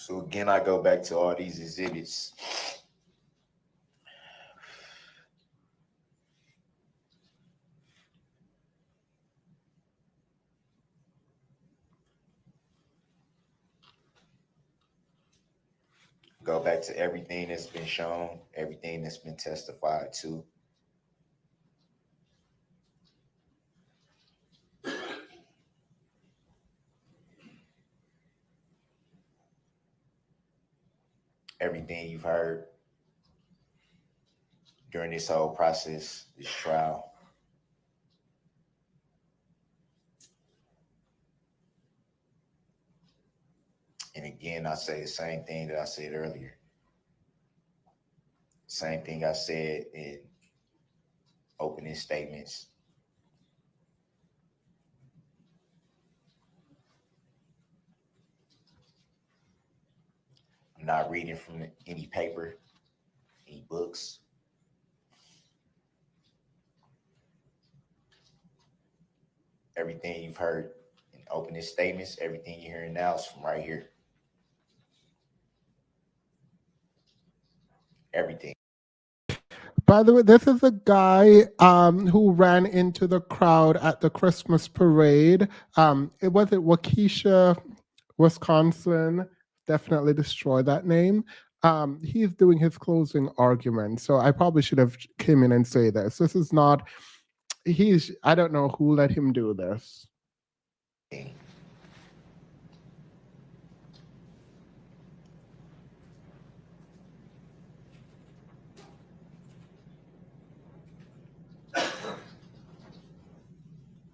So again, I go back to all these exhibits. Go back to everything that's been shown, everything that's been testified to. Everything you've heard during this whole process, this trial. And again, I say the same thing that I said earlier. Same thing I said in opening statements. I'm not reading from any paper, any books. Everything you've heard in opening statements, everything you're hearing now is from right here. Everything. By the way, this is a guy who ran into the crowd at the Christmas parade. It was at Waukesha, Wisconsin. Definitely destroy that name. He's doing his closing argument, so I probably should have came in and say this. This is not. I don't know who let him do this.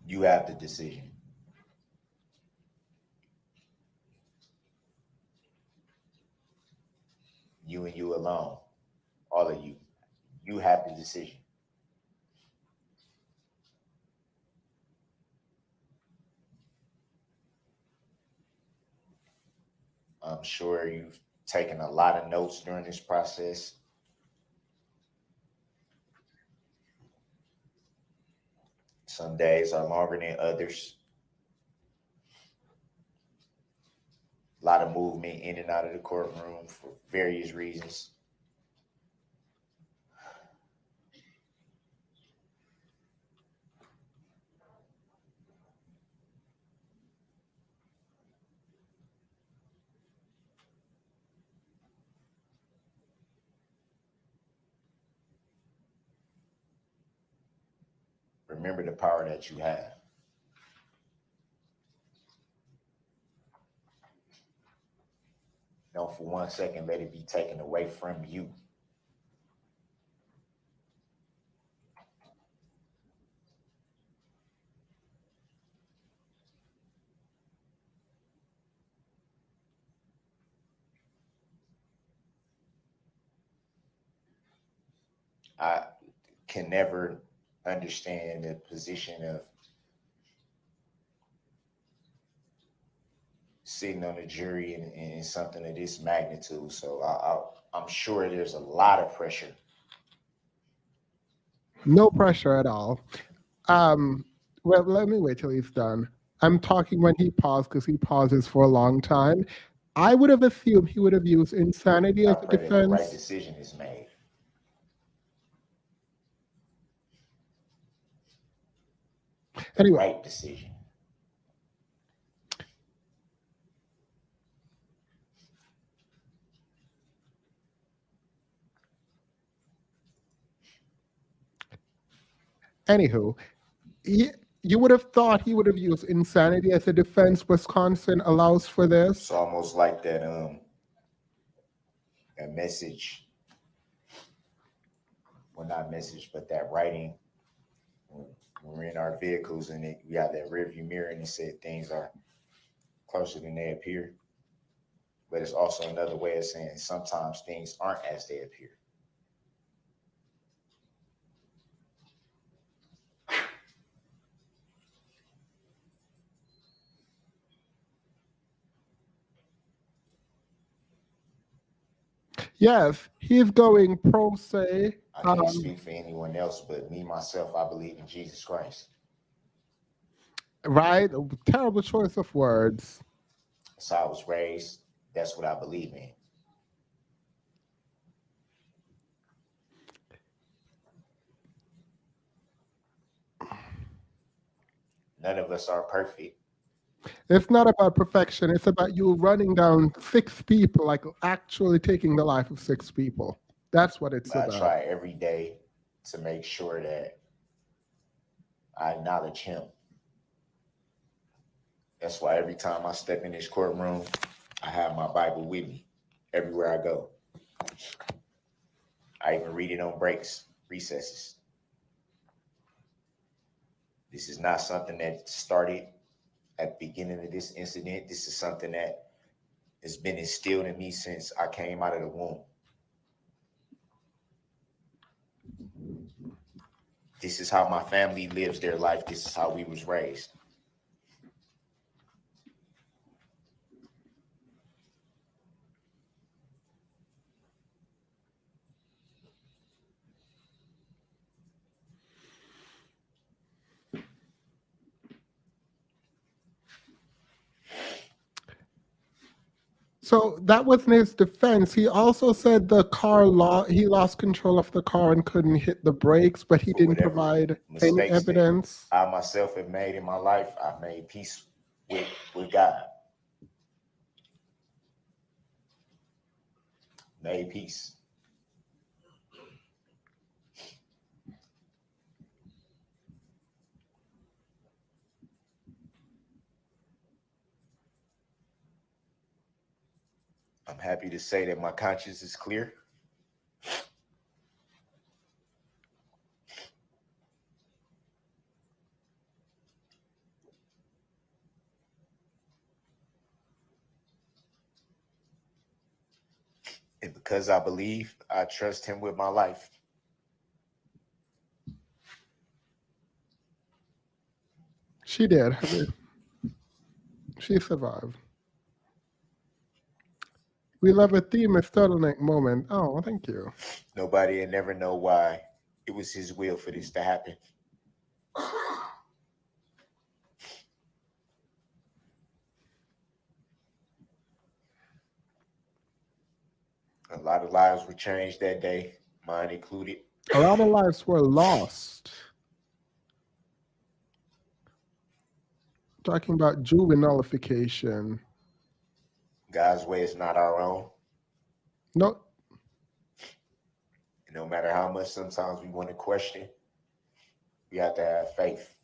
You have the decision. You and you alone, all of you. You have the decision. I'm sure you've taken a lot of notes during this process. Some days are longer than others. A lot of movement in and out of the courtroom for various reasons. Remember the power that you have. Don't for 1 second let it be taken away from you. I can never understand the position of sitting on the jury in something of this magnitude. So I'm sure there's a lot of pressure. No pressure at all. Well, let me wait till he's done. I'm talking when he paused because he pauses for a long time. I would have assumed he would have used insanity I as a pray that the right defense. decision is made. Anyway, Right decision. anywho, you would have thought he would have used insanity as a defense. Wisconsin allows for this. It's almost like that a message, well, not message, but that writing when we're in our vehicles and we have that rearview mirror and it said things are closer than they appear. But it's also another way of saying sometimes things aren't as they appear. Yes, he's going pro se. I can't speak for anyone else, but me, myself, I believe in Jesus Christ. Right? Terrible choice of words. That's how I was raised. That's what I believe in. None of us are perfect. It's not about perfection. It's about you running down 6 people, like actually taking the life of 6 people. That's what it's But I about. try every day to make sure that I acknowledge him. That's why every time I step in this courtroom, I have my Bible with me everywhere I go. I even read it on breaks, recesses. This is not something that started at the beginning of this incident. This is something that has been instilled in me since I came out of the womb. This is how my family lives their life. This is how we was raised. So that wasn't his defense. He also said the car he lost control of the car and couldn't hit the brakes, but he For didn't whatever provide any mistakes that evidence. I myself have made in my life, I've made peace with God. Made peace. I'm happy to say that my conscience is clear. And because I believe, I trust him with my life. She did. I mean, she survived. We love a theme, a turtleneck moment. Oh, thank you. Nobody will never know why it was his will for this to happen. A lot of lives were changed that day, mine included. A lot of lives were lost. Talking about juvenilification. God's way is not our own. No. And no matter how much sometimes we want to question, we have to have faith.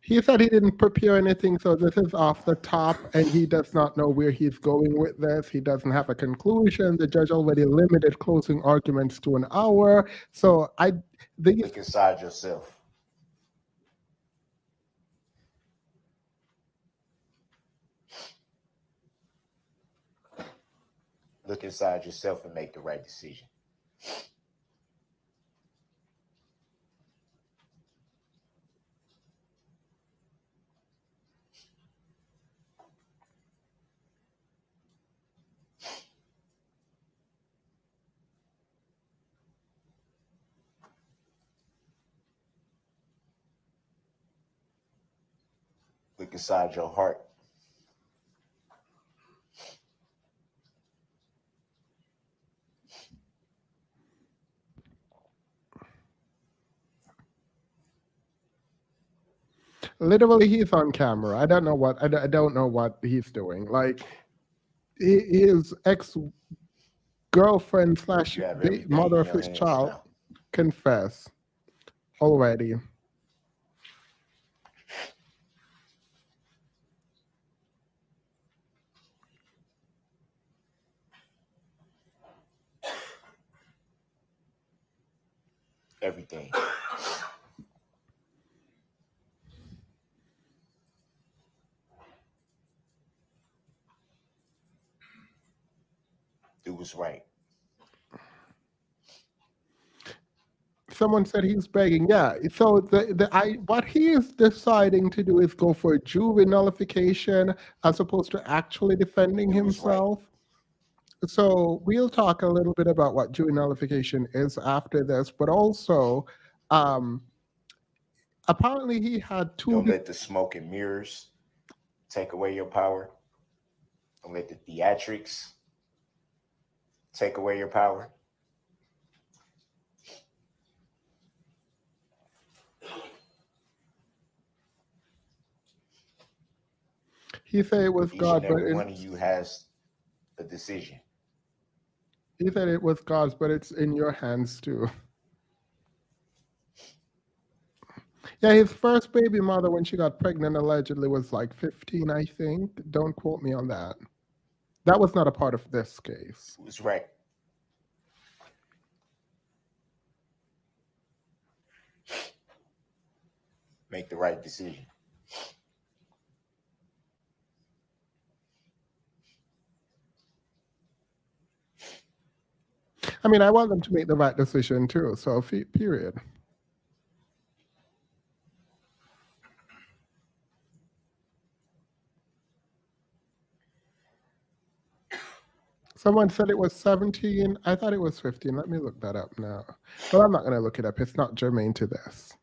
He said he didn't prepare anything, so this is off the top, and he does not know where he's going with this. He doesn't have a conclusion. The judge already limited closing arguments to an hour. So Look inside yourself. Look inside yourself and make the right decision. Look inside your heart. literally he's on camera. I don't know what I don't know what he's doing. Like his ex-girlfriend slash You have everything mother in of your his hands child now. confess already. Everything. was right. Someone said he's begging. Yeah. So what he is deciding to do is go for jury nullification as opposed to actually defending You was right. himself. So we'll talk a little bit about what jury nullification is after this, but also apparently he had Don't let the smoke and mirrors take away your power. Don't let the theatrics take away your power. He said it was Each God, and but every one of you has a decision. he said it was God's, but it's in your hands too. Yeah, his first baby mother, when she got pregnant, allegedly was like 15, I think. Don't quote me on that. That was not a part of this case. Who's right? Make the right decision. I mean, I want them to make the right decision too. So, period. Someone said it was 17. I thought it was 15. Let me look that up now. But I'm not going to look it up. It's not germane to this.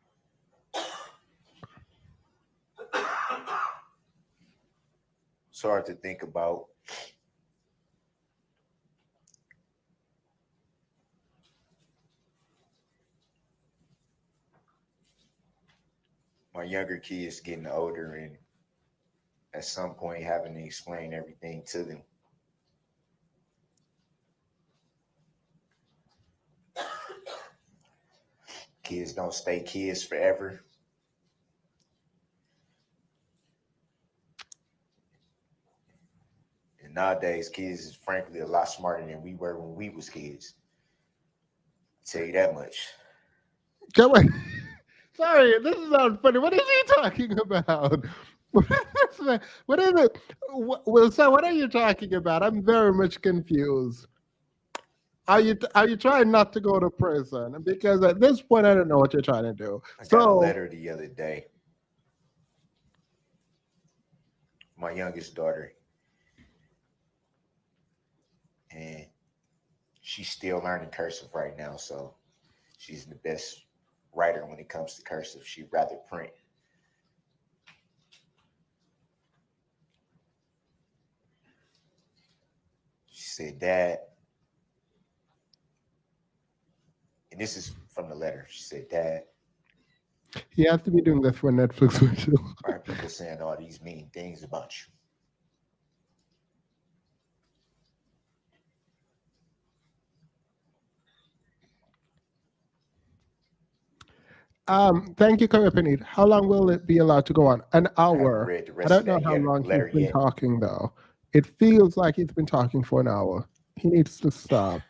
It's hard to think about. My younger kids getting older and at some point having to explain everything to them. Kids don't stay kids forever. And nowadays, kids is frankly a lot smarter than we were when we was kids. I'll tell you that much. Sorry, this is not funny. What is he talking about? What is it? Wilson, what are you talking about? I'm very much confused. Are you trying not to go to prison? Because at this point, I don't know what you're trying to do. I got a letter the other day. My youngest daughter. And she's still learning cursive right now, so she's the best writer when it comes to cursive. She'd rather print. She said, Dad, and this is from the letter. She said, Dad, he has to be doing this for Netflix with you. why are people saying all these mean things about you? Thank you, Karapanit. How long will it be allowed to go on? An I haven't hour. read the I rest don't of know that how long letter he's been yet. talking, though. It feels like he's been talking for an hour. He needs to stop.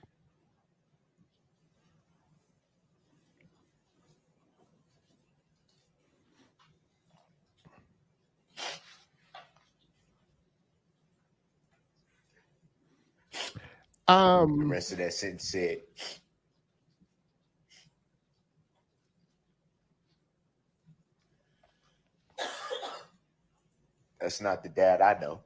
The rest of that sentence said, that's not the dad I know.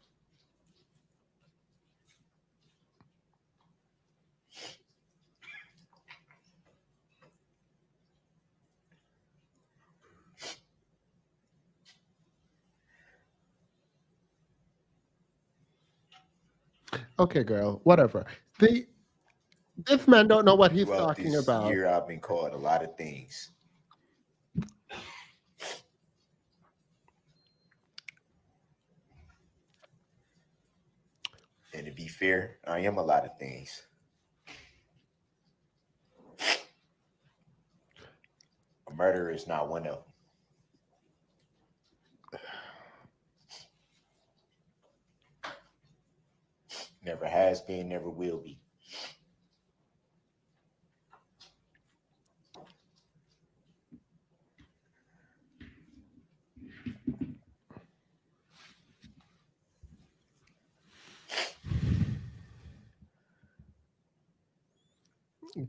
Okay, girl, whatever. This man don't know what he's Throughout talking this about. year, I've been called a lot of things. And to be fair, I am a lot of things. A murderer is not one of them. Never has been, never will be.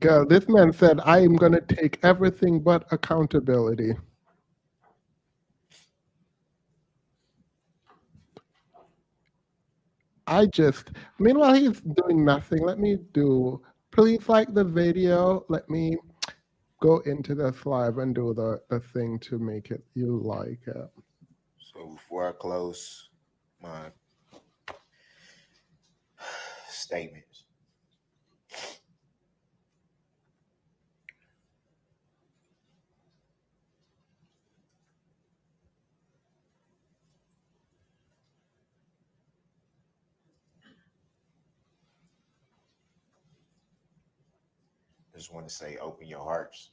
Girl, this man said, I am going to take everything but accountability. Meanwhile, he's doing nothing. Please like the video. Let me go into this live and do the thing to make it you like it. So before I close my statements, I just want to say, open your hearts.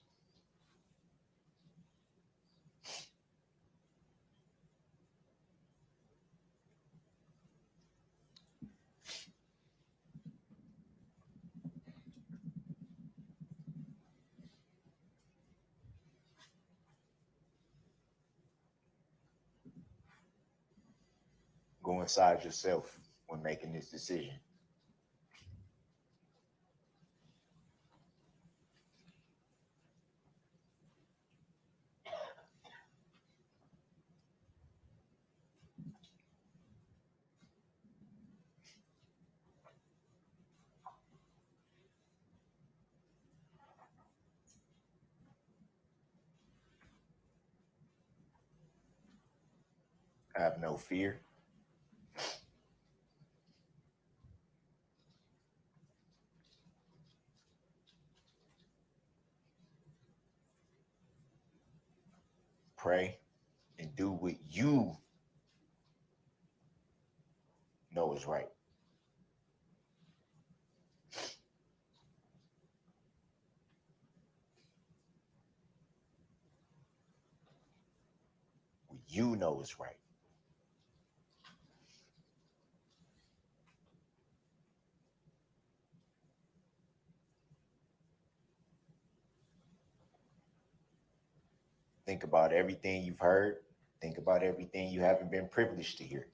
Go inside yourself when making this decision. Have no fear. Pray and do what you know is right. What you know is right. Think about everything you've heard. Think about everything you haven't been privileged to hear.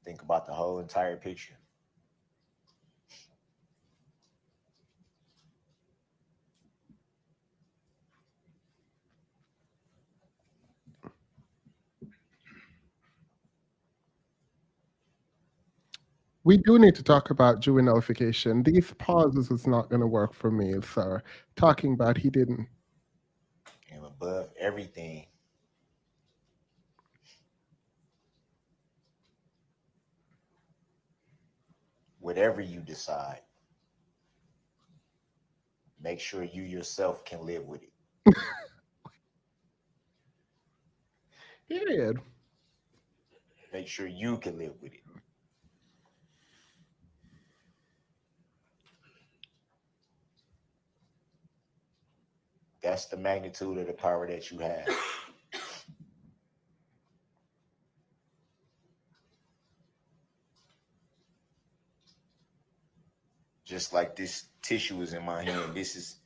Think about the whole entire picture. We do need to talk about Jew nullification. These pauses is not going to work for me, sir. Talking about he didn't. And above everything, whatever you decide, make sure you yourself can live with it. Period. Make sure you can live with it. That's the magnitude of the power that you have. Just like this tissue is in my hand, this is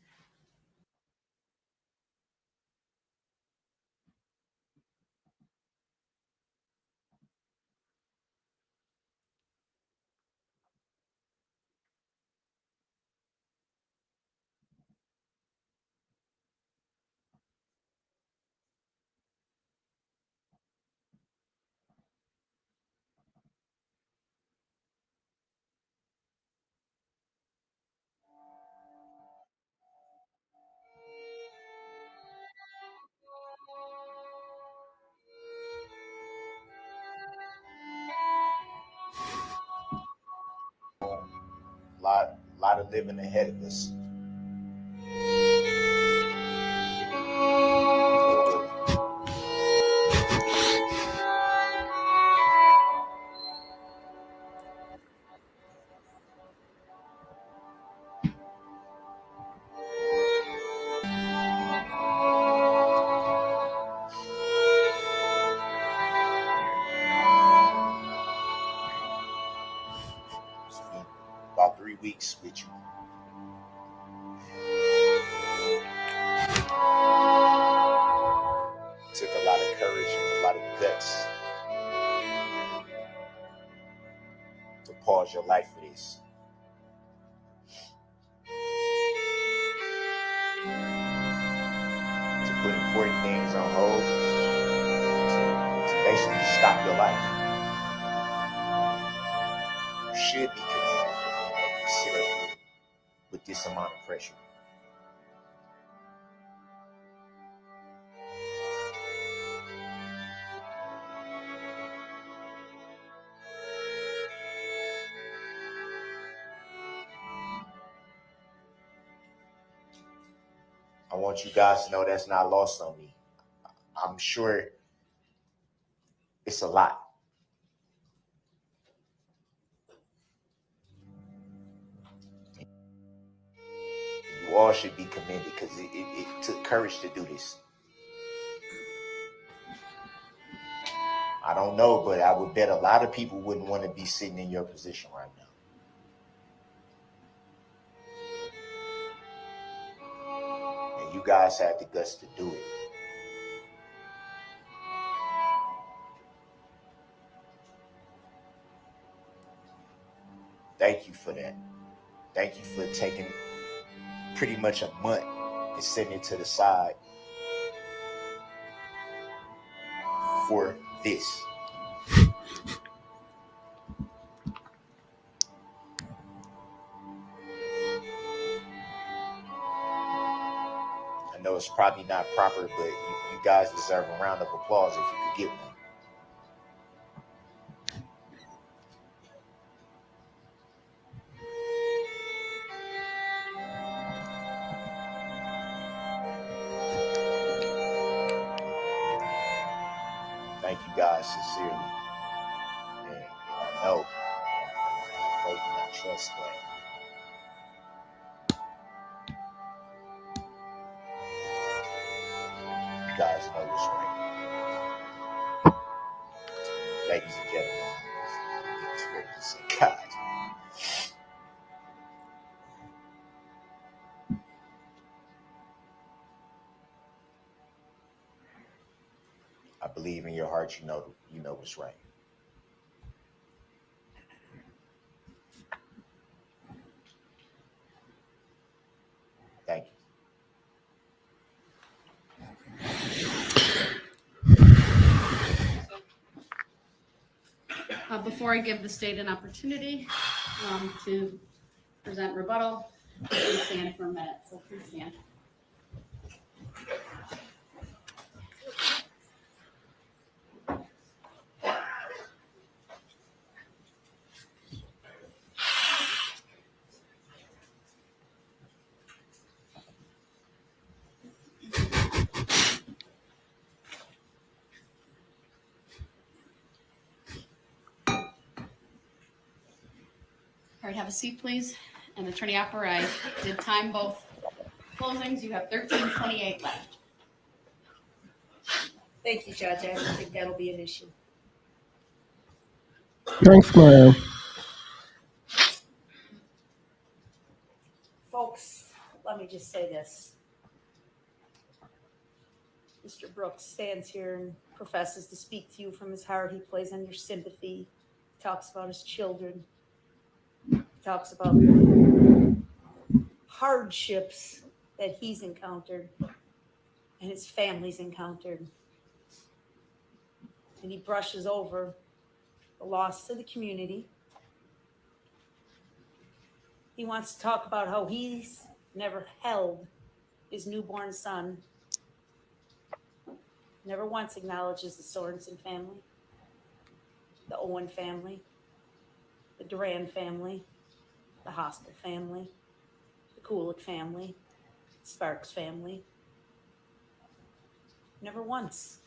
lot of living ahead of us. About 3 weeks with you. pause your life for this. To put important things on hold, to basically stop your life. You should be commended for being able to sit up with this amount of pressure. I want you guys to know that's not lost on me. I'm sure it's a lot. You all should be commended because it took courage to do this. I don't know, but I would bet a lot of people wouldn't want to be sitting in your position right now. And you guys had the guts to do it. Thank you for that. Thank you for taking pretty much a month and setting it to the side for this. I know it's probably not proper, but you guys deserve a round of applause if you could get one. Thank you guys sincerely. And I know, I have faith and I trust that you guys know what's right. Ladies and gentlemen, I think it's fair to say, God. I believe in your heart you know what's right. Thank you. Before I give the state an opportunity to present rebuttal, please stand for a minute. So please stand. All right, have a seat, please. And Attorney Opper, I did time both closings. You have 13:28 left. Thank you, Judge. I don't think that'll be an issue. Thanks, Maya. Folks, let me just say this. Mr. Brooks stands here and professes to speak to you from his heart. He plays on your sympathy. He talks about his children. He talks about hardships that he's encountered and his family's encountered. And he brushes over the loss to the community. He wants to talk about how he's never held his newborn son, never once acknowledges the Sorensen family, the Owen family, the Duran family, the Hospital family, the Kulik family, the Sparks family. Never once.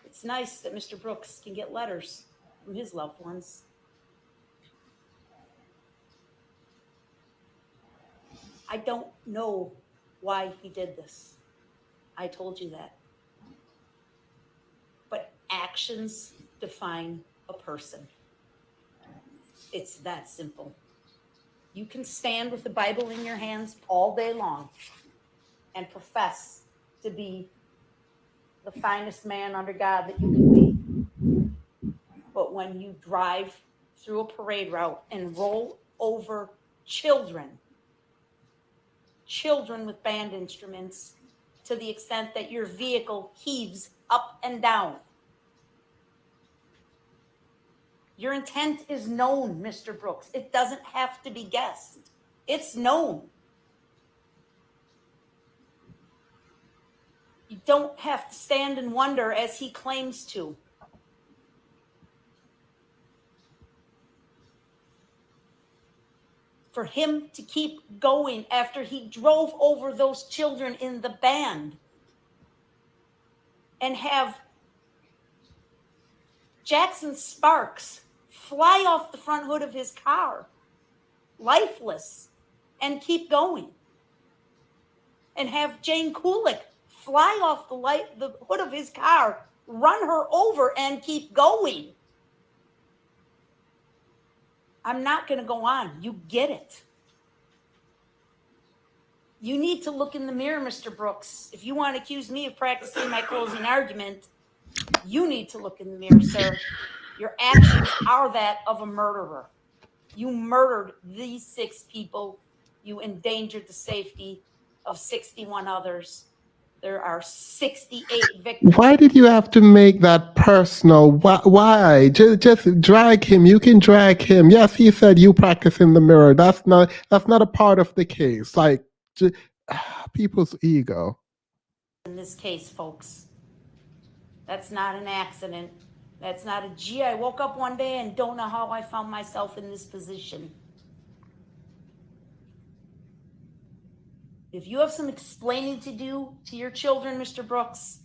It's nice that Mr. Brooks can get letters from his loved ones. I don't know why he did this. I told you that. But actions define a person. It's that simple. You can stand with the Bible in your hands all day long and profess to be the finest man under God that you can be. But when you drive through a parade route and roll over children with band instruments to the extent that your vehicle heaves up and down. Your intent is known, Mr. Brooks. It doesn't have to be guessed. It's known. You don't have to stand and wonder as he claims to. For him to keep going after he drove over those children in the band and have Jackson Sparks fly off the front hood of his car, lifeless, and keep going. And have Jane Kulik fly off the hood of his car, run her over, and keep going. I'm not going to go on. You get it. You need to look in the mirror, Mr. Brooks. If you want to accuse me of practicing my closing argument, you need to look in the mirror, sir. Your actions are that of a murderer. You murdered these 6 people. You endangered the safety of 61 others. There are 68 victims. Why did you have to make that personal? Why? Just drag him. You can drag him. Yes, he said you practice in the mirror. That's not a part of the case. Like, people's ego. In this case, folks, that's not an accident. That's not a, gee, I woke up one day and don't know how I found myself in this position. If you have some explaining to do to your children, Mr. Brooks,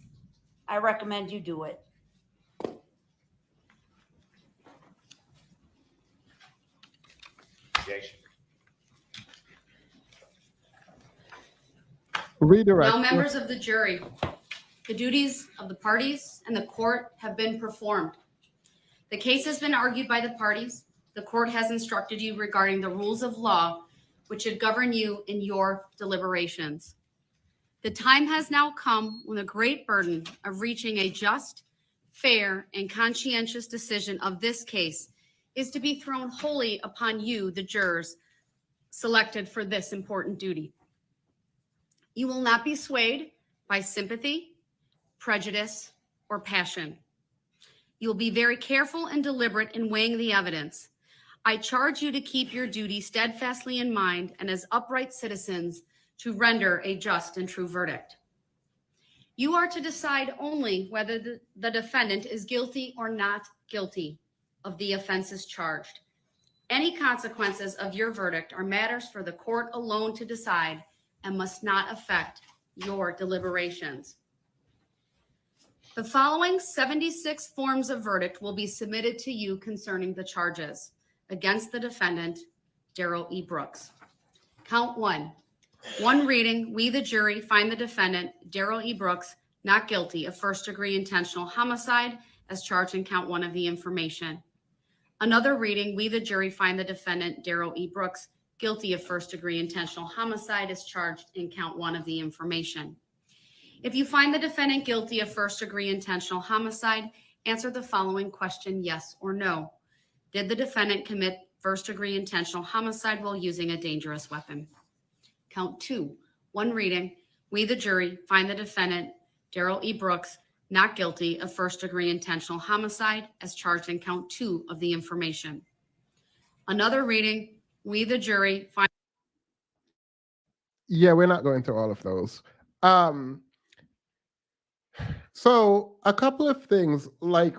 I recommend you do it. Objection. Redirect. Now, members of the jury, the duties of the parties and the court have been performed. The case has been argued by the parties. The court has instructed you regarding the rules of law which should govern you in your deliberations. The time has now come when the great burden of reaching a just, fair, and conscientious decision of this case is to be thrown wholly upon you, the jurors, selected for this important duty. You will not be swayed by sympathy, prejudice, or passion. You will be very careful and deliberate in weighing the evidence. I charge you to keep your duty steadfastly in mind and as upright citizens to render a just and true verdict. You are to decide only whether the defendant is guilty or not guilty of the offenses charged. Any consequences of your verdict are matters for the court alone to decide and must not affect your deliberations. The following 76 forms of verdict will be submitted to you concerning the charges against the defendant, Darrell E. Brooks. Count 1. One reading, we the jury find the defendant, Darrell E. Brooks, not guilty of first-degree intentional homicide as charged in count 1 of the information. Another reading, we the jury find the defendant, Darrell E. Brooks, guilty of first-degree intentional homicide as charged in count 1 of the information. If you find the defendant guilty of first-degree intentional homicide, answer the following question, yes or no. Did the defendant commit first-degree intentional homicide while using a dangerous weapon? Count 2. One reading, we the jury find the defendant, Darrell E. Brooks, not guilty of first-degree intentional homicide as charged in count 2 of the information. Another reading, we the jury find. Yeah, we're not going through all of those. So a couple of things, like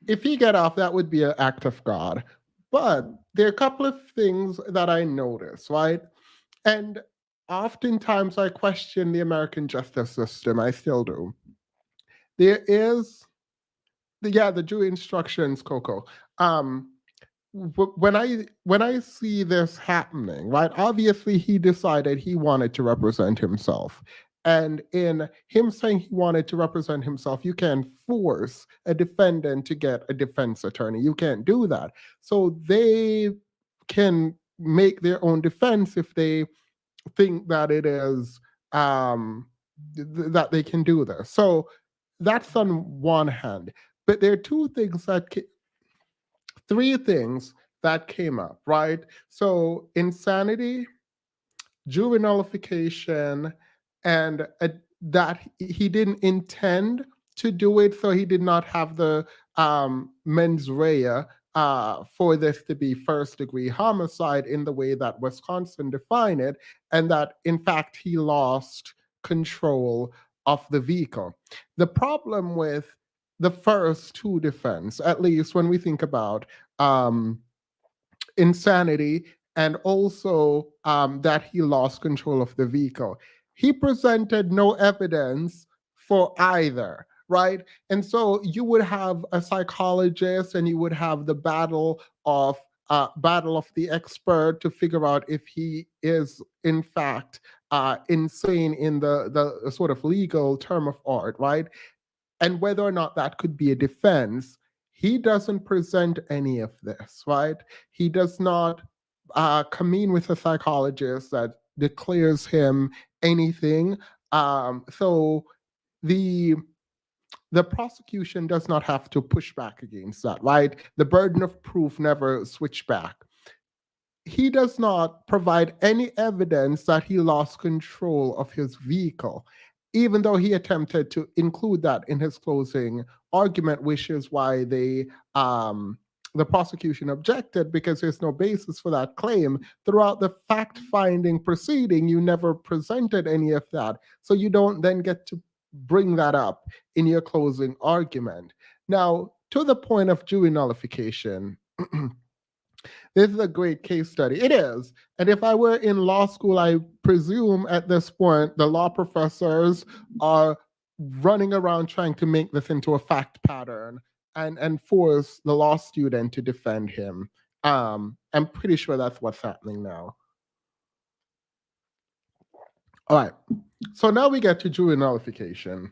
if he get off, that would be an act of God. But there are a couple of things that I notice, right? And oftentimes I question the American justice system. I still do. There is, the jury instructions, Coco. When I see this happening, right? Obviously, he decided he wanted to represent himself. And in him saying he wanted to represent himself, you can't force a defendant to get a defense attorney. You can't do that. So they can make their own defense if they think that it is that they can do this. So that's on one hand. But there are two things that three things that came up, right? So insanity, jury nullification, and that he didn't intend to do it, so he did not have the mens rea for this to be first degree homicide in the way that Wisconsin defined it, and that in fact he lost control of the vehicle. The problem with the first two defense, at least when we think about insanity and also that he lost control of the vehicle. He presented no evidence for either, right? And so you would have a psychologist and you would have the battle of the expert to figure out if he is in fact insane in the sort of legal term of art, right? And whether or not that could be a defense. He doesn't present any of this, right? He does not commune with a psychologist that declares him anything. So the prosecution does not have to push back against that, right? The burden of proof never switch back. He does not provide any evidence that he lost control of his vehicle, even though he attempted to include that in his closing argument, which is why the prosecution objected, because there's no basis for that claim. Throughout the fact-finding proceeding, you never presented any of that, so you don't then get to bring that up in your closing argument. Now, to the point of jury nullification, this is a great case study. It is. And if I were in law school, I presume at this point, the law professors are running around trying to make this into a fact pattern and force the law student to defend him. I'm pretty sure that's what's happening now. All right. So now we get to jury nullification.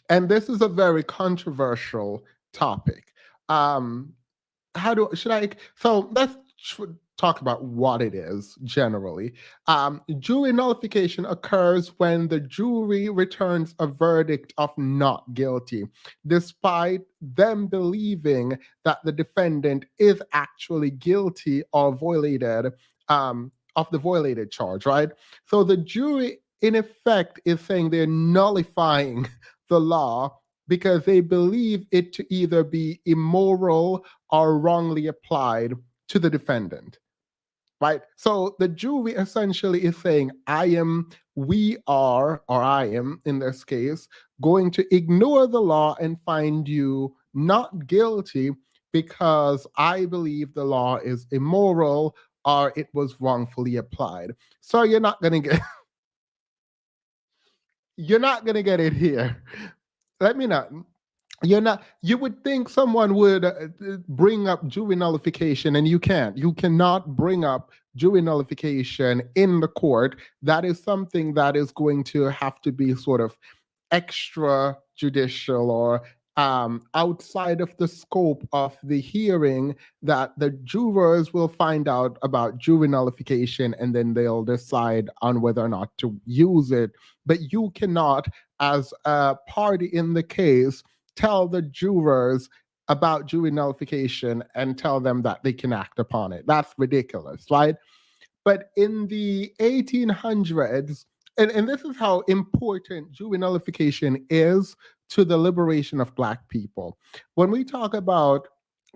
And this is a very controversial topic. So let's talk about what it is generally. Jury nullification occurs when the jury returns a verdict of not guilty, despite them believing that the defendant is actually guilty or violated of the violated charge, right? So the jury, in effect, is saying they're nullifying the law because they believe it to either be immoral or wrongly applied to the defendant, right? So the jury essentially is saying, we are, or I am in this case, going to ignore the law and find you not guilty because I believe the law is immoral or it was wrongfully applied. So you're not going to get it here. Let me not. You would think someone would bring up jury nullification, and you can't. You cannot bring up jury nullification in the court. That is something that is going to have to be sort of extrajudicial or outside of the scope of the hearing, that the jurors will find out about jury nullification and then they'll decide on whether or not to use it. But you cannot, as a party in the case, tell the jurors about jury nullification and tell them that they can act upon it. That's ridiculous, right? But in the 1800s, and this is how important jury nullification is to the liberation of Black people. When we talk about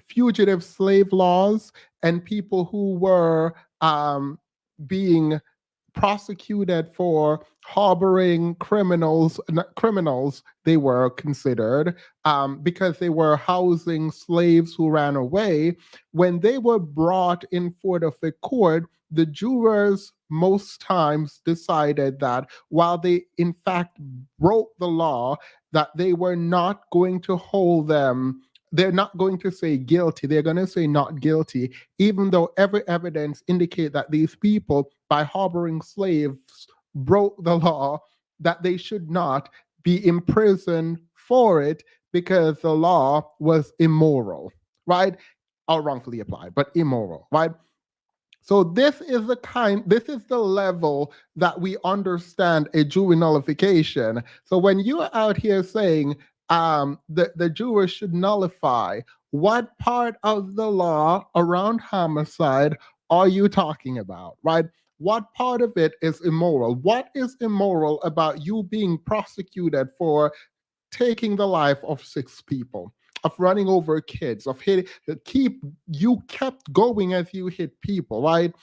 fugitive slave laws and people who were being prosecuted for harboring criminals, they were considered, because they were housing slaves who ran away. When they were brought in front of the court, the jurors most times decided that while they in fact broke the law, that they were not going to hold them. They're not going to say guilty. They're going to say not guilty, even though every evidence indicate that these people, by harboring slaves, broke the law, that they should not be imprisoned for it because the law was immoral, right? Or wrongfully applied, but immoral, right? So this is the level that we understand a jury nullification. So when you're out here saying, the jurors should nullify. What part of the law around homicide are you talking about, right? What part of it is immoral? What is immoral about you being prosecuted for taking the life of 6 people, of running over kids, of hitting, you kept going as you hit people, right?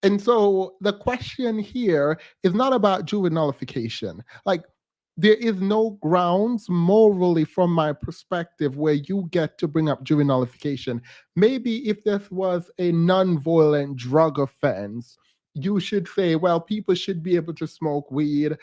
And so the question here is not about jury nullification. Like, there is no grounds morally from my perspective where you get to bring up jury nullification. Maybe if this was a non-violent drug offense, you should say, well, people should be able to smoke weed.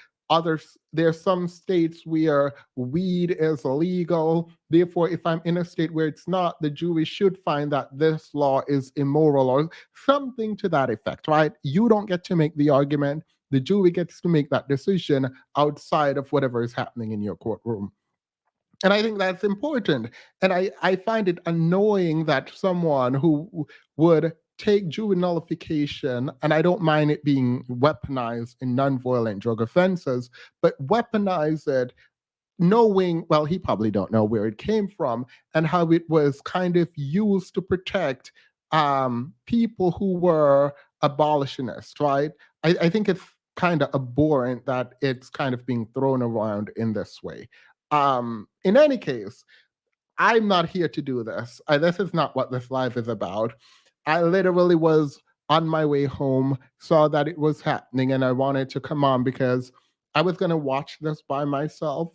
There's some states where weed is illegal. Therefore, if I'm in a state where it's not, the jury should find that this law is immoral or something to that effect, right? You don't get to make the argument. The jury gets to make that decision outside of whatever is happening in your courtroom. And I think that's important. And I find it annoying that someone who would take jury nullification, and I don't mind it being weaponized in nonviolent drug offenses, but weaponize it knowing, well, he probably don't know where it came from and how it was kind of used to protect people who were abolitionists, right? I think it's kind of abhorrent that it's kind of being thrown around in this way. In any case, I'm not here to do this. This is not what this live is about. I literally was on my way home, saw that it was happening, and I wanted to come on because I was going to watch this by myself.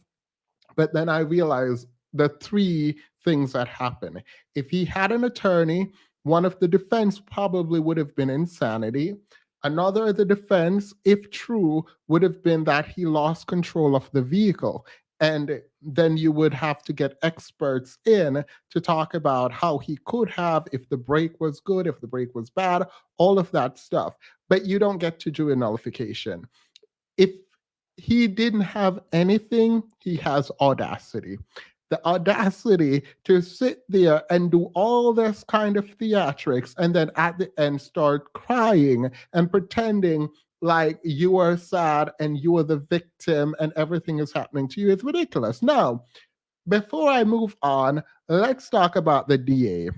But then I realized the 3 things that happen. If he had an attorney, one of the defense probably would have been insanity. Another of the defense, if true, would have been that he lost control of the vehicle. And then you would have to get experts in to talk about how he could have, if the brake was good, if the brake was bad, all of that stuff. But you don't get to jury nullification. If he didn't have anything, he has audacity. The audacity to sit there and do all this kind of theatrics and then at the end start crying and pretending like you are sad and you are the victim and everything is happening to you is ridiculous. Now, before I move on, let's talk about the DA.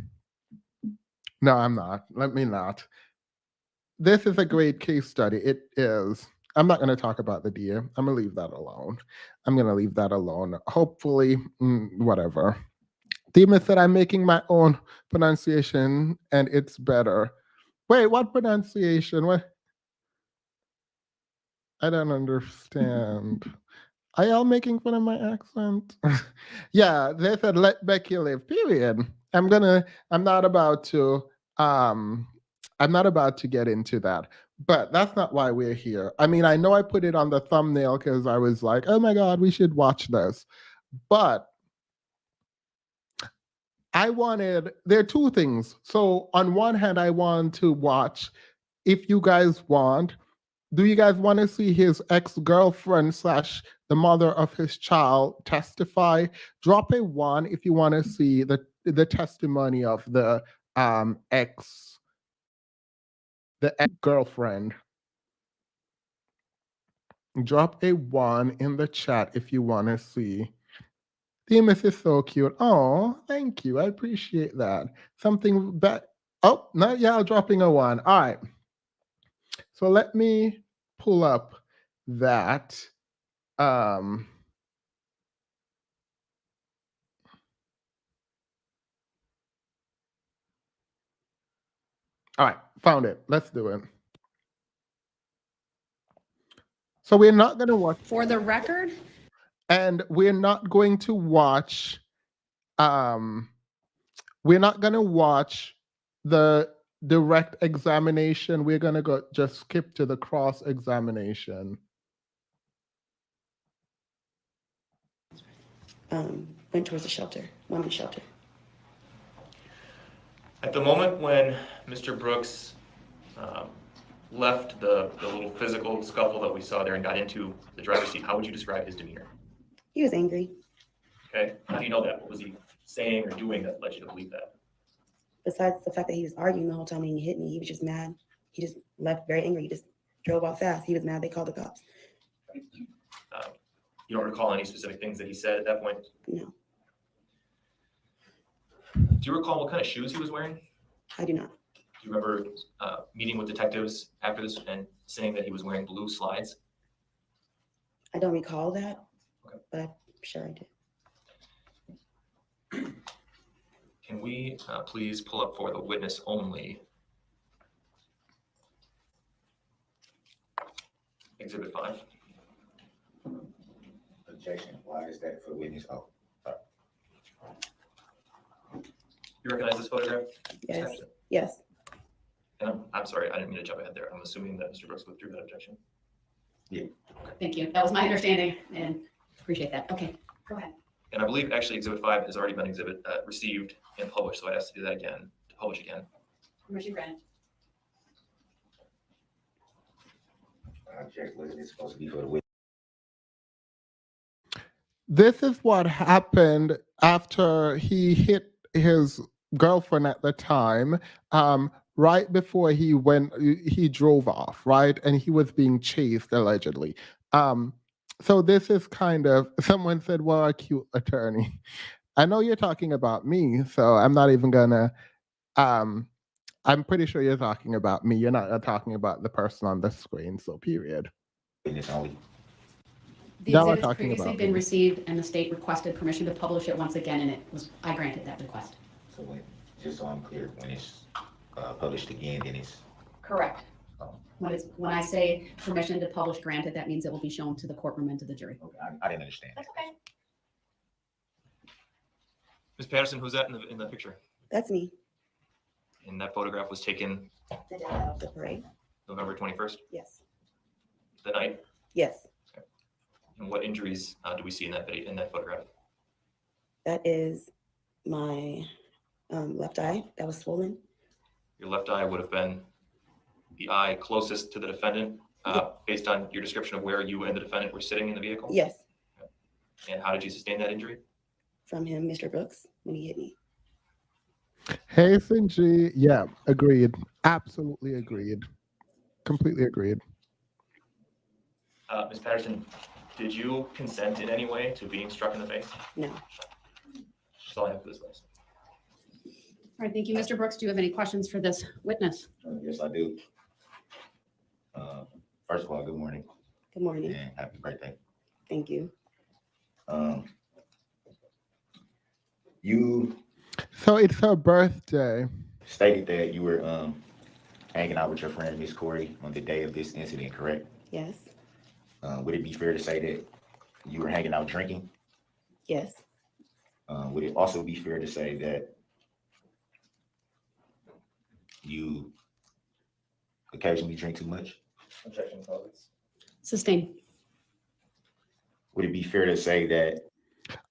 No, I'm not. Let me not. This is a great case study. It is. I'm not going to talk about the DA. I'm going to leave that alone. Hopefully, whatever. Demon said I'm making my own pronunciation and it's better. Wait, what pronunciation? What? I don't understand. Are y'all making fun of my accent? Yeah, they said let Becky live, period. I'm not about to get into that. But that's not why we're here. I mean, I know I put it on the thumbnail because I was like, oh my God, we should watch this. But there are 2 things. So on one hand, I want to watch, if you guys want, do you guys want to see his ex-girlfriend / the mother of his child testify? Drop a 1 if you want to see the testimony of the ex-girlfriend. Drop a 1 in the chat if you want to see. Themis is so cute. Oh, thank you. I appreciate that. Something that, oh, not y'all dropping a 1. All right. So let me pull up that. All right, found it. Let's do it. So we're not going to watch. For the record, and we're not going to watch the direct examination. We're going to just skip to the cross examination. Went towards the shelter, women's shelter. At the moment when Mr. Brooks left the little physical scuffle that we saw there and got into the driver's seat, how would you describe his demeanor? He was angry. Okay, how do you know that? What was he saying or doing that led you to believe that? Besides the fact that he was arguing the whole time and he hit me, he was just mad. He just left very angry. He just drove off fast. He was mad they called the cops. You don't recall any specific things that he said at that point? No, Do you recall what kind of shoes he was wearing? I do not. Do you remember meeting with detectives after this and saying that he was wearing blue slides? I don't recall that, Okay. but I'm sure I did. Can we please pull up for the witness only Exhibit 5? Objection. Why is that for witness? Oh, You recognize this photograph? Ms. Yes, Patterson? yes. And I'm sorry, I didn't mean to jump ahead there. I'm assuming that Mr. Brooks withdrew that objection. Thank you. That was my understanding and appreciate that. Okay, go ahead. And I believe actually Exhibit 5 has already been received and published, so I asked to do that again, to publish again. Permission granted. I object. Wasn't it supposed to be for the witness? This is what happened after he hit his girlfriend at the time, right before he drove off, right? And he was being chased allegedly. So this is kind of, someone said, well, a cute attorney. I know you're talking about me, so I'm not even gonna, I'm pretty sure you're talking about me. You're not talking about the person on the screen, so period. Witness only. The Now we're exhibit's talking previously about been me. received and the state requested permission to publish it once again, and I granted that request. So when, just so I'm clear, when it's published again, then it's Correct. Oh. When I say permission to publish granted, that means it will be shown to the courtroom and to the jury. okay. I didn't understand. That's okay. Ms. Patterson, who's that in the picture? That's me. And that photograph was taken The day of the parade. November 21st, Yes, the night. yes. And what injuries do we see in that video, in that photograph? That is my left eye that was swollen. Your left eye would have been the eye closest to the defendant, based on your description of where you and the defendant were sitting in the vehicle? Yes, And how did you sustain that injury? from him, Mr. Brooks, when he hit me. Hey, Sinji, yeah, agreed. Absolutely agreed. Completely agreed. Ms. Patterson, did you consent in any way to being struck in the face? No, That's all I have for this witness. All right, thank you. Mr. Brooks, do you have any questions for this witness? Yes, I do. First of all, good morning good morning. and happy birthday. Thank you. You So it's her birthday. stated that you were hanging out with your friend Miss Corey on the day of this incident, correct? Yes, Would it be fair to say that you were hanging out drinking? yes, Would it also be fair to say that you occasionally drink too much? Objection, colleagues. Sustain. Would it be fair to say that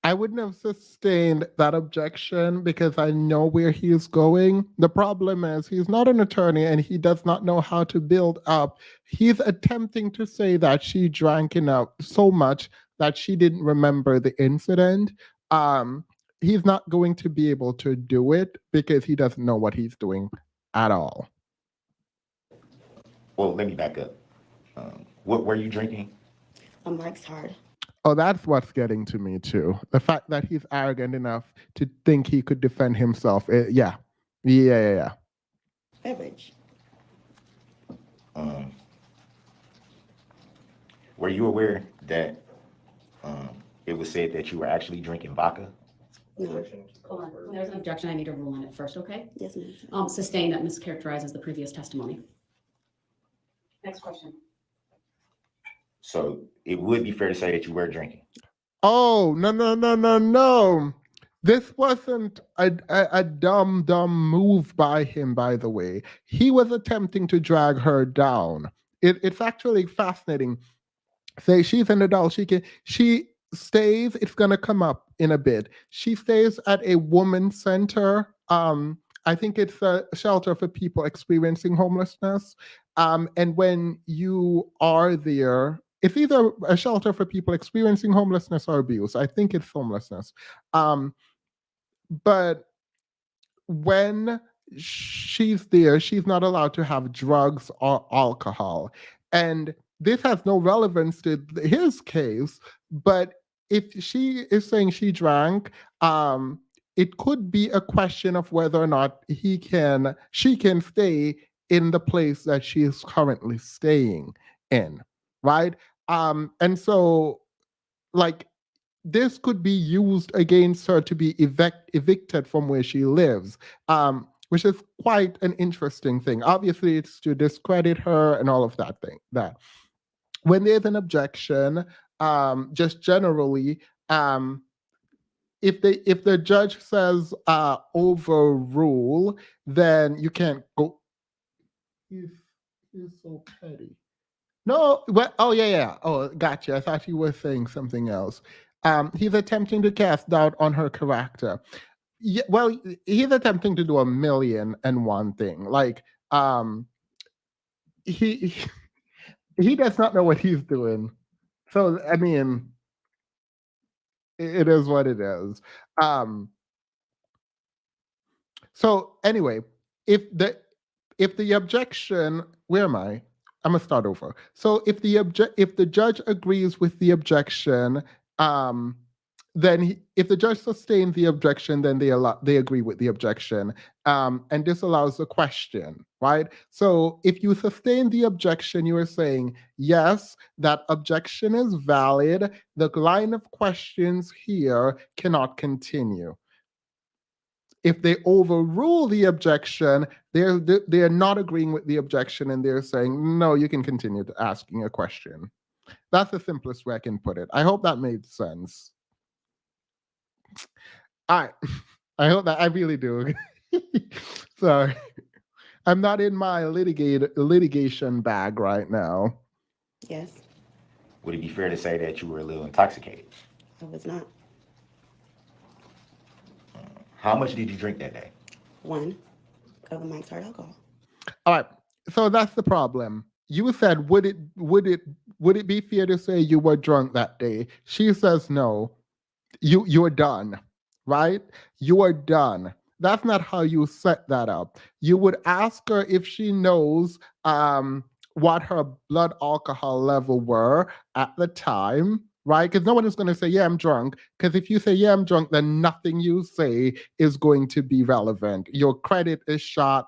I wouldn't have sustained that objection because I know where he's going. The problem is he's not an attorney and he does not know how to build up. He's attempting to say that she drank enough so much that she didn't remember the incident. He's not going to be able to do it because he doesn't know what he's doing at all. well, let me back up. What were you drinking? Mike's hard. Oh, that's what's getting to me too. The fact that he's arrogant enough to think he could defend himself. Yeah. Beverage. Were you aware that it was said that you were actually drinking vodka? No, Hold on. When there's an objection, I need to rule on it first, okay? yes, ma'am. Sustain that mischaracterizes the previous testimony. Next question. So it would be fair to say that you were drinking. Oh, no. This wasn't a dumb move by him, by the way. He was attempting to drag her down. It's actually fascinating. Say she's an adult. She stays, it's gonna come up in a bit. She stays at a women's center. I think it's a shelter for people experiencing homelessness. And when you are there, it's either a shelter for people experiencing homelessness or abuse. I think it's homelessness. But when she's there, she's not allowed to have drugs or alcohol. And this has no relevance to his case, but if she is saying she drank, it could be a question of whether or not she can stay in the place that she is currently staying in, right? And so, like, this could be used against her to be evicted from where she lives, which is quite an interesting thing. Obviously, it's to discredit her and all of that thing. That when there's an objection, just generally, if the judge says overrule, then you can't go. He's so petty. No, what? Oh yeah. Oh, gotcha. I thought you were saying something else. He's attempting to cast doubt on her character. Yeah, well, he's attempting to do a million and one thing. Like, he he does not know what he's doing. So I mean, it is what it is. So anyway, if the objection, where am I? I'm gonna start over. So if the judge agrees with the objection, then if the judge sustains the objection, then they agree with the objection, and this allows the question, right? So if you sustain the objection, you are saying yes, that objection is valid. The line of questions here cannot continue. If they overrule the objection, they're not agreeing with the objection, and they're saying, no, you can continue to asking a question. That's the simplest way I can put it. I hope that made sense. All right. I hope that I really do. Sorry. I'm not in my litigation bag right now. Yes, Would it be fair to say that you were a little intoxicated? I was not. How much did you drink that day? 1 of the Mike's Hard Alcohol. All right. So that's the problem. You said, would it be fair to say you were drunk that day? She says no. You're done, right? You are done. That's not how you set that up. You would ask her if she knows what her blood alcohol level were at the time, right? Because no one is going to say, yeah, I'm drunk. Because if you say, yeah, I'm drunk, then nothing you say is going to be relevant. Your credit is shot,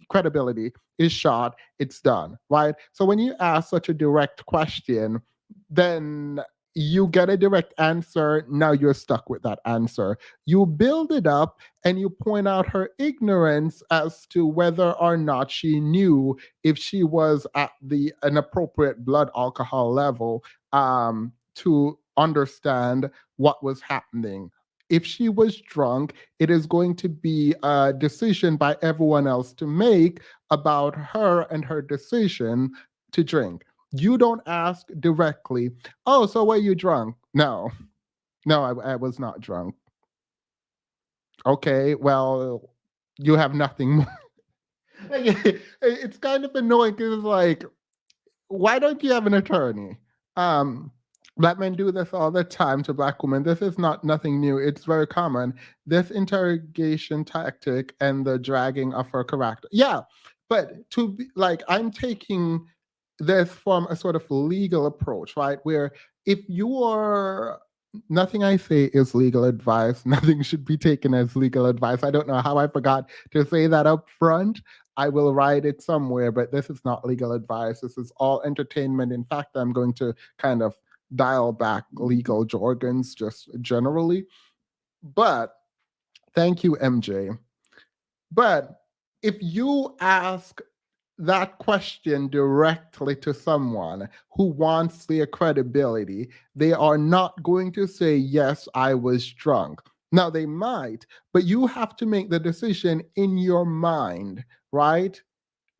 credibility is shot, it's done, right? So when you ask such a direct question, then you get a direct answer. Now you're stuck with that answer. You build it up and you point out her ignorance as to whether or not she knew if she was at an appropriate blood alcohol level to understand what was happening. If she was drunk, it is going to be a decision by everyone else to make about her and her decision to drink. You don't ask directly, oh, so were you drunk? No, I was not drunk. Okay, well, you have nothing more. It's kind of annoying because it's like, why don't you have an attorney? Black men do this all the time to Black women. This is nothing new. It's very common. This interrogation tactic and the dragging of her character. Yeah, but to be like, I'm taking this from a sort of legal approach, right? Where if you are, nothing I say is legal advice, nothing should be taken as legal advice. I don't know how I forgot to say that up front. I will write it somewhere, but this is not legal advice. This is all entertainment. In fact, I'm going to kind of dial back legal jargons just generally. But thank you, MJ. But if you ask that question directly to someone who wants their credibility, they are not going to say, yes, I was drunk. Now, they might, but you have to make the decision in your mind, right?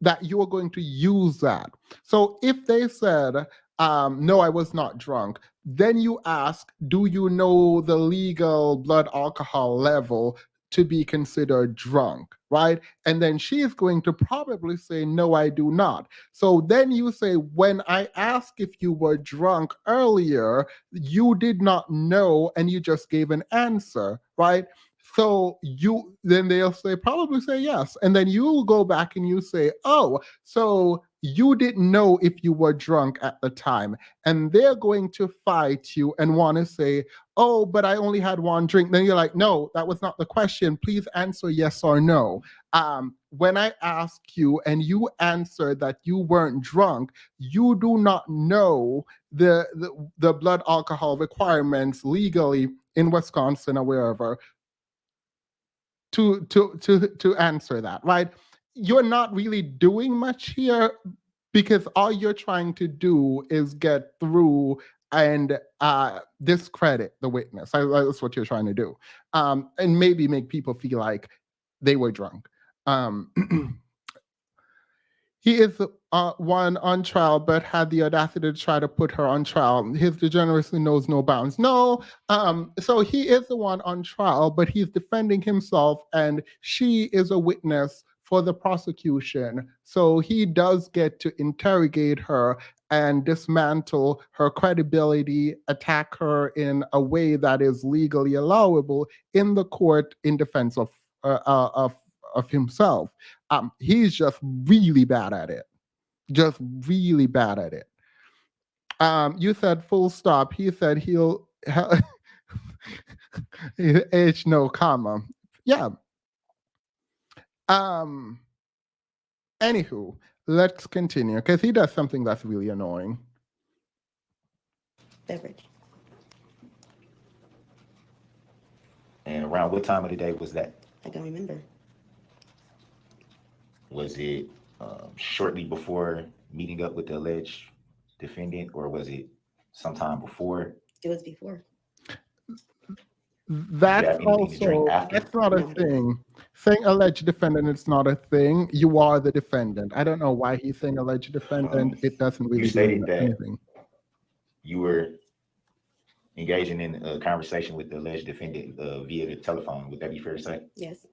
That you are going to use that. So if they said, no, I was not drunk, then you ask, do you know the legal blood alcohol level to be considered drunk, right? And then she is going to probably say, no, I do not. So then you say, when I asked if you were drunk earlier, you did not know and you just gave an answer, right? So then they'll probably say yes. And then you will go back and you say, oh, so you didn't know if you were drunk at the time, and they're going to fight you and want to say, oh, but I only had one drink. Then you're like, no, that was not the question. Please answer yes or no. When I ask you and you answer that you weren't drunk, you do not know the blood alcohol requirements legally in Wisconsin or wherever to answer that, right? You're not really doing much here because all you're trying to do is get through and discredit the witness. That's what you're trying to do, and maybe make people feel like they were drunk. He is one on trial, but had the audacity to try to put her on trial. His degeneracy knows no bounds. No, so he is the one on trial, but he's defending himself, and she is a witness for the prosecution. So he does get to interrogate her and dismantle her credibility, attack her in a way that is legally allowable in the court in defense of himself. He's just really bad at it. Just really bad at it. You said full stop. He said he'll H no comma. Yeah. Anywho, let's continue because he does something that's really annoying. Beverage. And around what time of the day was that? I don't remember. Was it shortly before meeting up with the alleged defendant, or was it sometime before? It was before. That's also, that's not a thing. Saying alleged defendant is not a thing. You are the defendant. I don't know why he's saying alleged defendant. It doesn't really You stated mean that anything. you were engaging in a conversation with the alleged defendant via the telephone. Would that be fair to say? Yes.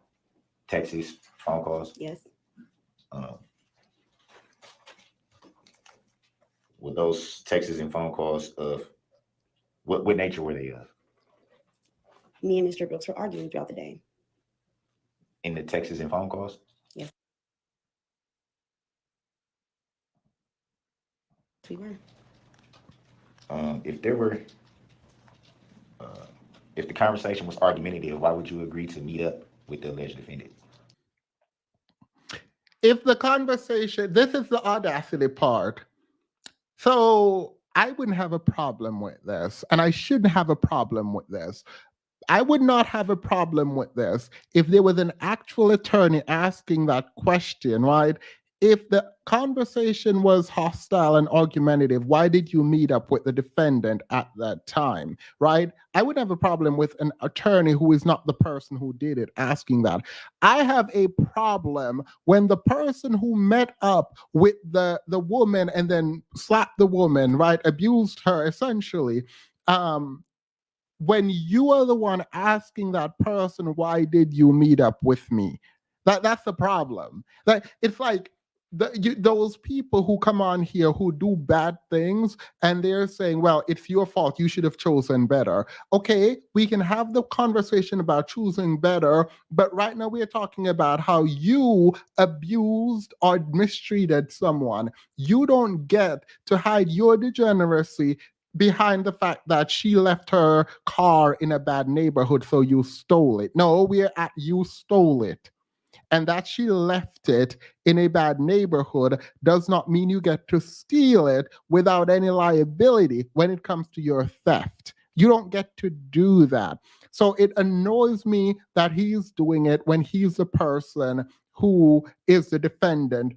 Texts, phone calls? Yes. Were those texts and phone calls of what nature were they of? Me and Mr. Brooks were arguing throughout the day. In the texts and phone calls? Yes. We were. If there were, if the conversation was argumentative, why would you agree to meet up with the alleged defendant? If the conversation, this is the audacity part. So I wouldn't have a problem with this, and I shouldn't have a problem with this. I would not have a problem with this if there was an actual attorney asking that question, right? If the conversation was hostile and argumentative, why did you meet up with the defendant at that time, right? I would have a problem with an attorney who is not the person who did it asking that. I have a problem when the person who met up with the woman and then slapped the woman, right, abused her essentially, when you are the one asking that person, why did you meet up with me? That's the problem. It's like those people who come on here who do bad things and they're saying, well, it's your fault. You should have chosen better. Okay, we can have the conversation about choosing better, but right now we are talking about how you abused or mistreated someone. You don't get to hide your degeneracy behind the fact that she left her car in a bad neighborhood, so you stole it. No, we're at you stole it. And that she left it in a bad neighborhood does not mean you get to steal it without any liability when it comes to your theft. You don't get to do that. So it annoys me that he's doing it when he's the person who is the defendant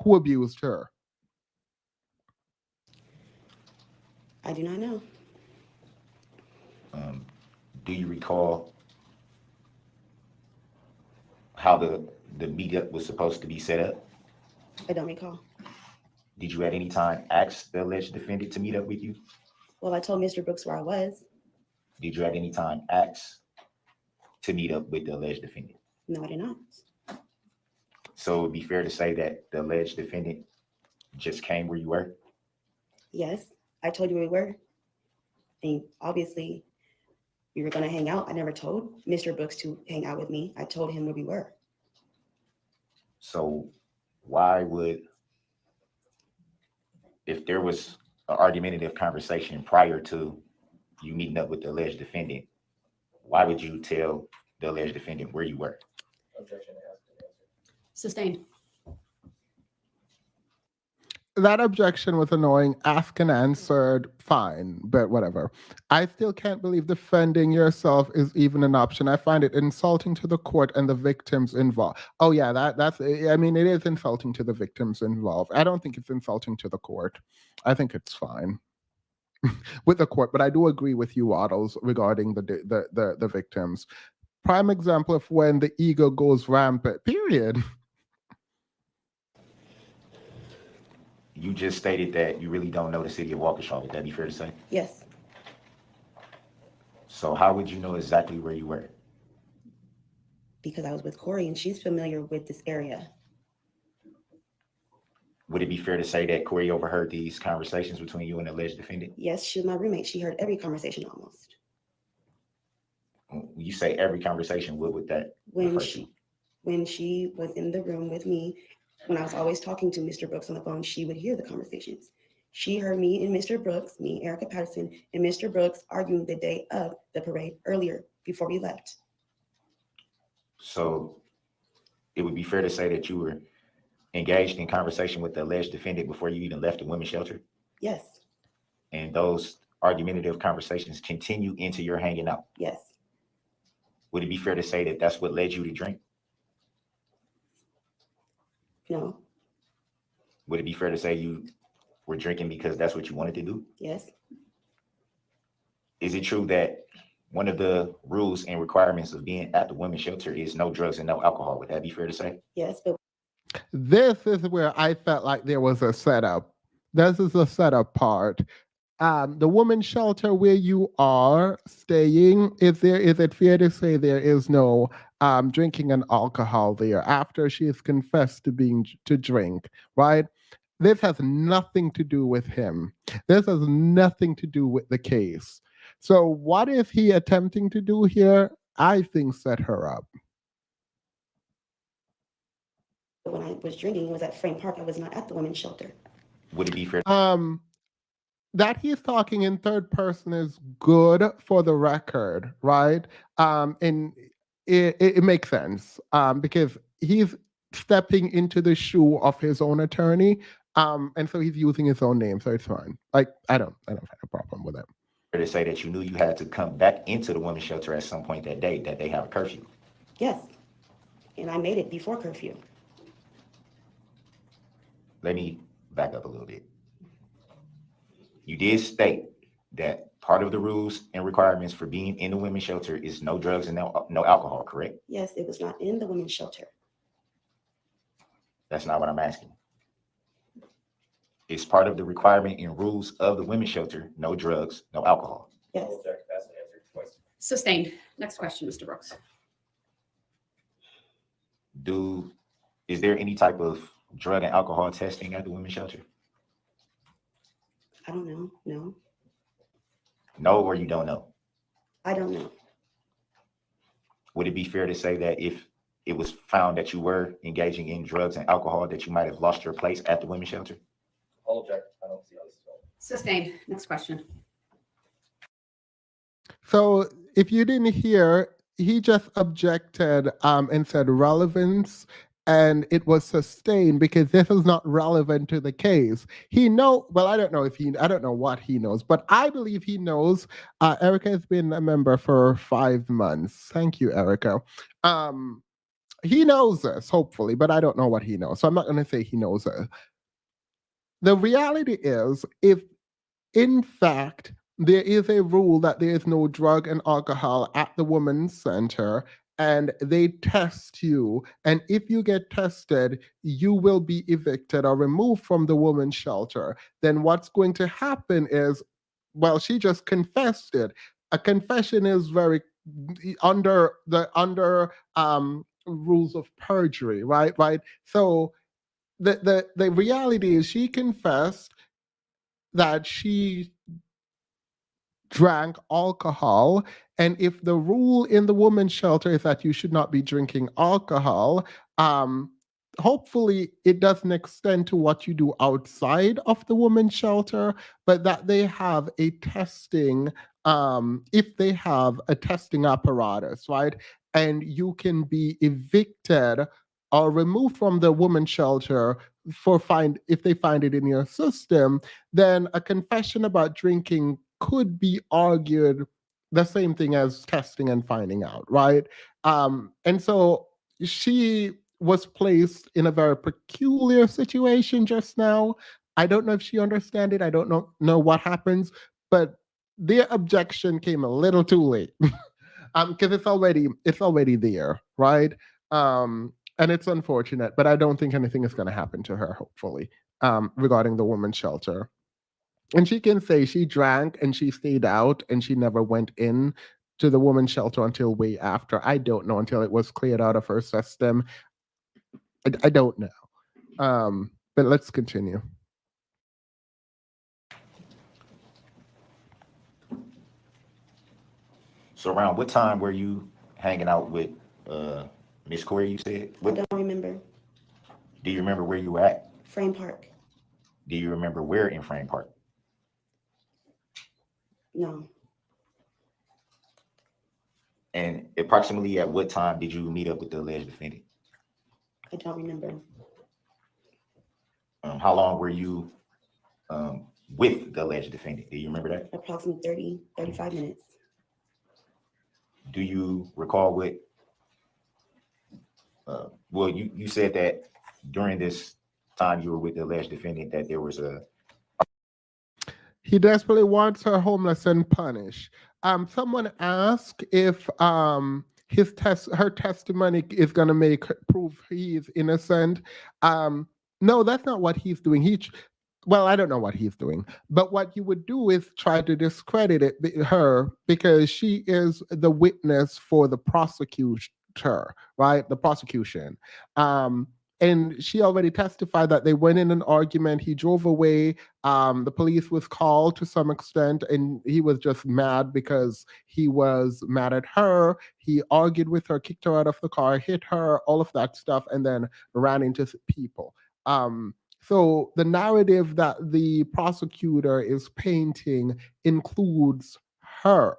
who abused her. I do not know. Do you recall how the meetup was supposed to be set up? I don't recall. Did you at any time ask the alleged defendant to meet up with you? Well, I told Mr. Brooks where I was. Did you at any time ask to meet up with the alleged defendant? No, I did not. So it'd be fair to say that the alleged defendant just came where you were? Yes, I told you where we were. And obviously, we were going to hang out. I never told Mr. Brooks to hang out with me. I told him where we were. So why would if there was an argumentative conversation prior to you meeting up with the alleged defendant, why would you tell the alleged defendant where you were? Objection asked and answered. Sustained. That objection was annoying. Asked and answered, fine, but whatever. I still can't believe defending yourself is even an option. I find it insulting to the court and the victims involved. Oh yeah, that's. I mean, it is insulting to the victims involved. I don't think it's insulting to the court. I think it's fine with the court, but I do agree with you, Waddles, regarding the victims. Prime example of when the ego goes rampant. Period. You just stated that you really don't know the city of Waukesha. Would that be fair to say? Yes, So how would you know exactly where you were? because I was with Corey and she's familiar with this area. Would it be fair to say that Corey overheard these conversations between you and the alleged defendant? Yes, she was my roommate. She heard every conversation almost. When you say every conversation, what would that refer to? When she was in the room with me, when I was always talking to Mr. Brooks on the phone, she would hear the conversations. She heard me and Mr. Brooks, me, Erica Patterson, and Mr. Brooks arguing the day of the parade earlier before we left. So it would be fair to say that you were engaged in conversation with the alleged defendant before you even left the women's shelter? Yes, And those argumentative conversations continue into your hanging out. yes, Would it be fair to say that that's what led you to drink? no, Would it be fair to say you were drinking because that's what you wanted to do? yes, Is it true that one of the rules and requirements of being at the women's shelter is no drugs and no alcohol? Would that be fair to say? yes, but This is where I felt like there was a setup. This is the setup part. The women's shelter where you are staying, is it fair to say there is no drinking and alcohol there after she has confessed to drink, right? This has nothing to do with him. This has nothing to do with the case. So what is he attempting to do here? I think set her up. when I was drinking, it was at Frame Park. I was not at the women's shelter. Would it be fair? That he's talking in third person is good for the record, right? And it makes sense because he's stepping into the shoe of his own attorney, and so he's using his own name, so it's fine. Like I don't have a problem with it. Fair to say that you knew you had to come back into the women's shelter at some point that day, that they have a curfew? Yes, and I made it before curfew. Let me back up a little bit. You did state that part of the rules and requirements for being in the women's shelter is no drugs and no alcohol, correct? Yes, it was not in the women's shelter. That's not what I'm asking. It's part of the requirement and rules of the women's shelter, no drugs, no alcohol. Yes, Object asked and answered twice. Sustained. Next question, Mr. Brooks. Is there any type of drug and alcohol testing at the women's shelter? I don't know. No, No, or you don't know? I don't know. Would it be fair to say that if it was found that you were engaging in drugs and alcohol, that you might have lost your place at the women's shelter? I'll object. I don't see how this is going. Sustained. Next question. So if you didn't hear, he just objected and said relevance, and it was sustained because this is not relevant to the case. I don't know what he knows, but I believe he knows. Erica has been a member for 5 months. Thank you, Erica. He knows this, hopefully, but I don't know what he knows. So I'm not going to say he knows it. The reality is, if in fact there is a rule that there is no drug and alcohol at the women's center, and they test you, and if you get tested, you will be evicted or removed from the women's shelter, then what's going to happen is, well, she just confessed it. A confession is very under rules of perjury, right? So the reality is she confessed that she drank alcohol, and if the rule in the women's shelter is that you should not be drinking alcohol, hopefully it doesn't extend to what you do outside of the women's shelter, but that they have a testing, if they have a testing apparatus, right? And you can be evicted or removed from the women's shelter if they find it in your system, then a confession about drinking could be argued the same thing as testing and finding out, right? And so she was placed in a very peculiar situation just now. I don't know if she understands it. I don't know what happens, but their objection came a little too late because it's already there, right? And it's unfortunate, but I don't think anything is going to happen to her. Hopefully, regarding the women's shelter. And she can say she drank and she stayed out and she never went in to the women's shelter until way after. I don't know, until it was cleared out of her system. I don't know. But let's continue. So around what time were you hanging out with Miss Corey, you said? I don't remember. Do you remember where you were at? Frame Park. Do you remember where in Frame Park? No. And approximately at what time did you meet up with the alleged defendant? I don't remember. How long were you with the alleged defendant? Do you remember that? Approximately 35 minutes. Do you recall what? Well, you said that during this time you were with the alleged defendant that there was a. He desperately wants her homeless and punished. Someone asked if her testimony is going to prove he is innocent. No, that's not what he's doing. Well, I don't know what he's doing, but what you would do is try to discredit her because she is the witness for the prosecutor, right? The prosecution. And she already testified that they went in an argument. He drove away. The police was called to some extent, and he was just mad because he was mad at her. He argued with her, kicked her out of the car, hit her, all of that stuff, and then ran into people. So the narrative that the prosecutor is painting includes her,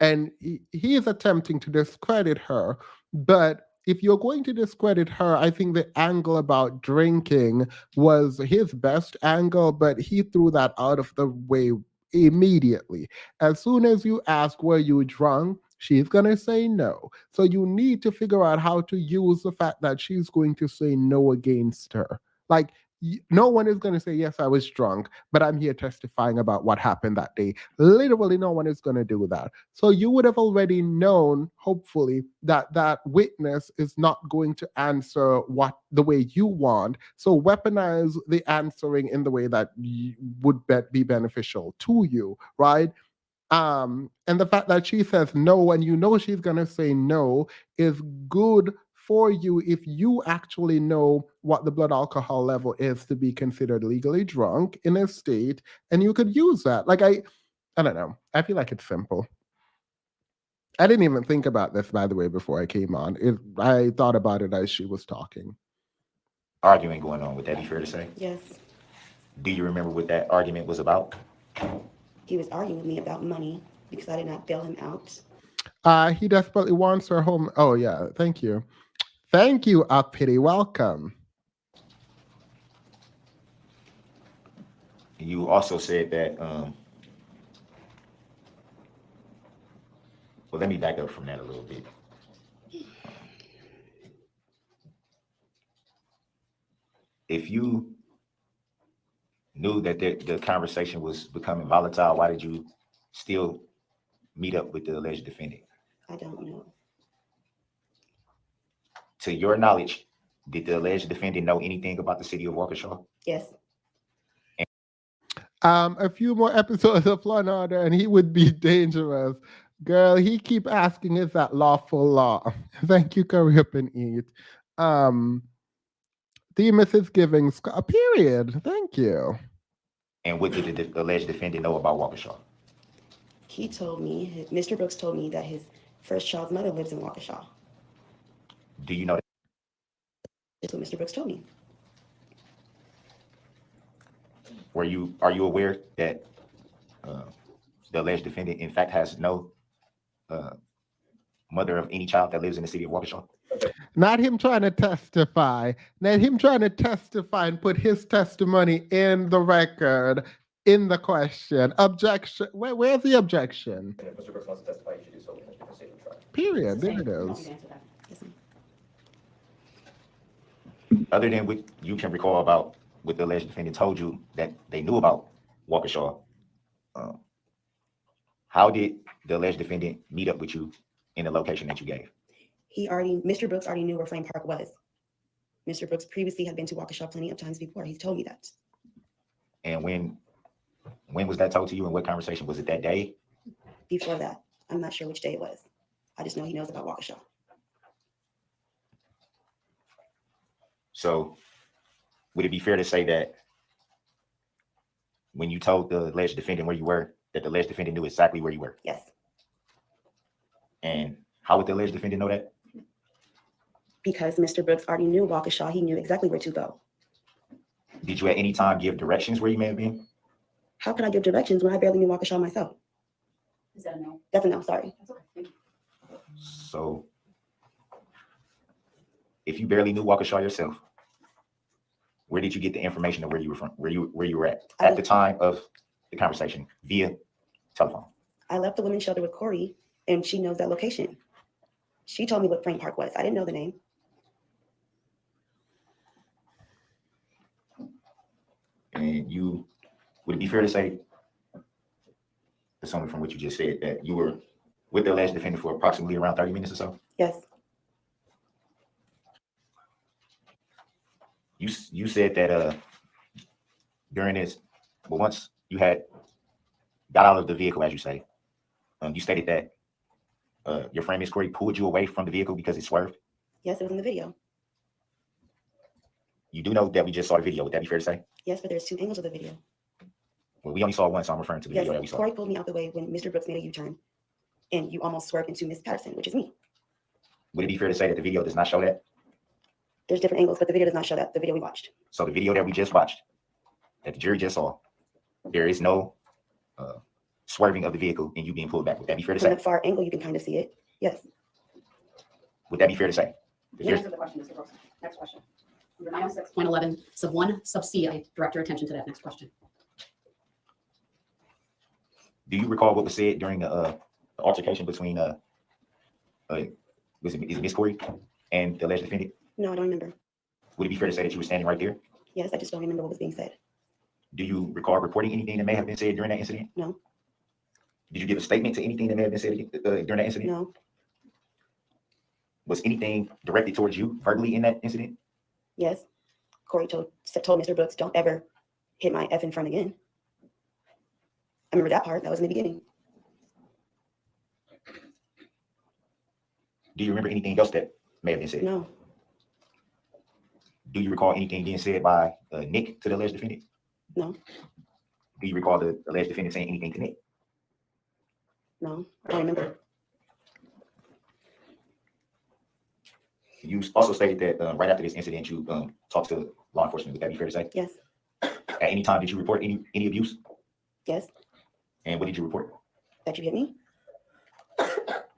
and he is attempting to discredit her. But if you're going to discredit her, I think the angle about drinking was his best angle, but he threw that out of the way immediately. As soon as you ask, were you drunk? She's going to say no. So you need to figure out how to use the fact that she's going to say no against her. Like, no one is going to say, yes, I was drunk, but I'm here testifying about what happened that day. Literally, no one is going to do that. So you would have already known, hopefully, that that witness is not going to answer the way you want. So weaponize the answering in the way that would be beneficial to you, right? And the fact that she says no, and you know she's going to say no, is good for you if you actually know what the blood alcohol level is to be considered legally drunk in a state, and you could use that. Like, I don't know. I feel like it's simple. I didn't even think about this, by the way, before I came on. I thought about it as she was talking. Arguing going on, would that be fair to say? Yes. Do you remember what that argument was about? He was arguing with me about money because I did not bail him out. He desperately wants her home. Oh, yeah. Thank you. Thank you, Uppity. Welcome. You also said that, well, let me back up from that a little bit. If you knew that the conversation was becoming volatile, why did you still meet up with the alleged defendant? I don't know. To your knowledge, did the alleged defendant know anything about the city of Waukesha? Yes. A few more episodes of Law and Order, and he would be dangerous. Girl, he keep asking, is that lawful law? Thank you, Curry Up and Eat. The Mrs. Givings, a period. Thank you. And what did the alleged defendant know about Waukesha? He told me, Mr. Brooks told me that his first child's mother lives in Waukesha. Do you know that? That's what Mr. Brooks told me. Are you aware that the alleged defendant, in fact, has no mother of any child that lives in the city of Waukesha? Not him trying to testify. Not him trying to testify and put his testimony in the record, in the question. Objection. Where's the objection? And if Mr. Brooks wants to testify, he should do so in a different state of trial. Period. There it You don't is. need to answer that. Yes, ma'am. Other than what you can recall about what the alleged defendant told you that they knew about Waukesha, how did the alleged defendant meet up with you in the location that you gave? Mr. Brooks already knew where Flame Park was. Mr. Brooks previously had been to Waukesha plenty of times before. He's told me that. And when was that told to you, and what conversation? Was it that day? Before that, I'm not sure which day it was. I just know he knows about Waukesha. So would it be fair to say that when you told the alleged defendant where you were, that the alleged defendant knew exactly where you were? Yes, And how would the alleged defendant know that? because Mr. Brooks already knew Waukesha. He knew exactly where to go. Did you at any time give directions where you may have been? How could I give directions when I barely knew Waukesha myself? Is that a no? That's a no, sorry. That's okay. Thank you. So if you barely knew Waukesha yourself, where did you get the information of where you were from, where you were at the time of the conversation via telephone? I left the women's shelter with Corey, and she knows that location. She told me what Flame Park was. I didn't know the name. And would it be fair to say, assuming from what you just said, that you were with the alleged defendant for approximately around 30 minutes or so? Yes, You said that during this, well, once you had got out of the vehicle, as you say, you stated that your friend Miss Corey pulled you away from the vehicle because it swerved. yes, it was in the video. You do know that we just saw the video. Would that be fair to say? Yes, but there's two angles of the video. Well, we only saw one, so I'm referring to the Yes, video that we saw. Corey pulled me out the way when Mr. Brooks made a U-turn, and you almost swerved into Miss Patterson, which is me. Would it be fair to say that the video does not show that? There's different angles, but the video does not show that. The video we watched. So the video that we just watched, that the jury just saw, there is no swerving of the vehicle and you being pulled back. Would that be fair to From say? the far angle, you can kind of see it. Yes. Would that be fair to say? You answered the question, Mr. Brooks. Next question. Under 906.11 sub 1 sub C, I direct your attention to that next question. Do you recall what was said during the altercation between is it Miss Corey and the alleged defendant? No, I don't remember. Would it be fair to say that you were standing right there? Yes, I just don't remember what was being said. Do you recall reporting anything that may have been said during that incident? No. Did you give a statement to anything that may have been said during that incident? No. Was anything directed towards you verbally in that incident? Yes. Corey told Mr. Brooks, don't ever hit my F in front again. I remember that part. That was in the beginning. Do you remember anything else that may have been said? No. Do you recall anything being said by Nick to the alleged defendant? No. Do you recall the alleged defendant saying anything to Nick? No. I don't remember. You also stated that right after this incident, you talked to law enforcement. Would that be fair to say? Yes. At any time, did you report any abuse? Yes. And what did you report? That you hit me?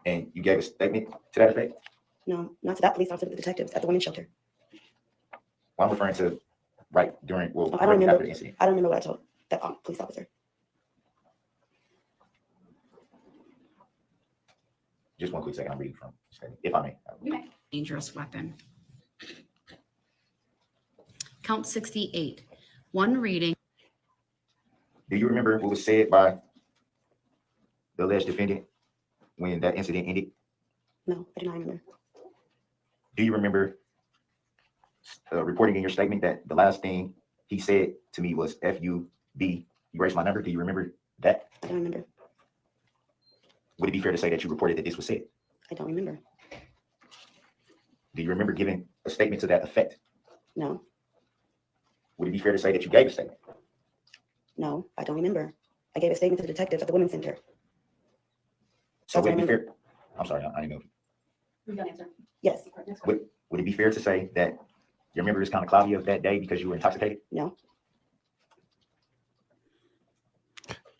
And you gave a statement to that effect? No, not to that police officer, but the detectives at the women's shelter. Well, I'm referring to right during, well, I don't right remember. after the incident. I don't remember what I told that police officer. Just one quick second, I'm reading from, if I may. Dangerous weapon. Count 68. One reading. Do you remember what was said by the alleged defendant when that incident ended? No, I do not remember. Do you remember reporting in your statement that the last thing he said to me was F-U-B, erase my number? Do you remember that? I don't remember. Would it be fair to say that you reported that this was said? I don't remember. Do you remember giving a statement to that effect? No. Would it be fair to say that you gave a statement? No, I don't remember. I gave a statement to the detectives at the women's center. So That's would it what I be fair? I'm sorry, I didn't know. We got answer. Yes. Would it be fair to say that Your memory is kind of cloudy of that day because you were intoxicated? No.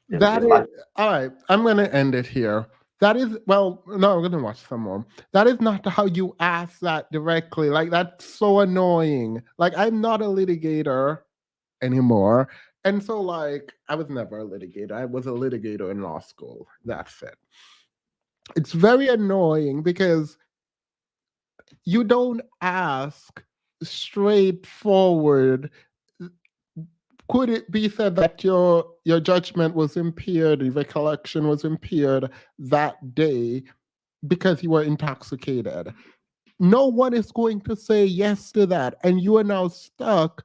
That is all right. I'm gonna end it here. That is well, no, I'm gonna watch some more. That is not how you ask that directly. Like that's so annoying. Like I'm not a litigator anymore. And so like I was never a litigator. I was a litigator in law school. That's it. It's very annoying because you don't ask straightforward. Could it be said that your judgment was impaired, your recollection was impaired that day because you were intoxicated? No one is going to say yes to that, and you are now stuck.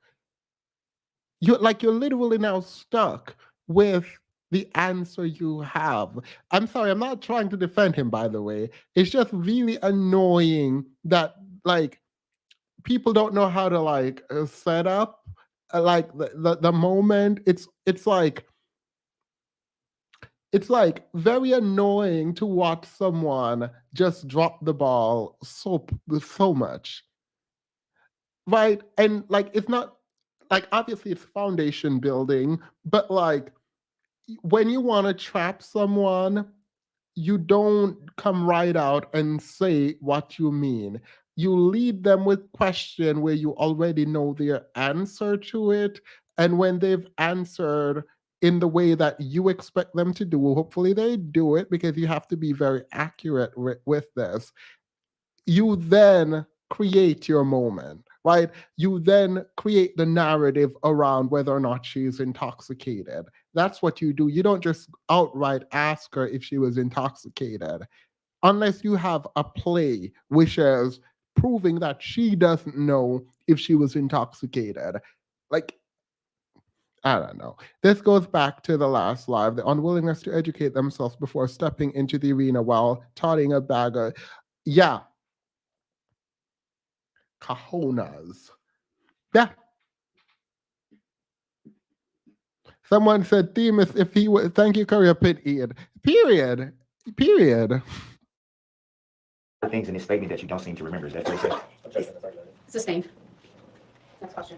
You're literally now stuck with the answer you have. I'm sorry, I'm not trying to defend him, by the way. It's just really annoying that like people don't know how to set up like the moment. It's like very annoying to watch someone just drop the ball so much, right? And like it's not like obviously it's foundation building, but like when you want to trap someone, you don't come right out and say what you mean. You lead them with question where you already know their answer to it. And when they've answered in the way that you expect them to do, hopefully they do it because you have to be very accurate with this. You then create your moment, right? You then create the narrative around whether or not she's intoxicated. That's what you do. You don't just outright ask her if she was intoxicated, unless you have a play which is proving that she doesn't know if she was intoxicated. Like, I don't know. This goes back to the last live, the unwillingness to educate themselves before stepping into the arena while totting a bag of, yeah, cojones. Yeah. Someone said Themis, if he would thank you, Korea Period. Period. Things in this statement that you don't seem to remember. Is that what you said? Sustained. Next question.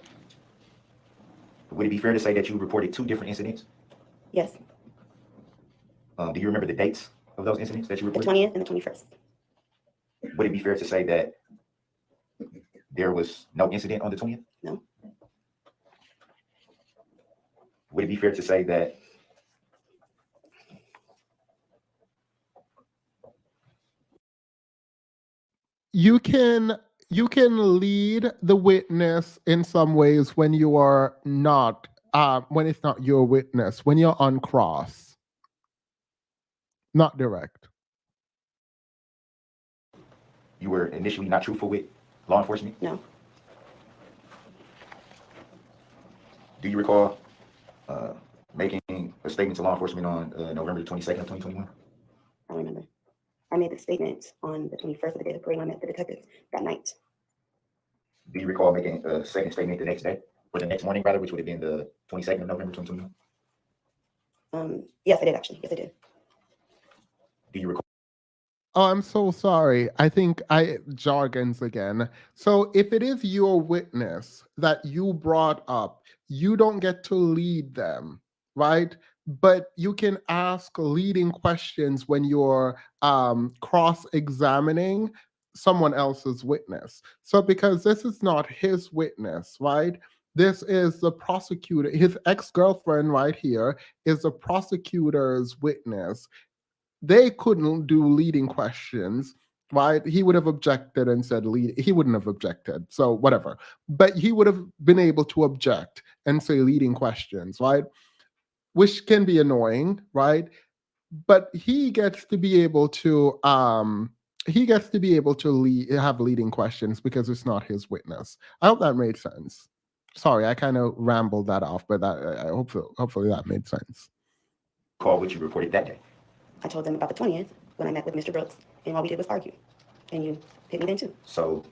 Would it be fair to say that you reported 2 different incidents? Yes. Do you remember the dates of those incidents that you The reported? 20th and the 21st. Would it be fair to say that there was no incident on the 20th? No. Would it be fair to say that you can lead the witness in some ways when you are not when it's not your witness, when you're on cross, not direct. you were initially not truthful with law enforcement? No. Do you recall making a statement to law enforcement on November the 22nd of 2021? I don't remember. I made the statement on the 21st of the day of the parade when I met the detective that night. Do you recall making a second statement the next day, or the next morning rather, which would have been the 22nd of November 2021? Yes, I did actually. Yes, I did. Do you recall? Oh, I'm so sorry. I think I jargons again. So if it is your witness that you brought up, you don't get to lead them, right? But you can ask leading questions when you're cross-examining someone else's witness. So because this is not his witness, right? This is the prosecutor, his ex-girlfriend right here is the prosecutor's witness. They couldn't do leading questions, right? He would have objected and said lead. He wouldn't have objected, so whatever. But he would have been able to object and say leading questions, right? Which can be annoying, right? But he gets to be able to have leading questions because it's not his witness. I hope that made sense. Sorry, I kind of rambled that off, but I hopefully that made sense. Recall what you reported that day? I told them about the 20th when I met with Mr. Brooks, and all we did was argue. And you hit me then too. So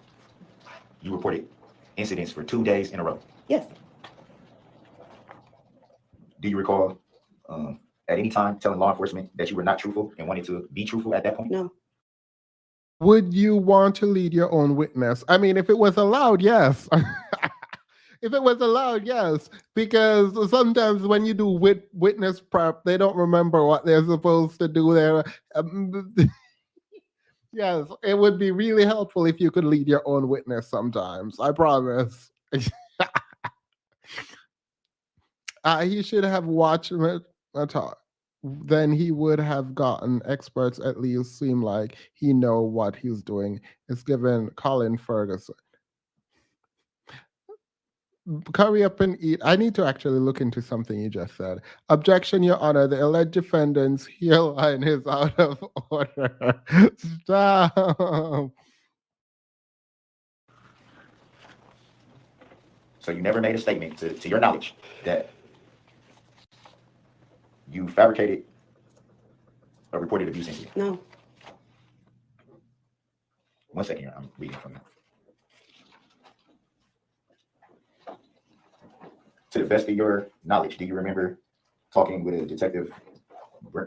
you reported incidents for 2 days in a row? Yes. Do you recall at any time telling law enforcement that you were not truthful and wanted to be truthful at that point? No. Would you want to lead your own witness? I mean, if it was allowed, yes. If it was allowed, yes, because sometimes when you do witness prep, they don't remember what they're supposed to do there. Yes, it would be really helpful if you could lead your own witness sometimes. I promise. He should have watched it. Then he would have gotten experts at least seem like he know what he's doing. It's given Colin Ferguson. Hurry up and eat. I need to actually look into something you just said. Objection, Your Honor. The alleged defendant's heel line is out of order. Stop. So you never made a statement to your knowledge that you fabricated a reported abuse incident. No, 1 second here, I'm reading from it. To the best of your knowledge, do you remember talking with a detective? I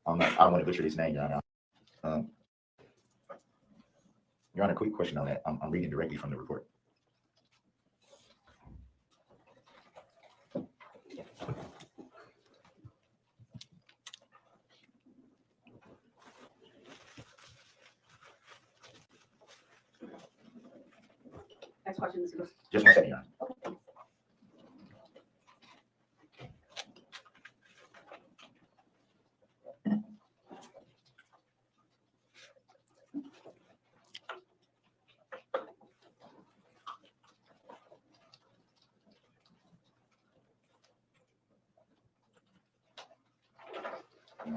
don't want to butcher his name, Your Honor. Your Honor, quick question on that. I'm reading directly from the report. Next question, Mr. Brooks. Just 1 second, Your Honor.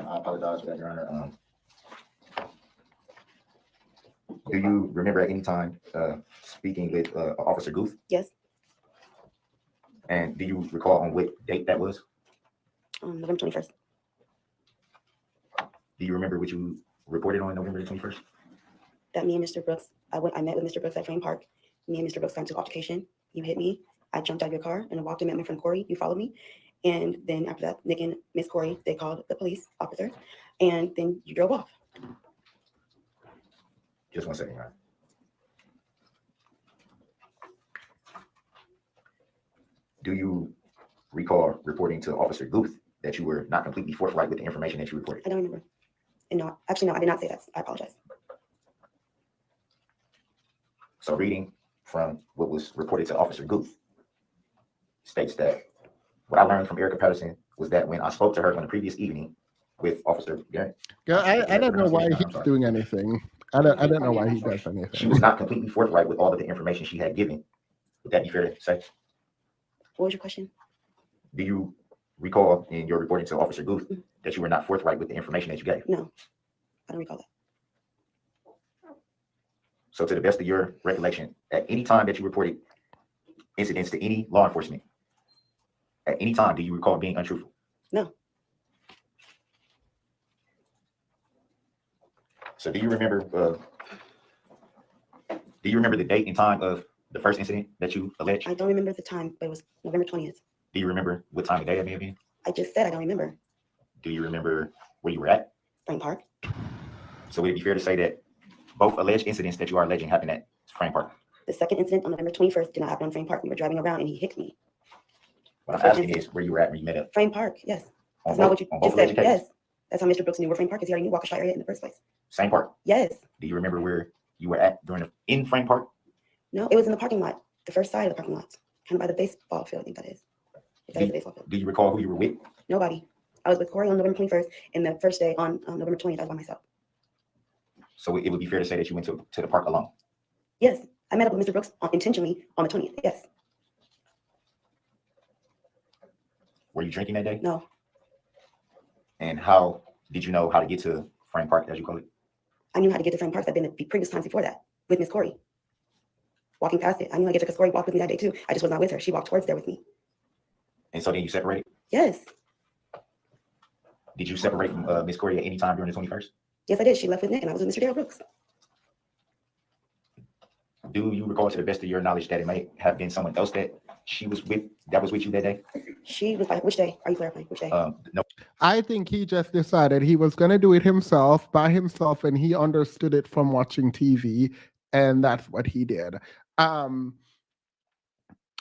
I apologize for that, Your Honor. Do you remember at any time speaking with Officer Guth? yes, And do you recall on what date that was? November 21st. Do you remember what you reported on November the 21st? That me and Mr. Brooks, I met with Mr. Brooks at Frame Park. Me and Mr. Brooks got into altercation. You hit me. I jumped out of your car and I walked and met my friend Corey. You followed me. And then after that, Nick and Miss Corey, they called the police officer. And then you drove off. Just 1 second, Your Honor. Do you recall reporting to Officer Guth that you were not completely forthright with the information that you reported? I don't remember. And no, actually, no, I did not say that. I apologize. So reading from what was reported to Officer Guth states that what I learned from Erica Patterson was that when I spoke to her on the previous evening with Officer Garrett, I don't know why he's doing anything. I don't know why he does she anything. was not completely forthright with all of the information she had given. Would that be fair to say? What was your question? Do you recall in your reporting to Officer Guth that you were not forthright with the information that you gave? No, I don't recall that. So to the best of your recollection, at any time that you reported incidents to any law enforcement, at any time, do you recall being untruthful? No. So do you remember the date and time of the first incident that you alleged? I don't remember the time, but it was November 20th. Do you remember what time of day that may have been? I just said I don't remember. Do you remember where you were at? Frame Park. So would it be fair to say that both alleged incidents that you are alleging happened at Frame Park? The second incident on November 21st did not happen on Frame Park. We were driving around and he hit me. What I'm asking is where you were at when you met up. Frame Park, yes. On That's not both, what you on both just said. alleged cases? Yes. That's how Mr. Brooks knew where Frame Park is. He already knew Waukesha area in the first place. Same park. Yes. Do you remember where you were at in Frame Park? No, it was in the parking lot. The first side of the parking lot. Kind of by the baseball field, I think that is. If that is the baseball field. Do you recall who you were with? Nobody. I was with Corey on November 21st, and the first day on November 20th, I was by myself. So it would be fair to say that you went to the park alone. Yes, I met up with Mr. Brooks intentionally on the 20th. Yes. Were you drinking that day? No. And how did you know how to get to Frame Park, as you call it? I knew how to get to Frame Park. I've been the previous times before that with Miss Corey. Walking past it, I knew how to get to because Corey walked with me that day too. I just was not with her. She walked towards there with me. And so then you separated? Yes. Did you separate from Miss Corey at any time during the 21st? Yes, I did. She left with Nick, and I was with Mr. Darrell Brooks. Do you recall, to the best of your knowledge, that it may have been someone else that she was with, that was with you that day? She was like, which day? Are you clarifying? Which day? No. I think he just decided he was going to do it himself, by himself, and he understood it from watching TV, and that's what he did.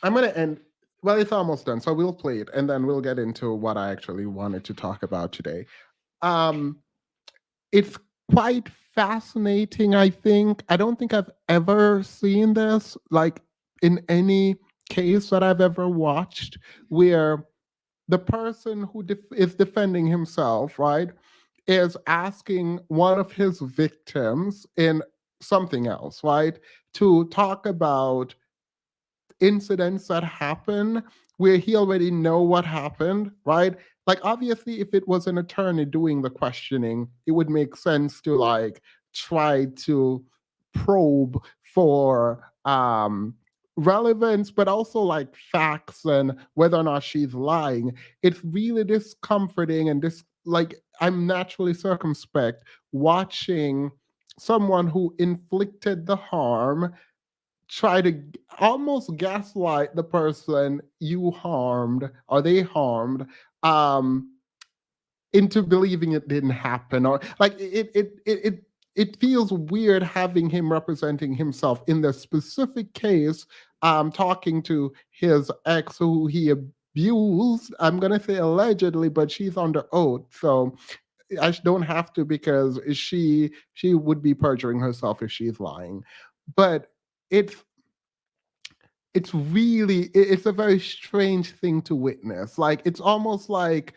I'm gonna end. Well, it's almost done, so we'll play it, and then we'll get into what I actually wanted to talk about today. Um, it's quite fascinating. I think I don't think I've ever seen this like in any case that I've ever watched, where the person who is defending himself, right, is asking one of his victims in something else, right, to talk about incidents that happen where he already know what happened, right? Like obviously if it was an attorney doing the questioning, it would make sense to like try to probe for relevance, but also like facts and whether or not she's lying. It's really discomforting and this like I'm naturally circumspect watching someone who inflicted the harm try to almost gaslight the person you harmed or they harmed um into believing it didn't happen, or like it feels weird having him representing himself in the specific case, talking to his ex who he abused. I'm gonna say allegedly, but she's under oath, so I don't have to because she would be perjuring herself if she's lying. But it's it's a very strange thing to witness. Like it's almost like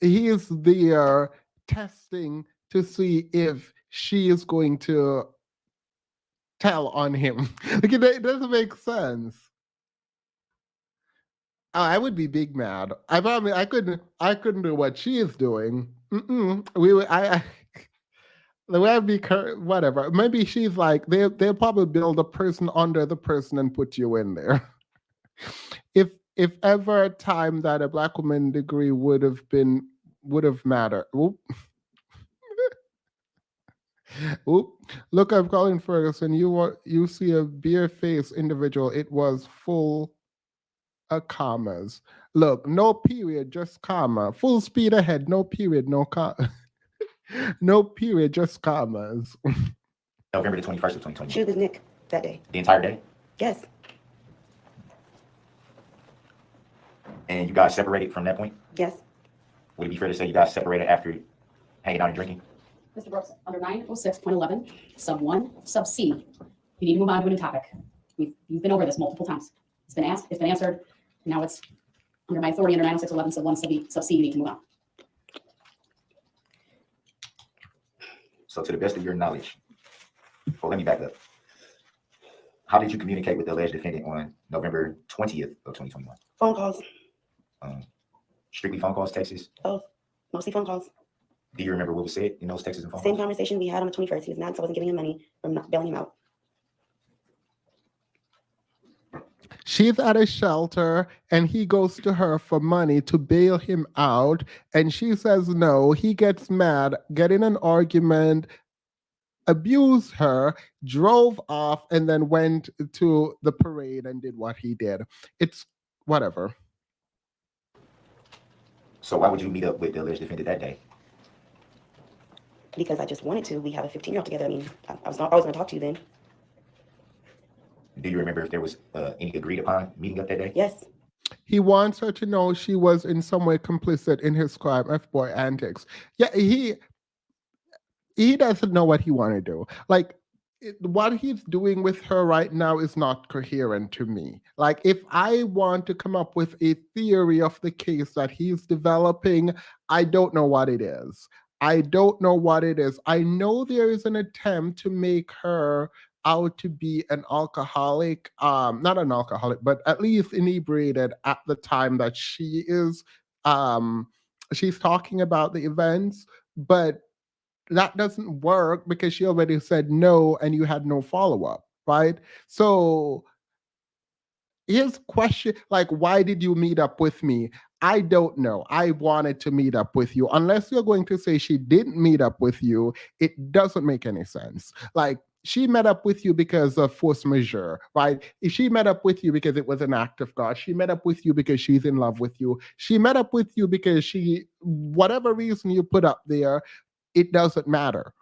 he is there testing to see if she is going to tell on him. Like it doesn't make sense. I would be big mad. I mean, I couldn't do what she is doing. We would, I the way I'd be whatever. Maybe she's like they'll probably build a person under the person and put you in there. If ever a time that a black woman degree would have mattered. Oop. Oop. Look, I'm calling Ferguson. You see a beer face individual. It was full of commas. Look, no period, just comma. Full speed ahead, no period, no no period, just commas. November the 21st of 2021. She was with Nick that day. The entire day? Yes. And you guys separated from that point? Yes. Would it be fair to say you guys separated after hanging out and drinking? Mr. Brooks, under 906.11, sub 1, sub C, you need to move on to a new topic. You've been over this multiple times. It's been asked, it's been answered. Now it's under my authority under 906.11, sub 1, sub C, you need to move on. So to the best of your knowledge, well, let me back up. How did you communicate with the alleged defendant on November 20th of 2021? Phone calls. Strictly phone calls, texts? Both. Mostly phone calls. Do you remember what was said in those texts and phone Same calls? conversation we had on the 21st. He was mad because I wasn't giving him money from not bailing him out. She's at a shelter and he goes to her for money to bail him out. And she says no. He gets mad, get in an argument, abused her, drove off, and then went to the parade and did what he did. It's whatever. So why would you meet up with the alleged defendant that day? Because I just wanted to. We have a 15-year-old together. I mean, I was always going to talk to you then. Do you remember if there was any agreed upon meeting up that day? Yes. He wants her to know she was in some way complicit in his crime, F-boy antics. Yeah, he doesn't know what he want to do. Like, what he's doing with her right now is not coherent to me. Like, if I want to come up with a theory of the case that he's developing, I don't know what it is. I don't know what it is. I know there is an attempt to make her out to be an alcoholic, not an alcoholic, but at least inebriated at the time that she is, she's talking about the events, but that doesn't work because she already said no and you had no follow-up, right? So his question, like, why did you meet up with me? I don't know. I wanted to meet up with you. Unless you're going to say she didn't meet up with you, it doesn't make any sense. Like, she met up with you because of force majeure, right? If she met up with you because it was an act of God, she met up with you because she's in love with you. She met up with you because she, whatever reason you put up there, it doesn't matter.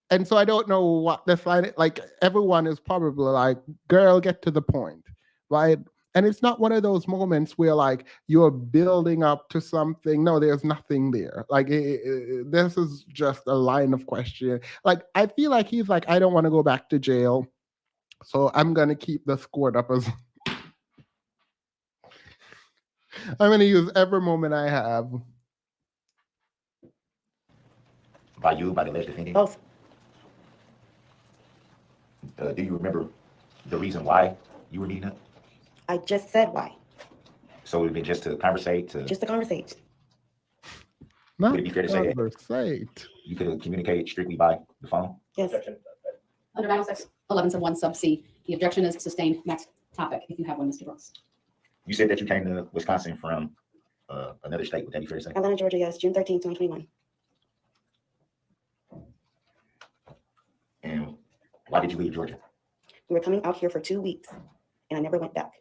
And so I don't know what the line, like everyone is probably like, girl, get to the point, right? And it's not one of those moments where like you're building up to something. No, there's nothing there. Like this is just a line of question. Like I feel like he's like, I don't want to go back to jail, so I'm gonna keep the squad up as I'm gonna use every moment I have. By the alleged defendant? Both. Do you remember the reason why you were meeting up? I just said why. So it would have been just to conversate, Just to conversate. Not Would it be fair to say that? conversate. you could communicate strictly by the phone? Yes. Under 906.11 sub 1 sub C, the objection is sustained. Next topic, if you have one, Mr. Brooks. You said that you came to Wisconsin from another state. Would that be fair to say? Atlanta, Georgia, yes, June 13th, 2021. And why did you leave Georgia? We were coming out here for 2 weeks, and I never went back.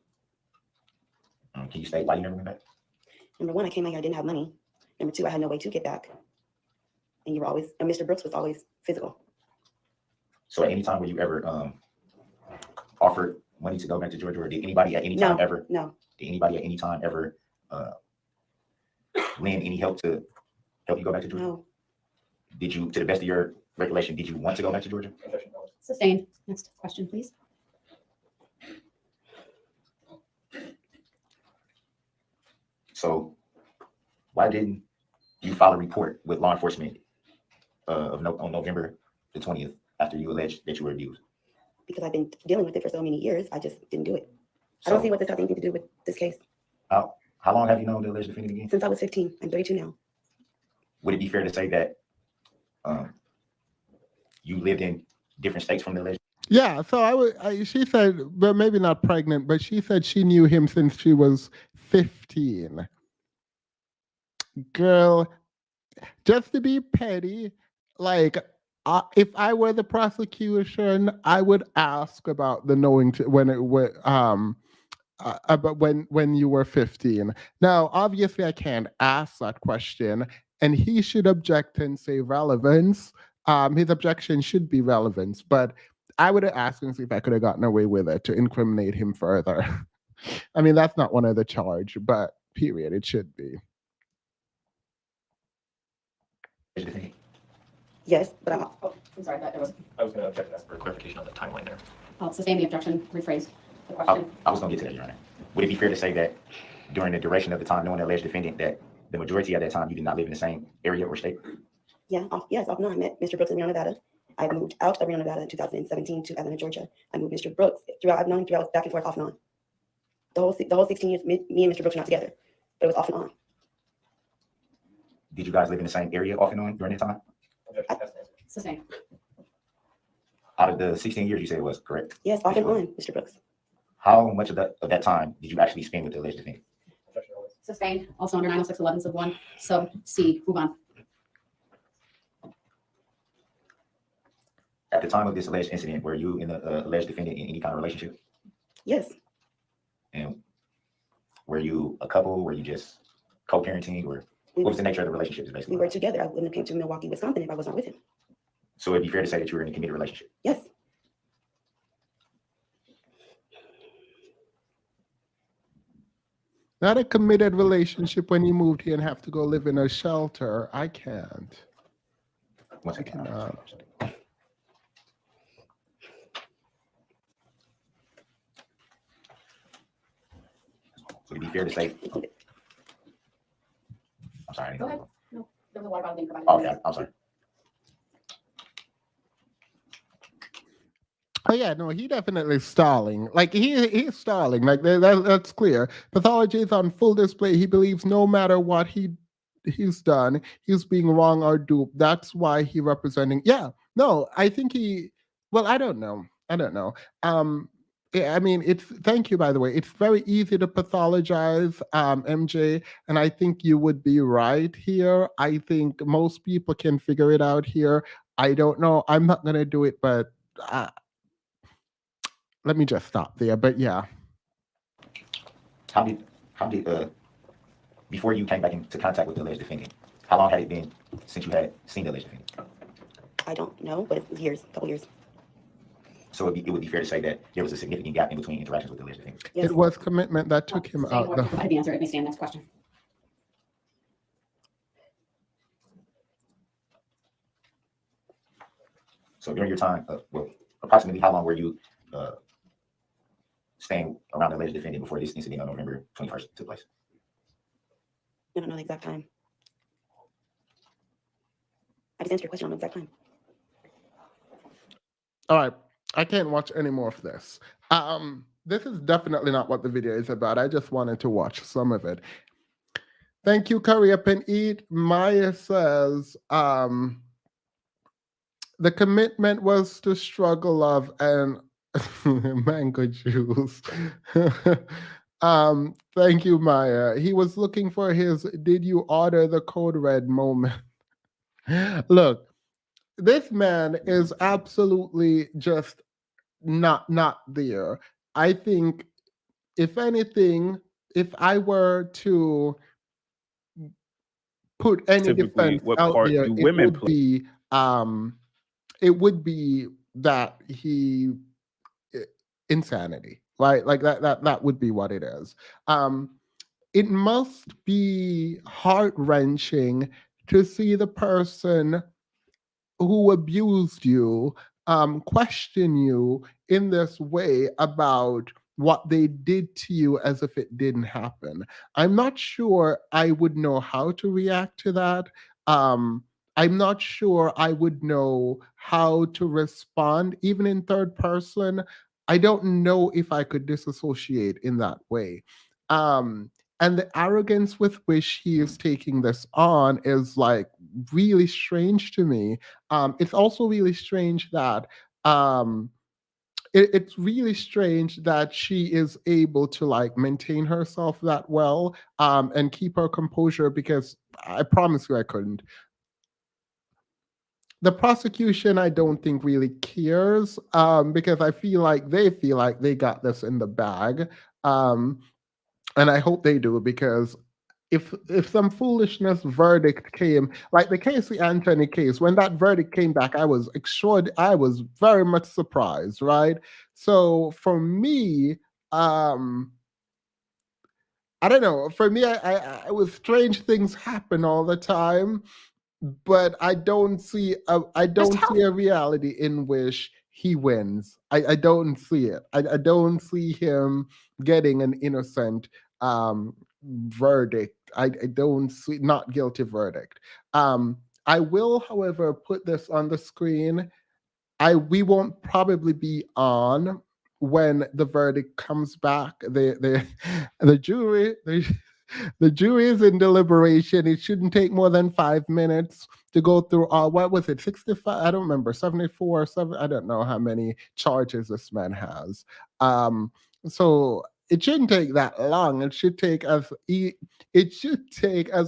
Can you state why you never went back? Number one, I came out here, I didn't have money. Number two, I had no way to get back. And Mr. Brooks was always physical. So at any time were you ever offered money to go back to Georgia, or did anybody at any time ever? No, Did anybody at any time ever lend any help to help you go back to Georgia? no. Did you, to the best of your recollection, did you want to go back to Georgia? Sustained. Next question, please. So why didn't you file a report with law enforcement on November the 20th after you alleged that you were abused? Because I've been dealing with it for so many years, I just didn't do it. I don't see what this has anything to do with this case. How long have you known the alleged defendant again? Since I was 15, I'm 32 now. Would it be fair to say that you lived in different states from the alleged? Yeah, so she said, but maybe not pregnant, but she said she knew him since she was 15. Girl, just to be petty, like if I were the prosecution, I would ask about the knowing when it was about when you were 15. Now, obviously, I can't ask that question, and he should object and say relevance. His objection should be relevance, but I would have asked him to see if I could have gotten away with it to incriminate him further. I mean, that's not one of the charge, but period, it should be. Yes, but I'm sorry, that was. I was going to object to that for clarification on the timeline there. I'll sustain the objection. Rephrase the question. I was going to get to that, Your Honor. Would it be fair to say that during the duration of the time knowing the alleged defendant, that the majority of that time you did not live in the same area or state? yeah, yes, off and on. I met Mr. Brooks in Reno, Nevada. I moved out of Reno, Nevada in 2017 to Atlanta, Georgia. I moved Mr. Brooks throughout. I've known him throughout, back and forth, off and on. The whole 16 years, me and Mr. Brooks were not together, but it was off and on. Did you guys live in the same area off and on during that time? Sustained. Out of the 16 years you said it was, correct? Yes, off and on, Mr. Brooks. How much of that time did you actually spend with the alleged defendant? Sustained. Also under 906.11 sub 1 sub C. Move on. At the time of this alleged incident, were you and the alleged defendant in any kind of relationship? Yes, And were you a couple? Were you just co-parenting? Or what was the nature of the relationship? Is basically we were together. I wouldn't have came to Milwaukee, Wisconsin if I was not with him. So it'd be fair to say that you were in a committed relationship. Yes, Not a committed relationship when you moved here and have to go live in a shelter. I can't. Once again, so it'd be fair to say. I'm sorry. I didn't Go know. ahead. No, there was a water bottle being provided. Oh, yeah, I'm sorry. Oh yeah, no, he definitely stalling. Like he's stalling. Like that's clear. Pathology is on full display. He believes no matter what he's done, he's being wrong or duped. That's why he representing. Yeah, no, I think he. Well, I don't know. Yeah, I mean, thank you, by the way. It's very easy to pathologize, MJ, and I think you would be right here. I think most people can figure it out here. I don't know. I'm not gonna do it, but let me just stop there. But yeah. How did before you came back into contact with the alleged defendant, how long had it been since you had seen the alleged defendant? I don't know, but it was years, a couple years. So it would be fair to say that there was a significant gap in between interactions with the alleged defendant. Yes. It was commitment that took him Saying out. what provided the answer, it may stand. Next question. So during your time, well, approximately how long were you staying around the alleged defendant before this incident on November 21st took place? I don't know the exact time. I just answered your question on the exact time. All right, I can't watch any more of this. This is definitely not what the video is about. I just wanted to watch some of it. Thank you, Curry Up and Eat. Maya says, the commitment was to struggle of and mango juice. Thank you, Maya. He was looking for his did you order the code red moment. Look, this man is absolutely just not there. I think if anything, if I were to put any Typically, defense what out part there, do it women would play? be it would be that he insanity, right? Like that would be what it is. It must be heart-wrenching to see the person who abused you question you in this way about what they did to you as if it didn't happen. I'm not sure I would know how to react to that. I'm not sure I would know how to respond, even in third person. I don't know if I could disassociate in that way. And the arrogance with which he is taking this on is like really strange to me. It's also really strange that it's really strange that she is able to like maintain herself that well and keep her composure, because I promise you I couldn't. The prosecution, I don't think really cares because I feel like they got this in the bag. And I hope they do, because if some foolishness verdict came, like the Casey Anthony case, when that verdict came back, I was very much surprised, right? So for me, I don't know. For me, I with strange things happen all the time, but I don't see a reality in which he wins. I don't see it. I don't see him getting an innocent verdict. I don't see not guilty verdict. I will, however, put this on the screen. We won't probably be on when the verdict comes back. The jury the jury is in deliberation. It shouldn't take more than 5 minutes to go through all, what was it, 65? I don't remember, 74, 7. I don't know how many charges this man has. So it shouldn't take that long. It should take as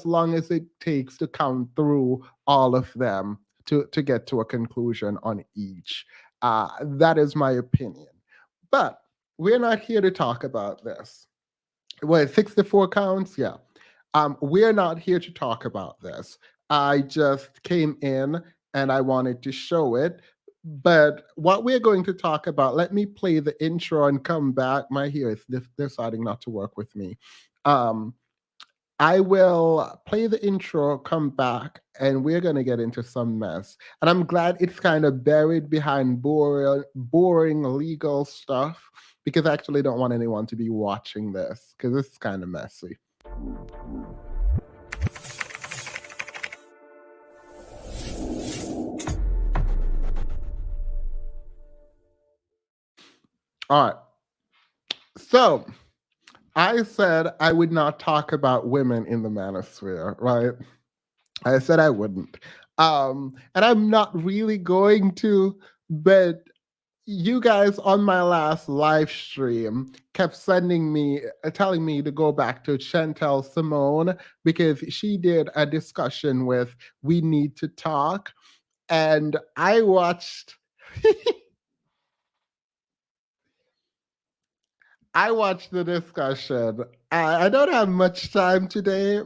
long as it takes to count through all of them to get to a conclusion on each. That is my opinion. But we're not here to talk about this. What, 64 counts? Yeah. We're not here to talk about this. I just came in and I wanted to show it. But what we're going to talk about, let me play the intro and come back. My ear is deciding not to work with me. I will play the intro, come back, and we're going to get into some mess. And I'm glad it's kind of buried behind boring legal stuff, because I actually don't want anyone to be watching this, because this is kind of messy. All right. So I said I would not talk about women in the manosphere, right? I said I wouldn't. And I'm not really going to, but you guys on my last live stream kept telling me to go back to Chantel Simone, because she did a discussion with We Need to Talk. And I watched I watched the discussion. I don't have much time today.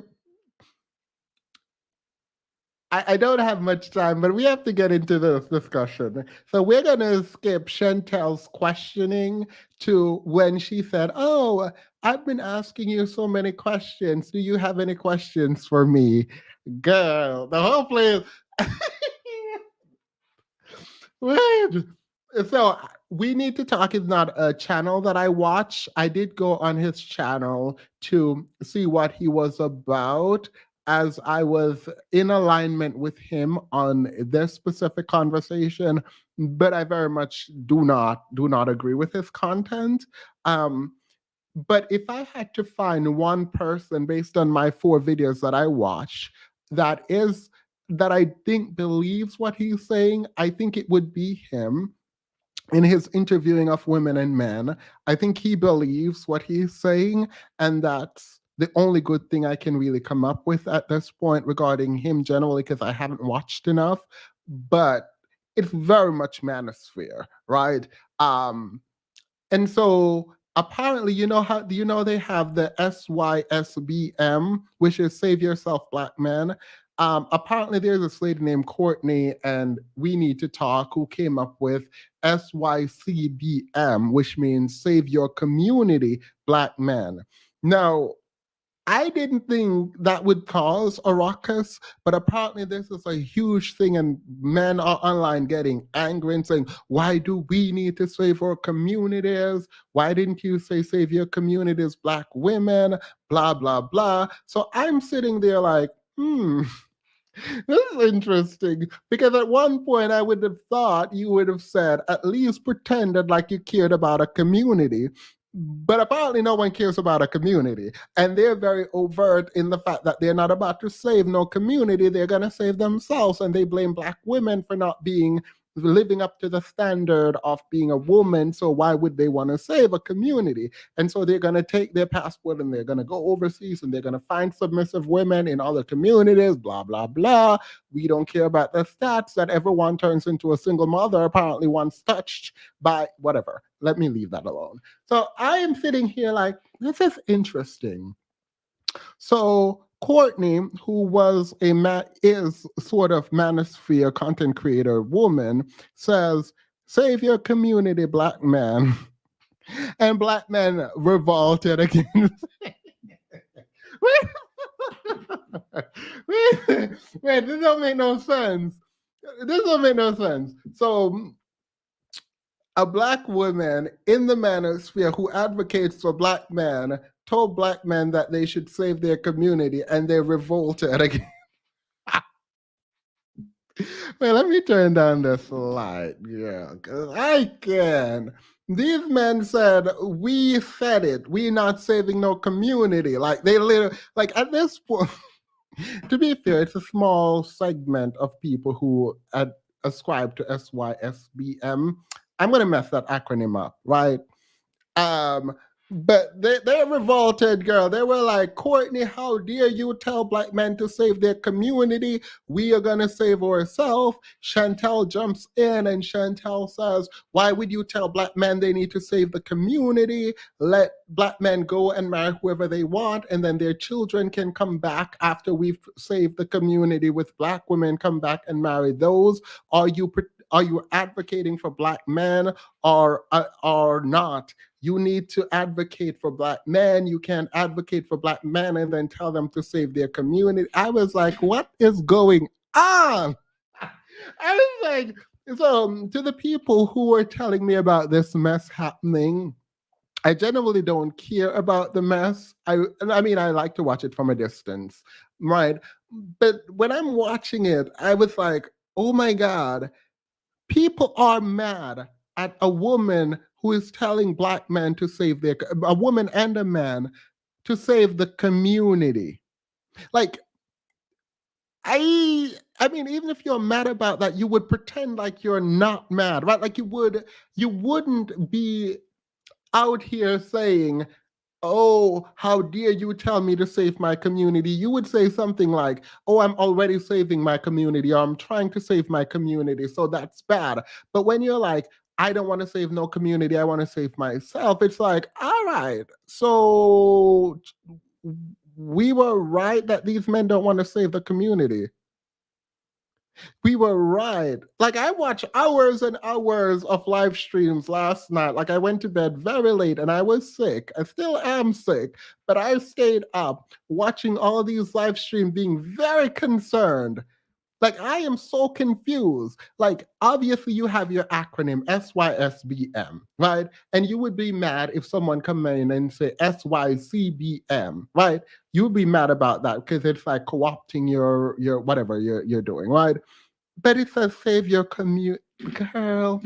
I don't have much time, but we have to get into this discussion. So we're going to skip Chantel's questioning to when she said, "Oh, I've been asking you so many questions. Do you have any questions for me?" Girl, the whole place. Wait. So we need to talk is not a channel that I watch. I did go on his channel to see what he was about, as I was in alignment with him on this specific conversation, but I very much do not agree with his content. Um, but if I had to find one person based on my 4 videos that I watch that I think believes what he's saying, I think it would be him in his interviewing of women and men. I think he believes what he's saying, and that's the only good thing I can really come up with at this point regarding him generally, because I haven't watched enough. But it's very much manosphere, right? And so apparently, they have the SYSBM, which is Save Yourself Black Men. Apparently, there's this lady named Courtney, and we need to talk, who came up with SYCBM, which means Save Your Community Black Men. Now, I didn't think that would cause a ruckus, but apparently this is a huge thing, and men are online getting angry and saying, "Why do we need to save our communities? Why didn't you say save your communities, Black women? Blah, blah, blah." So I'm sitting there like, this is interesting, because at one point I would have thought you would have said, at least pretended like you cared about a community. But apparently, no one cares about a community. And they're very overt in the fact that they're not about to save no community. They're going to save themselves. And they blame Black women for not living up to the standard of being a woman. So why would they want to save a community? And so they're going to take their passport and they're going to go overseas and they're going to find submissive women in other communities, blah, blah, blah. We don't care about the stats that everyone turns into a single mother, apparently once touched by whatever. Let me leave that alone. So I am sitting here like, this is interesting. So Courtney, who is sort of manosphere content creator woman, says, "Save your community, Black man." And Black men revolted against. Wait, this don't make no sense. This don't make no sense. So a Black woman in the manosphere who advocates for Black men told Black men that they should save their community, and they revolted again. Wait, let me turn down this light. Yeah, because I can. These men said, "We said it. We not saving no community." Like, they literally, like, at this point, to be fair, it's a small segment of people who ascribe to SYSBM. I'm going to mess that acronym up, right? But they're revolted, girl. They were like, "Courtney, how dare you tell Black men to save their community? We are going to save ourselves." Chantel jumps in and Chantel says, "Why would you tell Black men they need to save the community? Let Black men go and marry whoever they want, and then their children can come back after we've saved the community with Black women, come back and marry those. Are you advocating for Black men or not? You need to advocate for Black men. You can't advocate for Black men and then tell them to save their community." I was like, what is going on? I was like, so to the people who were telling me about this mess happening, I generally don't care about the mess. I mean, I like to watch it from a distance, right? But when I'm watching it, I was like, oh my God, people are mad at a woman who is telling Black men to save a woman and a man to save the community. Like, I mean, even if you're mad about that, you would pretend like you're not mad, right? Like you wouldn't be out here saying, "Oh, how dare you tell me to save my community?" You would say something like, "Oh, I'm already saving my community," or "I'm trying to save my community, so that's bad." But when you're like, "I don't want to save no community, I want to save myself," it's like, all right, so we were right that these men don't want to save the community. We were right. Like, I watched hours and hours of live streams last night. Like, I went to bed very late and I was sick. I still am sick, but I stayed up watching all these live streams, being very concerned. Like, I am so confused. Like, obviously, you have your acronym SYSBM, right? And you would be mad if someone come in and say SYCBM, right? You would be mad about that because it's like co-opting your whatever you're doing, right? But it says save your community, girl.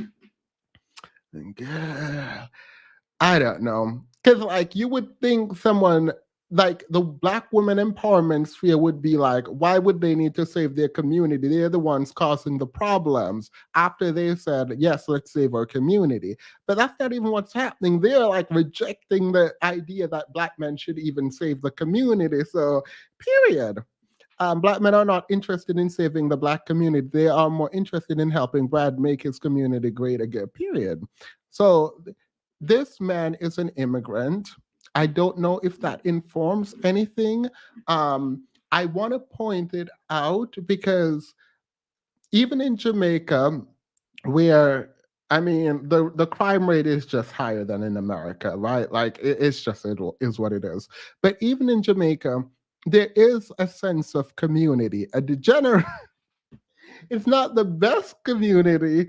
I don't know, because like you would think someone like the Black women empowerment sphere would be like, why would they need to save their community? They're the ones causing the problems. After they said, yes, let's save our community, but that's not even what's happening. They're like rejecting the idea that Black men should even save the community. So, period. Black men are not interested in saving the Black community. They are more interested in helping Brad make his community great again, period. So this man is an immigrant. I don't know if that informs anything. I want to point it out because even in Jamaica, where I mean, the crime rate is just higher than in America, right? Like it's just it is what it is. But even in Jamaica, there is a sense of community. A degenerate, it's not the best community,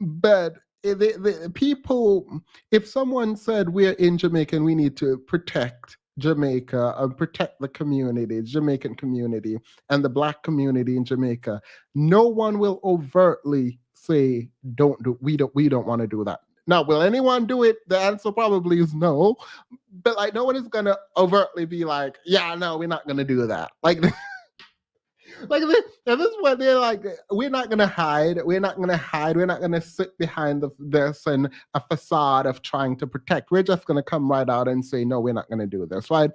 but the people, if someone said we're in Jamaica and we need to protect Jamaica and protect the community, Jamaican community and the Black community in Jamaica, no one will overtly say we don't want to do that. Now, will anyone do it? The answer probably is no. But like no one is gonna overtly be like, yeah, no, we're not gonna do that. Like like this is what they're like, we're not gonna hide, we're not gonna sit behind this and a facade of trying to protect. We're just gonna come right out and say, no, we're not gonna do this, right?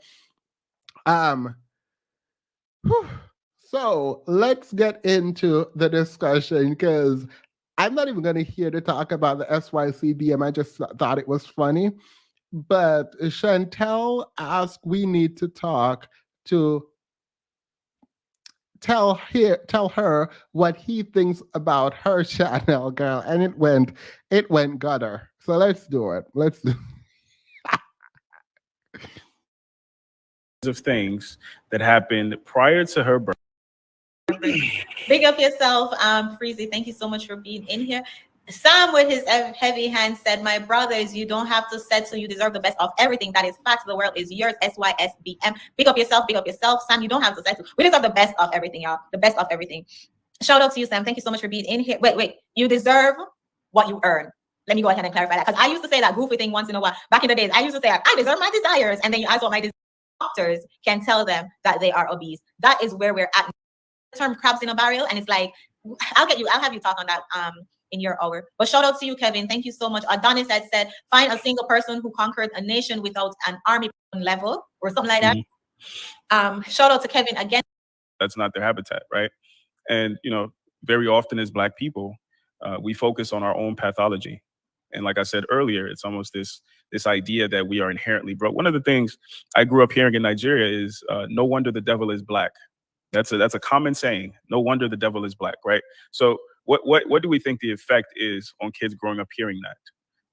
So let's get into the discussion because I'm not even gonna here to talk about the SYCBM. I just thought it was funny. But Chantel asked we need to talk to tell her what he thinks about her channel, girl, and it went gutter. So let's do it. Let's do of things that happened prior to her birth. Big up yourself, Freezy. Thank you so much for being in here. Sam with his heavy hand said, my brothers, you don't have to settle. You deserve the best of everything. That is facts. The world is yours. SYSBM. Big up yourself. Big up yourself. Sam, you don't have to settle. We deserve the best of everything, y'all. The best of everything. Shout out to you, Sam. Thank you so much for being in here. Wait. You deserve what you earn. Let me go ahead and clarify that. Because I used to say that goofy thing once in a while. Back in the days, I used to say, I deserve my desires. And then you ask what my desires. Doctors can tell them that they are obese. That is where we're at. The term crabs in a barrel. And it's like, I'll have you talk on that in your hour. But shout out to you, Kevin. Thank you so much. Adonis had said, find a single person who conquered a nation without an army level or something like that. Shout out to Kevin again. That's not their habitat, right? And, very often as Black people, we focus on our own pathology. And like I said earlier, it's almost this idea that we are inherently broke. One of the things I grew up hearing in Nigeria is, no wonder the devil is Black. That's a common saying. No wonder the devil is Black, right? So what do we think the effect is on kids growing up hearing that?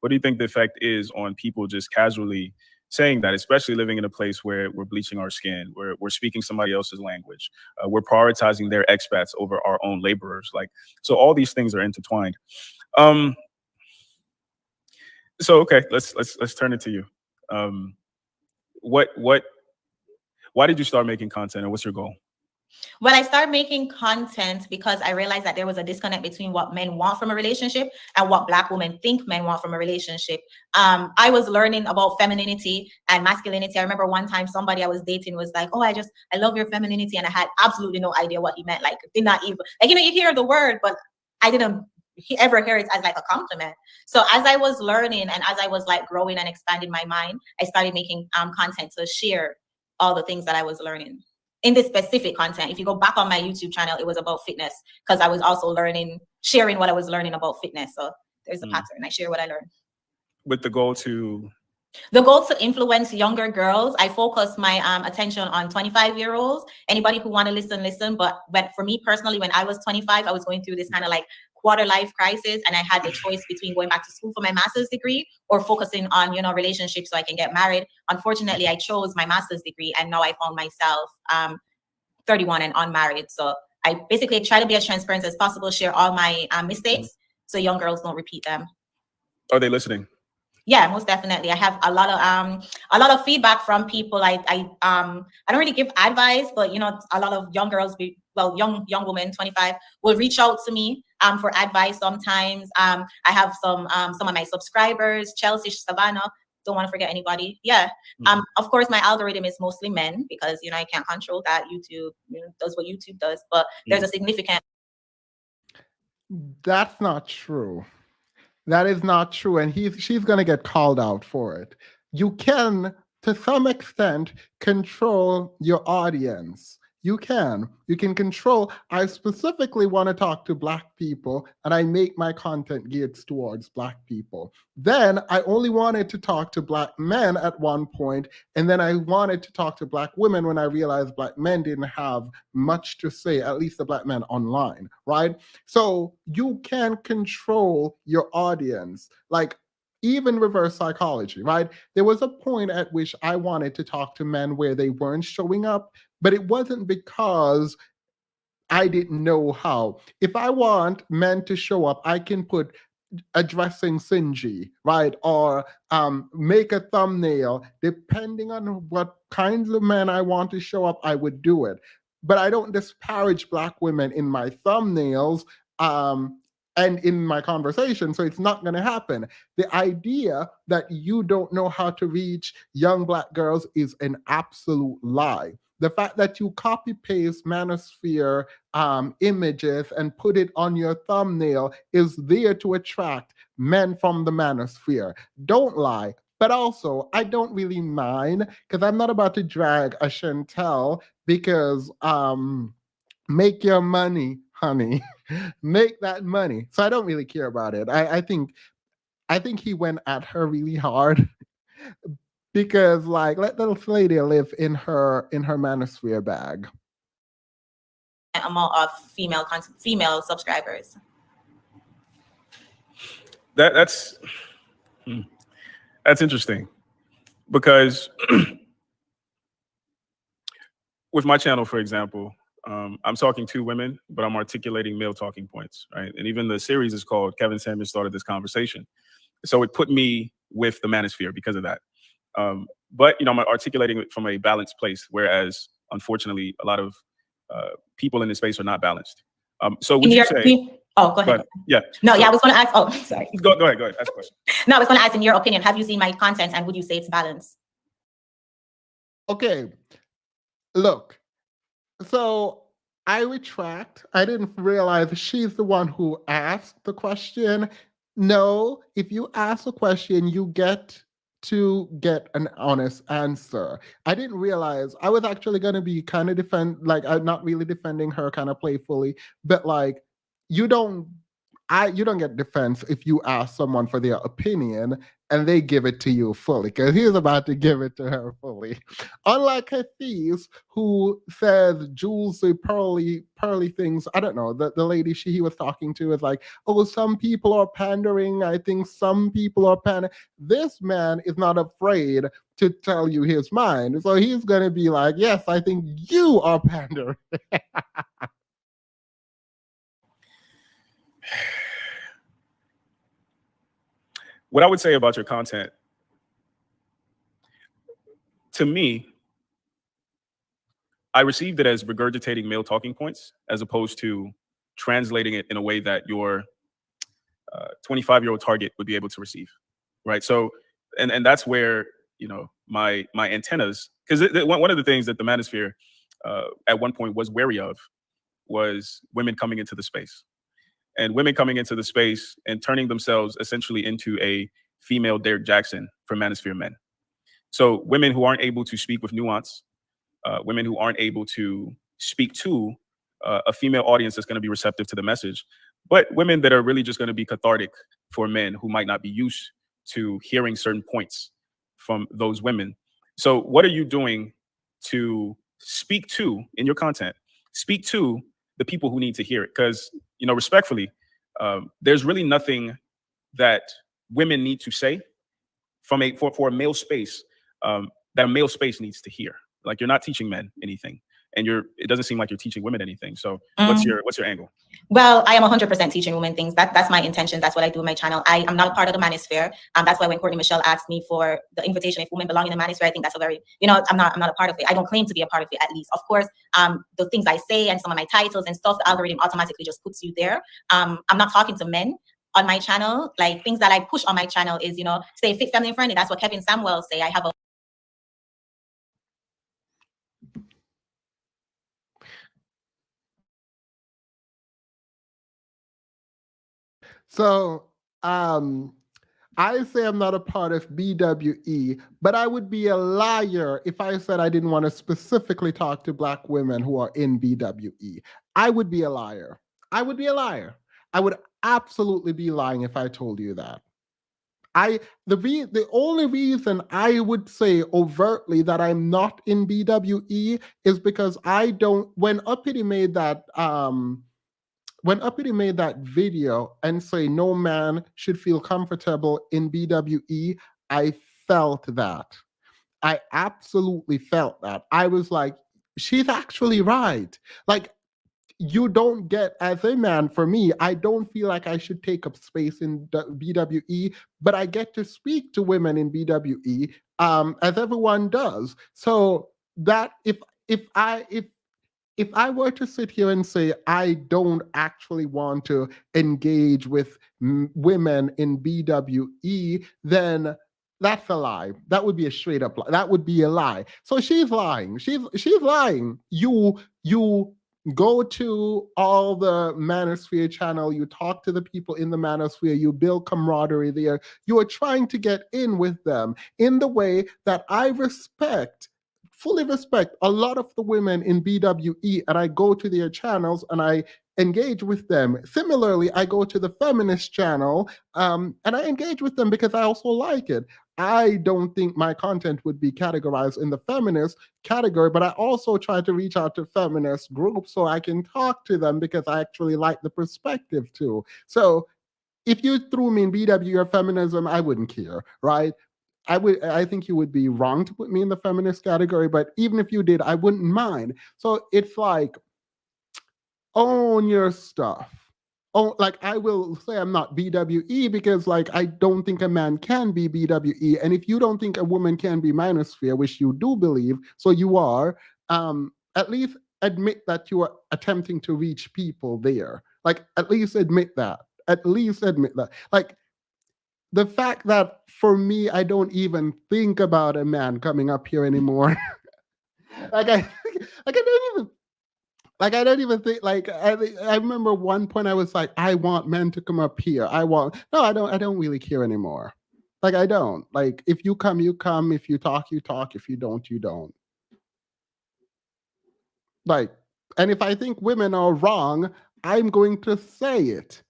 What do you think the effect is on people just casually saying that, especially living in a place where we're bleaching our skin, where we're speaking somebody else's language, we're prioritizing their expats over our own laborers? Like, so all these things are intertwined. So okay, let's turn it to you. Why did you start making content, and what's your goal? Well, I started making content because I realized that there was a disconnect between what men want from a relationship and what Black women think men want from a relationship. I was learning about femininity and masculinity. I remember one time somebody I was dating was like, oh, I love your femininity. And I had absolutely no idea what he meant. Like, did not even, like, you hear the word, but I didn't ever hear it as like a compliment. So as I was learning and as I was like growing and expanding my mind, I started making content to share all the things that I was learning. In this specific content, if you go back on my YouTube channel, it was about fitness because I was also sharing what I was learning about fitness. So there's a pattern. I share what I learned. With the goal to The goal to influence younger girls. I focus my attention on 25-year-olds. Anybody who want to listen, listen. But for me personally, when I was 25, I was going through this kind of like quarter life crisis, and I had the choice between going back to school for my master's degree or focusing on, you know, relationships so I can get married. Unfortunately, I chose my master's degree, and now I found myself 31 and unmarried. So I basically try to be as transparent as possible, share all my mistakes, so young girls don't repeat them. Are they listening? Yeah, most definitely. I have a lot of feedback from people. I don't really give advice, but you know, a lot of young girls, young women, 25, will reach out to me for advice sometimes. I have some of my subscribers, Chelsea, Savannah. Don't want to forget anybody. Yeah. Of course, my algorithm is mostly men because, you know, I can't control that. YouTube, you know, does what YouTube does, but there's a significant. That's not true. That is not true. And she's going to get called out for it. You can, to some extent, control your audience. You can control. I specifically want to talk to Black people, and I make my content geared towards Black people. Then I only wanted to talk to Black men at one point, and then I wanted to talk to Black women when I realized Black men didn't have much to say, at least the Black men online, right? So you can control your audience, like even reverse psychology, right? There was a point at which I wanted to talk to men where they weren't showing up, but it wasn't because I didn't know how. If I want men to show up, I can put addressing Sinji, right? Or make a thumbnail. Depending on what kinds of men I want to show up, I would do it. But I don't disparage Black women in my thumbnails and in my conversation, so it's not going to happen. The idea that you don't know how to reach young Black girls is an absolute lie. The fact that you copy paste manosphere images and put it on your thumbnail is there to attract men from the manosphere. Don't lie. But also, I don't really mind because I'm not about to drag a Chantel because make your money, honey. Make that money. So I don't really care about it. I think he went at her really hard. Because like let the lady live in her manosphere bag. Amount of female subscribers. That's interesting because with my channel, for example, I'm talking to women, but I'm articulating male talking points, right? And even the series is called Kevin Samuels Started This Conversation. So it put me with the manosphere because of that. But, you know, I'm articulating it from a balanced place, whereas, unfortunately, a lot of people in this space are not balanced. So would you say... Oh, go ahead. But, yeah. No, so, yeah, I was going to ask... Oh, sorry. Go ahead. Ask a question. No, I was going to ask, in your opinion, have you seen my content and would you say it's balanced? Okay. Look. So I retract. I didn't realize she's the one who asked the question. No, if you ask a question, you get to get an honest answer. I didn't realize I was actually going to be kind of I'm not really defending her kind of playfully, but like you don't get defense if you ask someone for their opinion and they give it to you fully, because he's about to give it to her fully. Unlike Hafiz, who says juicy, pearly things. I don't know. The lady he was talking to is like, oh, some people are pandering. I think some people are pandering. This man is not afraid to tell you his mind. So he's going to be like, yes, I think you are pandering. What I would say about your content, to me, I received it as regurgitating male talking points as opposed to translating it in a way that your 25-year-old target would be able to receive, right? So, and that's where, you know, my antennas, because one of the things that the manosphere at one point was wary of was women coming into the space. And women coming into the space and turning themselves essentially into a female Derek Jackson for manosphere men. So women who aren't able to speak with nuance, women who aren't able to speak to a female audience that's going to be receptive to the message, but women that are really just going to be cathartic for men who might not be used to hearing certain points from those women. So what are you doing to speak to, in your content, speak to the people who need to hear it? Because, you know, respectfully, there's really nothing that women need to say from for a male space that a male space needs to hear. Like, you're not teaching men anything, and it doesn't seem like you're teaching women anything. So what's your angle? Well, I am 100% teaching women things. That's my intention. That's what I do on my channel. I am not a part of the manosphere. That's why when Courtney Michelle asked me for the invitation, if women belong in the manosphere, I think that's a very, you know, I'm not a part of it. I don't claim to be a part of it, at least. Of course, the things I say and some of my titles and stuff, the algorithm automatically just puts you there. I'm not talking to men on my channel. Like, things that I push on my channel is, you know, stay fit, family friendly. That's what Kevin Samuel say. I have a So I say I'm not a part of BWE, but I would be a liar if I said I didn't want to specifically talk to Black women who are in BWE. I would be a liar. I would be a liar. I would absolutely be lying if I told you that. The only reason I would say overtly that I'm not in BWE is because I don't. When Uppity made that video and say no man should feel comfortable in BWE, I felt that. I absolutely felt that. I was like, she's actually right. Like, you don't get, as a man, for me, I don't feel like I should take up space in BWE, but I get to speak to women in BWE, as everyone does. So that if I were to sit here and say I don't actually want to engage with women in BWE, then that's a lie. That would be a straight up lie. That would be a lie. So she's lying. She's lying. You go to all the Manosphere channel, you talk to the people in the Manosphere, you build camaraderie there. You are trying to get in with them in the way that I fully respect a lot of the women in BWE, and I go to their channels and I engage with them. Similarly, I go to the feminist channel and I engage with them because I also like it. I don't think my content would be categorized in the feminist category, but I also try to reach out to feminist groups so I can talk to them because I actually like the perspective too. So if you threw me in BW or feminism, I wouldn't care, right? I think you would be wrong to put me in the feminist category, but even if you did, I wouldn't mind. So it's like, own your stuff. Oh, like, I will say I'm not BWE because, like, I don't think a man can be BWE. And if you don't think a woman can be Manosphere, which you do believe, so you are, at least admit that you are attempting to reach people there. Like, at least admit that. At least admit that. Like, the fact that for me, I don't even think about a man coming up here anymore. I don't even think, like, I remember one point I was like, I want men to come up here. I don't really care anymore. Like, I don't. Like, if you come, you come. If you talk, you talk. If you don't, you don't. Like, and if I think women are wrong, I'm going to say it.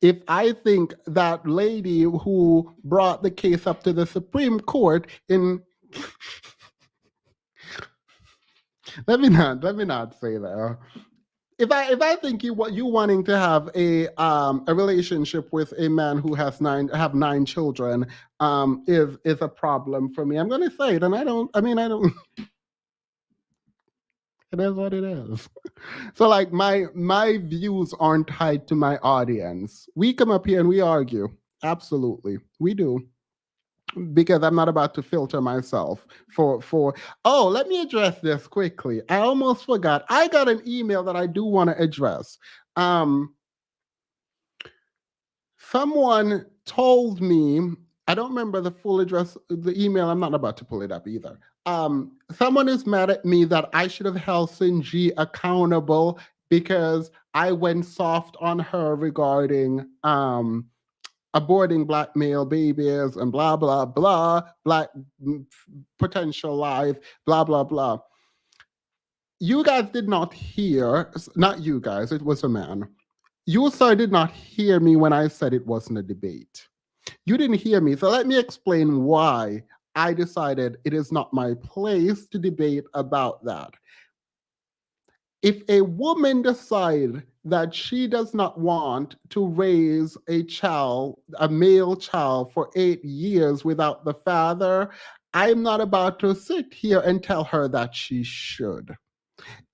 If I think that lady who brought the case up to the Supreme Court in let me not say that. If I think you wanting to have a relationship with a man who has nine children is a problem for me, I'm gonna say it, and I don't. It is what it is. So, like, my views aren't tied to my audience. We come up here and we argue. Absolutely, we do. Because I'm not about to filter myself for oh, let me address this quickly. I almost forgot. I got an email that I do want to address. Someone told me, I don't remember the full address, the email. I'm not about to pull it up either. Someone is mad at me that I should have held Sinji accountable because I went soft on her regarding aborting Black male babies and blah, blah, blah, Black potential life, blah, blah, blah. You guys did not hear, not you guys, it was a man. You, sir, did not hear me when I said it wasn't a debate. You didn't hear me. So let me explain why I decided it is not my place to debate about that. If a woman decides that she does not want to raise a child, a male child, for 8 years without the father, I'm not about to sit here and tell her that she should.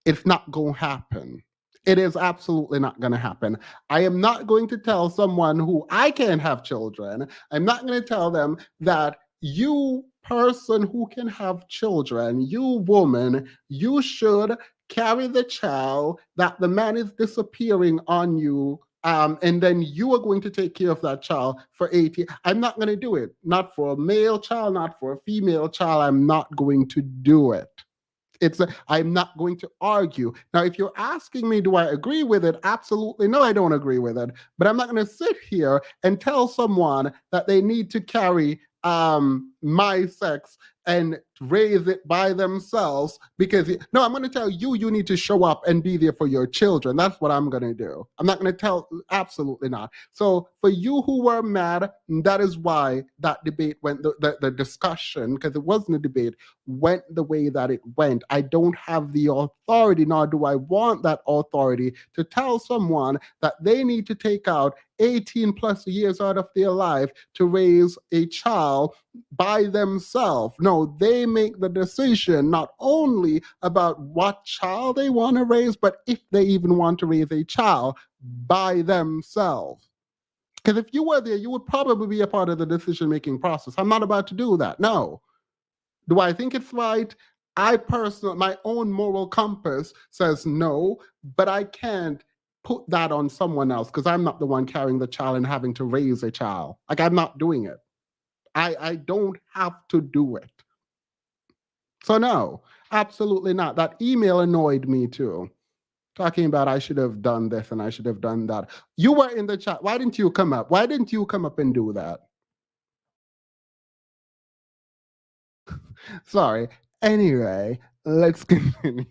It's not going to happen. It is absolutely not going to happen. I am not going to tell someone who I can't have children, I'm not going to tell them that you person who can have children, you woman, you should carry the child that the man is disappearing on you. And then you are going to take care of that child for 8 years. I'm not going to do it. Not for a male child, not for a female child. I'm not going to do it. I'm not going to argue. Now, if you're asking me, do I agree with it? Absolutely no, I don't agree with it. But I'm not going to sit here and tell someone that they need to carry my sex and raise it by themselves because no, I'm going to tell you, you need to show up and be there for your children. That's what I'm going to do. I'm not going to tell, absolutely not. So for you who were mad, that is why that debate went, the discussion, because it wasn't a debate, went the way that it went. I don't have the authority, nor do I want that authority to tell someone that they need to take out 18 plus years out of their life to raise a child by themselves. No, they make the decision not only about what child they want to raise, but if they even want to raise a child by themselves. Because if you were there, you would probably be a part of the decision-making process. I'm not about to do that, no. Do I think it's right? I personally, my own moral compass says no, but I can't put that on someone else because I'm not the one carrying the child and having to raise a child. Like, I'm not doing it. I don't have to do it. So no, absolutely not. That email annoyed me too. Talking about I should have done this and I should have done that. You were in the chat. Why didn't you come up? Why didn't you come up and do that? Sorry. Anyway, let's continue.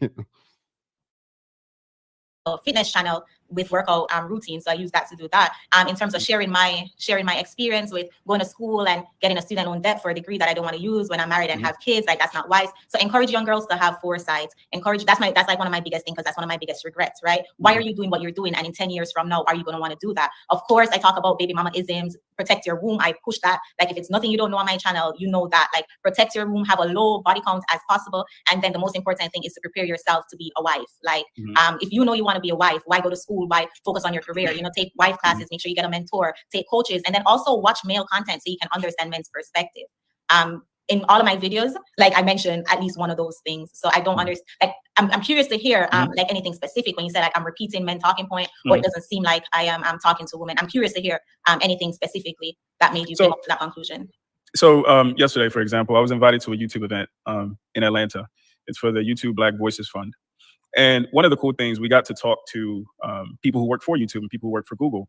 Fitness channel with workout routine, so I use that to do that. In terms of sharing my experience with going to school and getting a student loan debt for a degree that I don't want to use when I'm married and have kids, like that's not wise. So encourage young girls to have foresight. That's like one of my biggest things, because that's one of my biggest regrets, right? Why are you doing what you're doing, and in 10 years from now, are you going to want to do that? Of course, I talk about baby mama isms, protect your womb. I push that. Like, if it's nothing you don't know on my channel, you know that. Like, protect your womb, have a low body count as possible, and then the most important thing is to prepare yourself to be a wife. Like, if you know you want to be a wife, why go to school? Why focus on your career? You know, take wife classes, make sure you get a mentor, take coaches, and then also watch male content so you can understand men's perspective. In all of my videos, like I mentioned at least one of those things. So I don't understand. Like, I'm curious to hear like anything specific when you said like I'm repeating men talking point, or it doesn't seem like I'm talking to women. I'm curious to hear anything specifically that made you come up to that conclusion. So yesterday, for example, I was invited to a YouTube event in Atlanta. It's for the YouTube Black Voices Fund. And one of the cool things, we got to talk to people who work for YouTube and people who work for Google.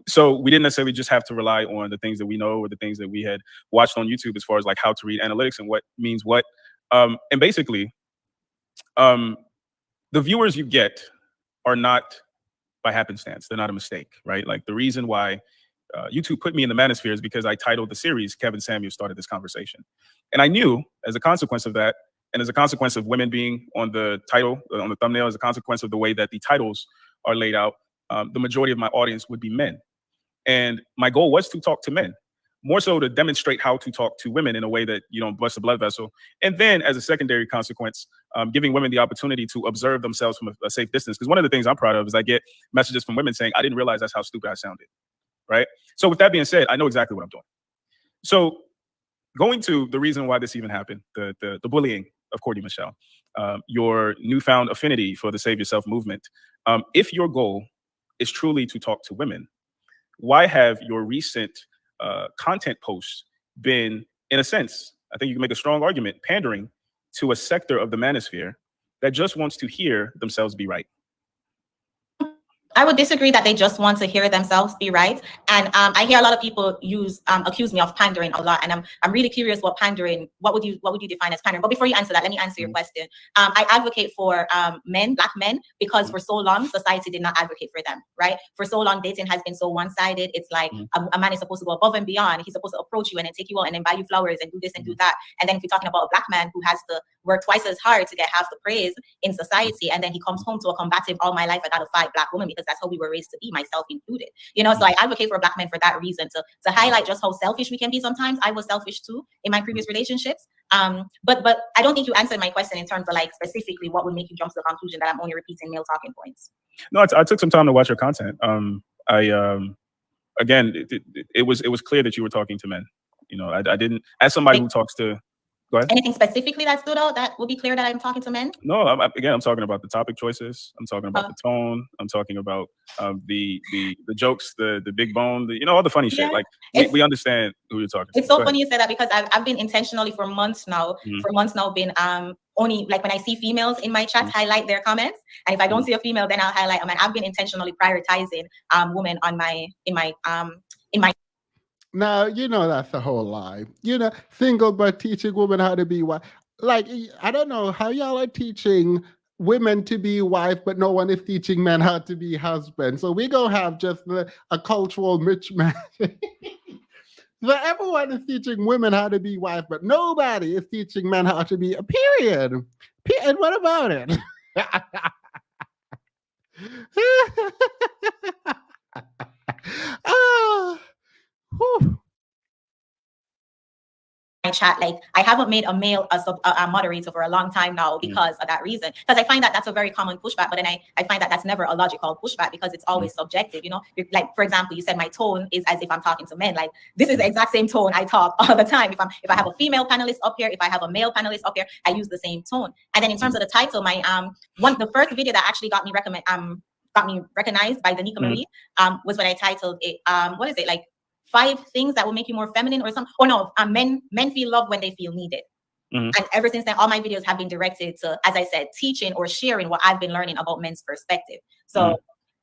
So we didn't necessarily just have to rely on the things that we know or the things that we had watched on YouTube as far as like how to read analytics and what means what. And basically, the viewers you get are not by happenstance. They're not a mistake, right? Like, the reason why YouTube put me in the manosphere is because I titled the series, Kevin Samuels Started This Conversation. And I knew, as a consequence of that, and as a consequence of women being on the title, on the thumbnail, as a consequence of the way that the titles are laid out, the majority of my audience would be men. And my goal was to talk to men, more so to demonstrate how to talk to women in a way that you don't bust a blood vessel. And then, as a secondary consequence, giving women the opportunity to observe themselves from a safe distance. Because one of the things I'm proud of is I get messages from women saying, I didn't realize that's how stupid I sounded, right? So with that being said, I know exactly what I'm doing. So going to the reason why this even happened, the bullying of Courtney Michelle, your newfound affinity for the Save Yourself movement. If your goal is truly to talk to women, why have your recent content posts been, in a sense, I think you can make a strong argument, pandering to a sector of the manosphere that just wants to hear themselves be right? I would disagree that they just want to hear themselves be right. And I hear a lot of people accuse me of pandering a lot. And I'm really curious what pandering, what would you define as pandering? But before you answer that, let me answer your question. I advocate for men, Black men, because for so long society did not advocate for them, right? For so long dating has been so one-sided. It's like a man is supposed to go above and beyond. He's supposed to approach you and then take you out and then buy you flowers and do this and do that. And then if you're talking about a Black man who has to work twice as hard to get half the praise in society, and then he comes home to a combative, all my life I gotta fight Black women because that's how we were raised to be, myself included. You know, so I advocate for Black men for that reason, to highlight just how selfish we can be sometimes. I was selfish too in my previous relationships. But I don't think you answered my question in terms of like specifically what would make you jump to the conclusion that I'm only repeating male talking points. No, I took some time to watch your content. Again, it was clear that you were talking to men. You know, I didn't, as somebody who talks to. Go ahead. Anything specifically that stood out that will be clear that I'm talking to men? No, I'm talking about the topic choices. I'm talking about the tone. I'm talking about the jokes, the big bone, all the funny shit. Like we understand who you're talking to. It's so funny you say that because I've been intentionally for months now been only like when I see females in my chat highlight their comments, and if I don't see a female, then I'll highlight them. And I've been intentionally prioritizing women on in my. Now, that's the whole lie. Single but teaching women how to be wife. Like, I don't know how y'all are teaching women to be wife, but no one is teaching men how to be husband. So we gonna have just a cultural mismatch. So everyone is teaching women how to be wife, but nobody is teaching men how to be a period. And what about it? Whew. My chat, like I haven't made a male a moderator for a long time now because of that reason, because I find that that's a very common pushback, but then I find that that's never a logical pushback because it's always subjective. Like for example, you said my tone is as if I'm talking to men. Like this is the exact same tone I talk all the time. If I have a female panelist up here, if I have a male panelist up here, I use the same tone. And then in terms of the title, my the first video that actually got me recognized by Danica Marie was when I titled it what is it, like 5 things that will make you more feminine or something. Oh no, men feel love when they feel needed. And ever since then, all my videos have been directed to, as I said, teaching or sharing what I've been learning about men's perspective. So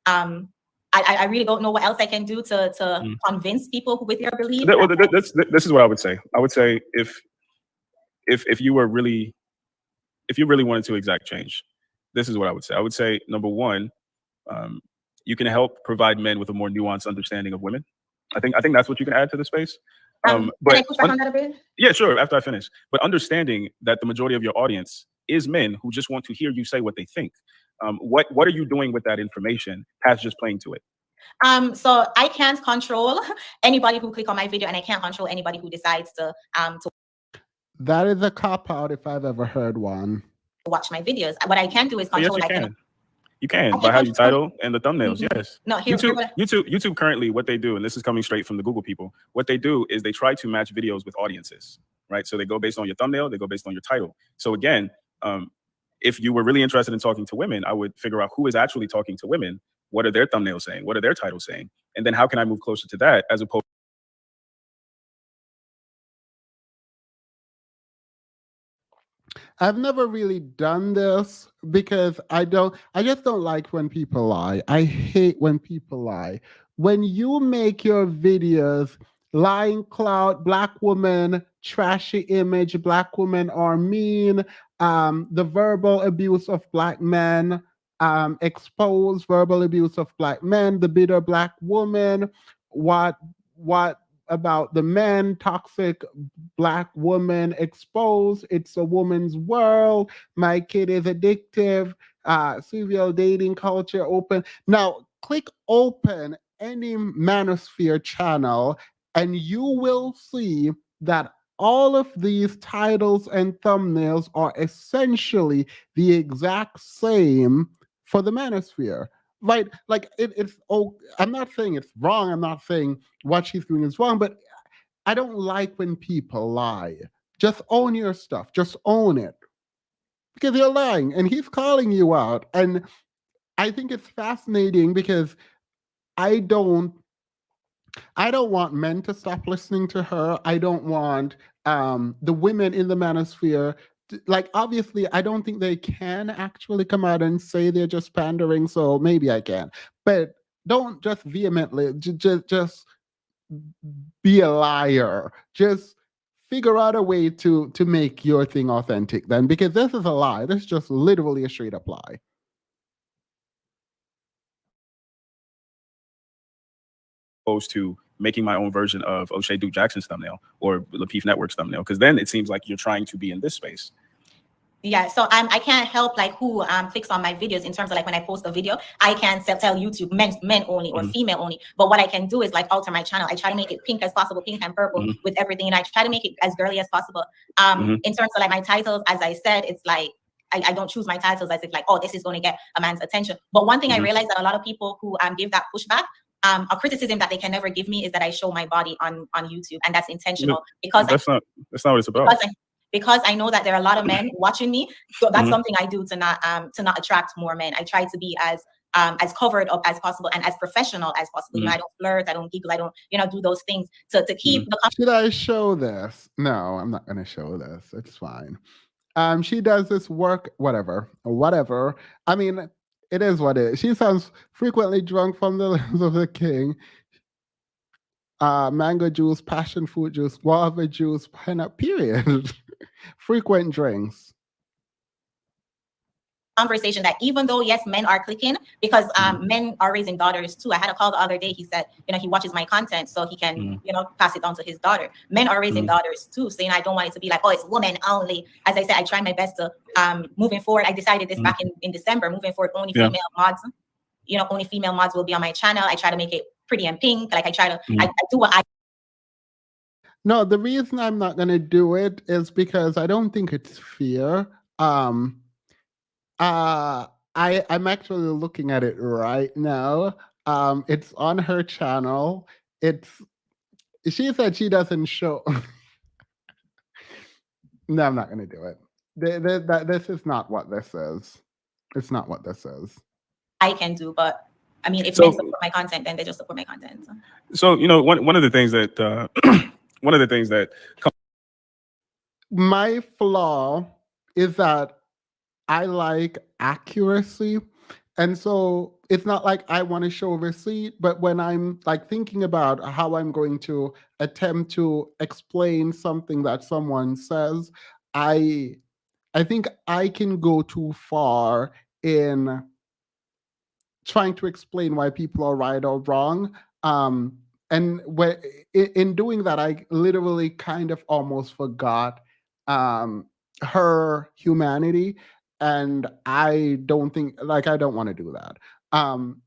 I really don't know what else I can do to convince people with your belief. This is what I would say. I would say if you really wanted to exact change, this is what I would say. I would say, number one, you can help provide men with a more nuanced understanding of women. I think that's what you can add to the space. Can I push back on that a bit? Yeah, sure. After I finish, but understanding that the majority of your audience is men who just want to hear you say what they think. What are you doing with that information past just playing to it? So I can't control anybody who click on my video, and I can't control anybody who decides to That is a cop out if I've ever heard one. Watch my videos. What I can do is control. Yes, you can by how you title and the thumbnails. Yes. No, YouTube currently, what they do, and this is coming straight from the Google people, what they do is they try to match videos with audiences, right? So they go based on your thumbnail, they go based on your title. So again, if you were really interested in talking to women, I would figure out who is actually talking to women. What are their thumbnails saying? What are their titles saying? And then how can I move closer to that as opposed. I've never really done this because I just don't like when people lie. I hate when people lie. When you make your videos lying clout, Black woman, trashy image, Black women are mean, the verbal abuse of Black men, expose verbal abuse of Black men, the bitter Black woman, what about the men, toxic Black woman exposed, it's a woman's world, my kid is addictive, serial dating culture open. Now, click open any Manosphere channel and you will see that all of these titles and thumbnails are essentially the exact same for the Manosphere. Right, like it's I'm not saying it's wrong. I'm not saying what she's doing is wrong, but I don't like when people lie. Just own your stuff. Just own it. Because you're lying and he's calling you out. And I think it's fascinating because I don't want men to stop listening to her. I don't want the women in the Manosphere like, obviously, I don't think they can actually come out and say they're just pandering, so maybe I can. But don't just vehemently just be a liar. Just figure out a way to make your thing authentic then, because this is a lie. This is just literally a straight up lie. Opposed to making my own version of O'Shea Duke Jackson's thumbnail or Lapeef Network's thumbnail, because then it seems like you're trying to be in this space. Yeah, so I can't help like who clicks on my videos in terms of like when I post a video, I can tell YouTube men only or female only. But what I can do is like alter my channel. I try to make it pink as possible, pink and purple with everything, and I try to make it as girly as possible. In terms of like my titles, as I said, it's like I don't choose my titles as if like, oh, this is going to get a man's attention. But one thing I realized that a lot of people who give that pushback, a criticism that they can never give me is that I show my body on YouTube, and that's intentional because that's not what it's about. Because I know that there are a lot of men watching me, so that's something I do to not attract more men. I try to be as covered up as possible and as professional as possible. You know, I don't flirt, I don't giggle, I don't do those things to keep the. Should I show this? No, I'm not going to show this. It's fine. She does this work, whatever. I mean, it is what it is. She sounds frequently drunk from the lips of the king. Mango juice, passion fruit juice, guava juice, pineapple, period. Frequent drinks. Conversation that even though yes, men are clicking because men are raising daughters too. I had a call the other day. He said, he watches my content so he can, pass it on to his daughter. Men are raising daughters too. So I don't want it to be like, oh, it's women only. As I said, I try my best to moving forward. I decided this back in December. Moving forward, only female mods. Only female mods will be on my channel. I try to make it pretty and pink. Like I try to, I do what I. No, the reason I'm not gonna do it is because I don't think it's fair. I'm actually looking at it right now. It's on her channel. She said she doesn't show. No, I'm not gonna do it. This is not what this is. It's not what this is. I can do, but I mean, if men support my content, then they just support my content. So one of the things that one of the things that my flaw is that I like accuracy. And so it's not like I want to show receipt, but when I'm like thinking about how I'm going to attempt to explain something that someone says, I think I can go too far in trying to explain why people are right or wrong. And in doing that, I literally kind of almost forgot her humanity. And I don't want to do that.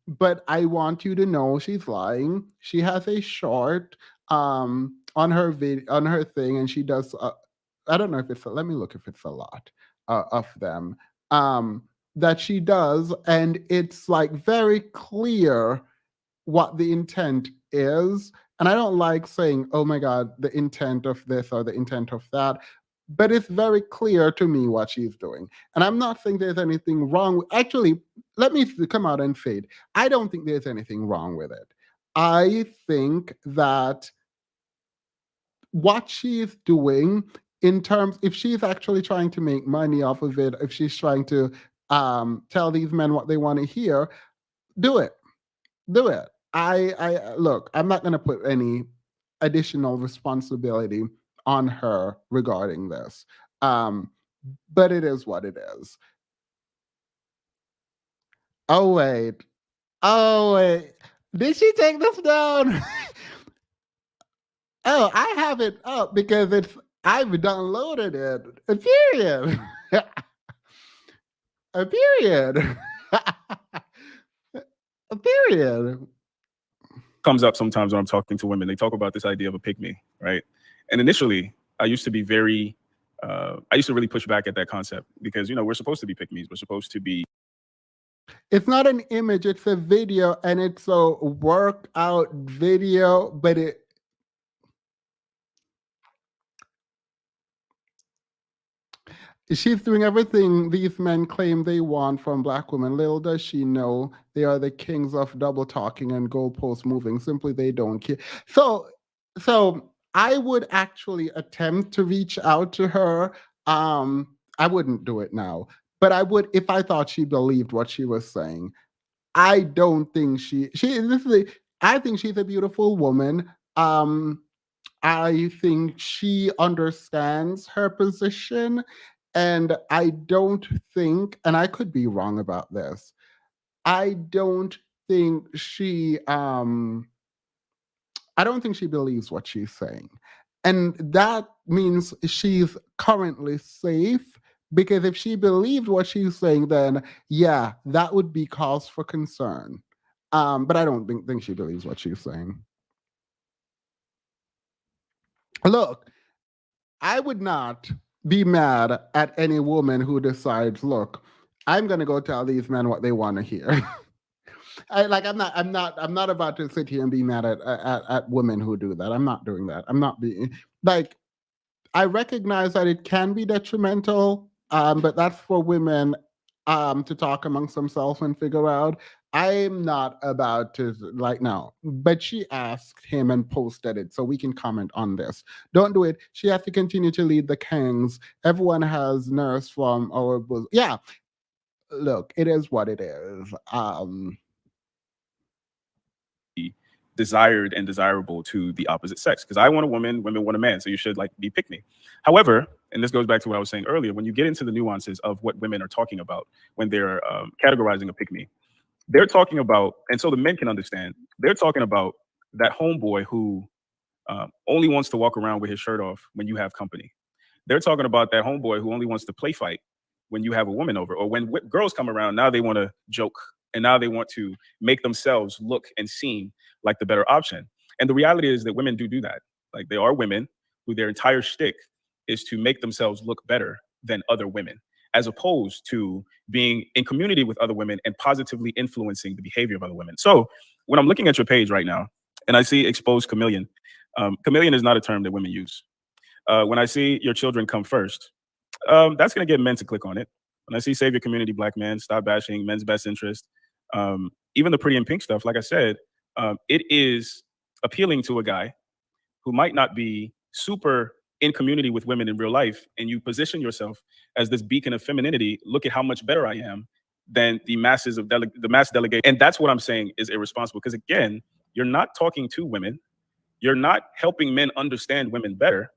But I want you to know she's lying. She has a short on her thing, and she does. I don't know if it's. Let me look if it's a lot of them that she does, and it's like very clear what the intent is. And I don't like saying, "Oh my God, the intent of this or the intent of that." But it's very clear to me what she's doing. And I'm not saying there's anything wrong. Actually, let me come out and say it. I don't think there's anything wrong with it. I think that what she's doing in terms, if she's actually trying to make money off of it, if she's trying to tell these men what they want to hear, do it. Do it. I look, I'm not going to put any additional responsibility on her regarding this. But it is what it is. Oh, wait. Did she take this down? Oh, I have it up because I've downloaded it. A period. A period. A period. Comes up sometimes when I'm talking to women. They talk about this idea of a pick-me, right? And initially, I used to be very, I used to really push back at that concept because, we're supposed to be pick-me's. We're supposed to be. It's not an image, it's a video, and it's a workout video, but she's doing everything these men claim they want from Black women. Little does she know they are the kings of double talking and goalpost moving. Simply, they don't care. So I would actually attempt to reach out to her I wouldn't do it now. But I would if I thought she believed what she was saying. I don't think I think she's a beautiful woman. I think she understands her position, and I don't think, and I could be wrong about this. I don't think I don't think she believes what she's saying. And that means she's currently safe, because if she believed what she's saying, then yeah, that would be cause for concern. But I don't think she believes what she's saying. Look, I would not be mad at any woman who decides, look, I'm gonna go tell these men what they want to hear. I'm not about to sit here and be mad at women who do that. I'm not doing that. I'm not being like, I recognize that it can be detrimental, but that's for women to talk amongst themselves and figure out. I'm not about to like no, but she asked him and posted it, so we can comment on this. Don't do it. She has to continue to lead the kings. Everyone has nerves from our bosom. Yeah, look, it is what it is. Desired and desirable to the opposite sex, because I want a woman, women want a man, so you should like be pick me. However, and this goes back to what I was saying earlier, when you get into the nuances of what women are talking about when they're categorizing a pick me, they're talking about, and so the men can understand, they're talking about that homeboy who only wants to walk around with his shirt off when you have company. They're talking about that homeboy who only wants to play fight when you have a woman over, or when girls come around, now they want to joke, and now they want to make themselves look and seem like the better option. And the reality is that women do that. Like, they are women who their entire shtick is to make themselves look better than other women, as opposed to being in community with other women and positively influencing the behavior of other women. So when I'm looking at your page right now and I see exposed chameleon, chameleon is not a term that women use. When I see your children come first, that's going to get men to click on it. When I see save your community, black men, stop bashing, men's best interest, even the pretty in pink stuff, like I said, it is appealing to a guy who might not be super in community with women in real life, and you position yourself as this beacon of femininity. Look at how much better I am than the masses of the mass delegate. And that's what I'm saying is irresponsible, because again, you're not talking to women, you're not helping men understand women better,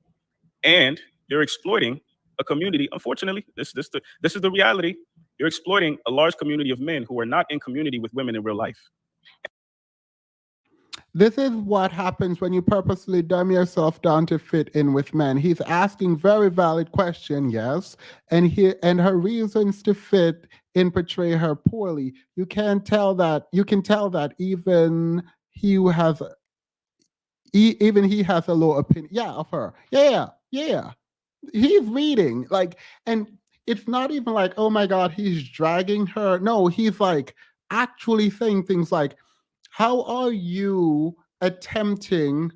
and you're exploiting a community. Unfortunately, this is the reality. You're exploiting a large community of men who are not in community with women in real life. This is what happens when you purposely dumb yourself down to fit in with men. He's asking very valid question, yes, and her reasons to fit in portray her poorly. You can tell that even he has a low opinion, of her. Yeah. He's reading and it's not even like, oh my God, he's dragging her. No, he's like actually saying things like, how are you attempting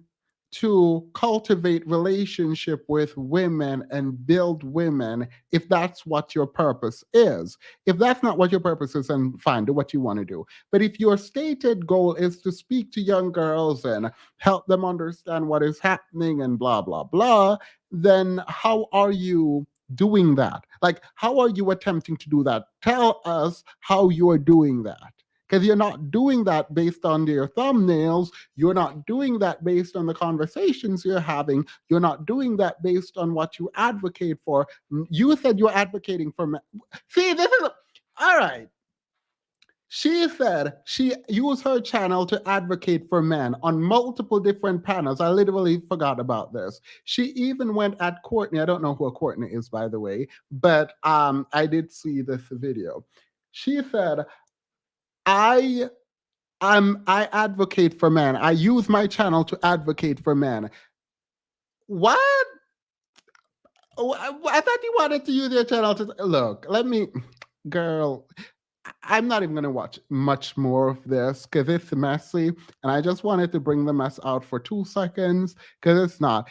to cultivate relationship with women and build women if that's what your purpose is? If that's not what your purpose is, then fine, do what you want to do. But if your stated goal is to speak to young girls and help them understand what is happening and blah, blah, blah, then how are you doing that? Like, how are you attempting to do that? Tell us how you're doing that. Because you're not doing that based on your thumbnails. You're not doing that based on the conversations you're having. You're not doing that based on what you advocate for. You said you're advocating for men. See, this is all right. She said she used her channel to advocate for men on multiple different panels. I literally forgot about this. She even went at Courtney. I don't know who Courtney is, by the way, but I did see this video. She said, I advocate for men. I use my channel to advocate for men. What? Oh, I thought you wanted to use your channel to look. Girl. I'm not even going to watch much more of this because it's messy, and I just wanted to bring the mess out for 2 seconds because it's not.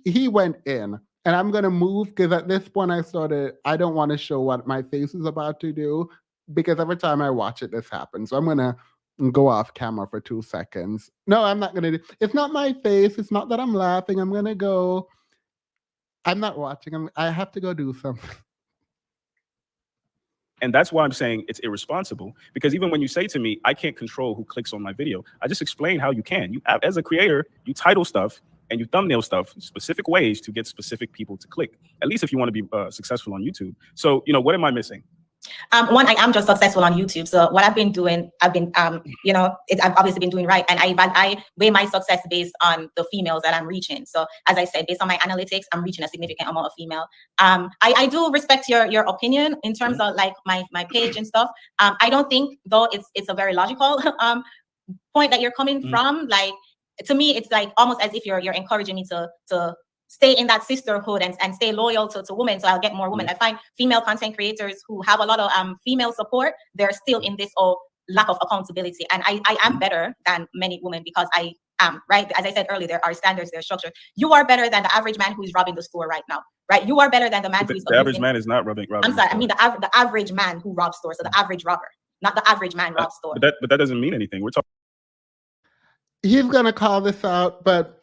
He went in, and I'm going to move because at this point I don't want to show what my face is about to do because every time I watch it, this happens. So I'm going to go off camera for 2 seconds. No, I'm not going to it's not my face. It's not that I'm laughing. I'm going to go. I'm not watching. I have to go do something. And that's why I'm saying it's irresponsible, because even when you say to me, I can't control who clicks on my video, I just explain how you can. You, as a creator, you title stuff and you thumbnail stuff in specific ways to get specific people to click, at least if you want to be successful on YouTube. So, you know, what am I missing? One, I am just successful on YouTube. So what I've been doing, I've obviously been doing right. And I weigh my success based on the females that I'm reaching. So as I said, based on my analytics, I'm reaching a significant amount of female. I do respect your opinion in terms of like my page and stuff. I don't think though it's a very logical point that you're coming from. Like, to me, it's like almost as if you're encouraging me to stay in that sisterhood and stay loyal to women, so I'll get more women. I find female content creators who have a lot of female support, they're still in this lack of accountability. And I am better than many women because I am, right? As I said earlier, there are standards, there's structure. You are better than the average man who is robbing the store right now, right? You are better than the man who is the average man is not robbing. I'm sorry, I mean the average man who robs stores, so the average robber, not the average man robs store. But that doesn't mean anything. We're talking. He's gonna call this out, but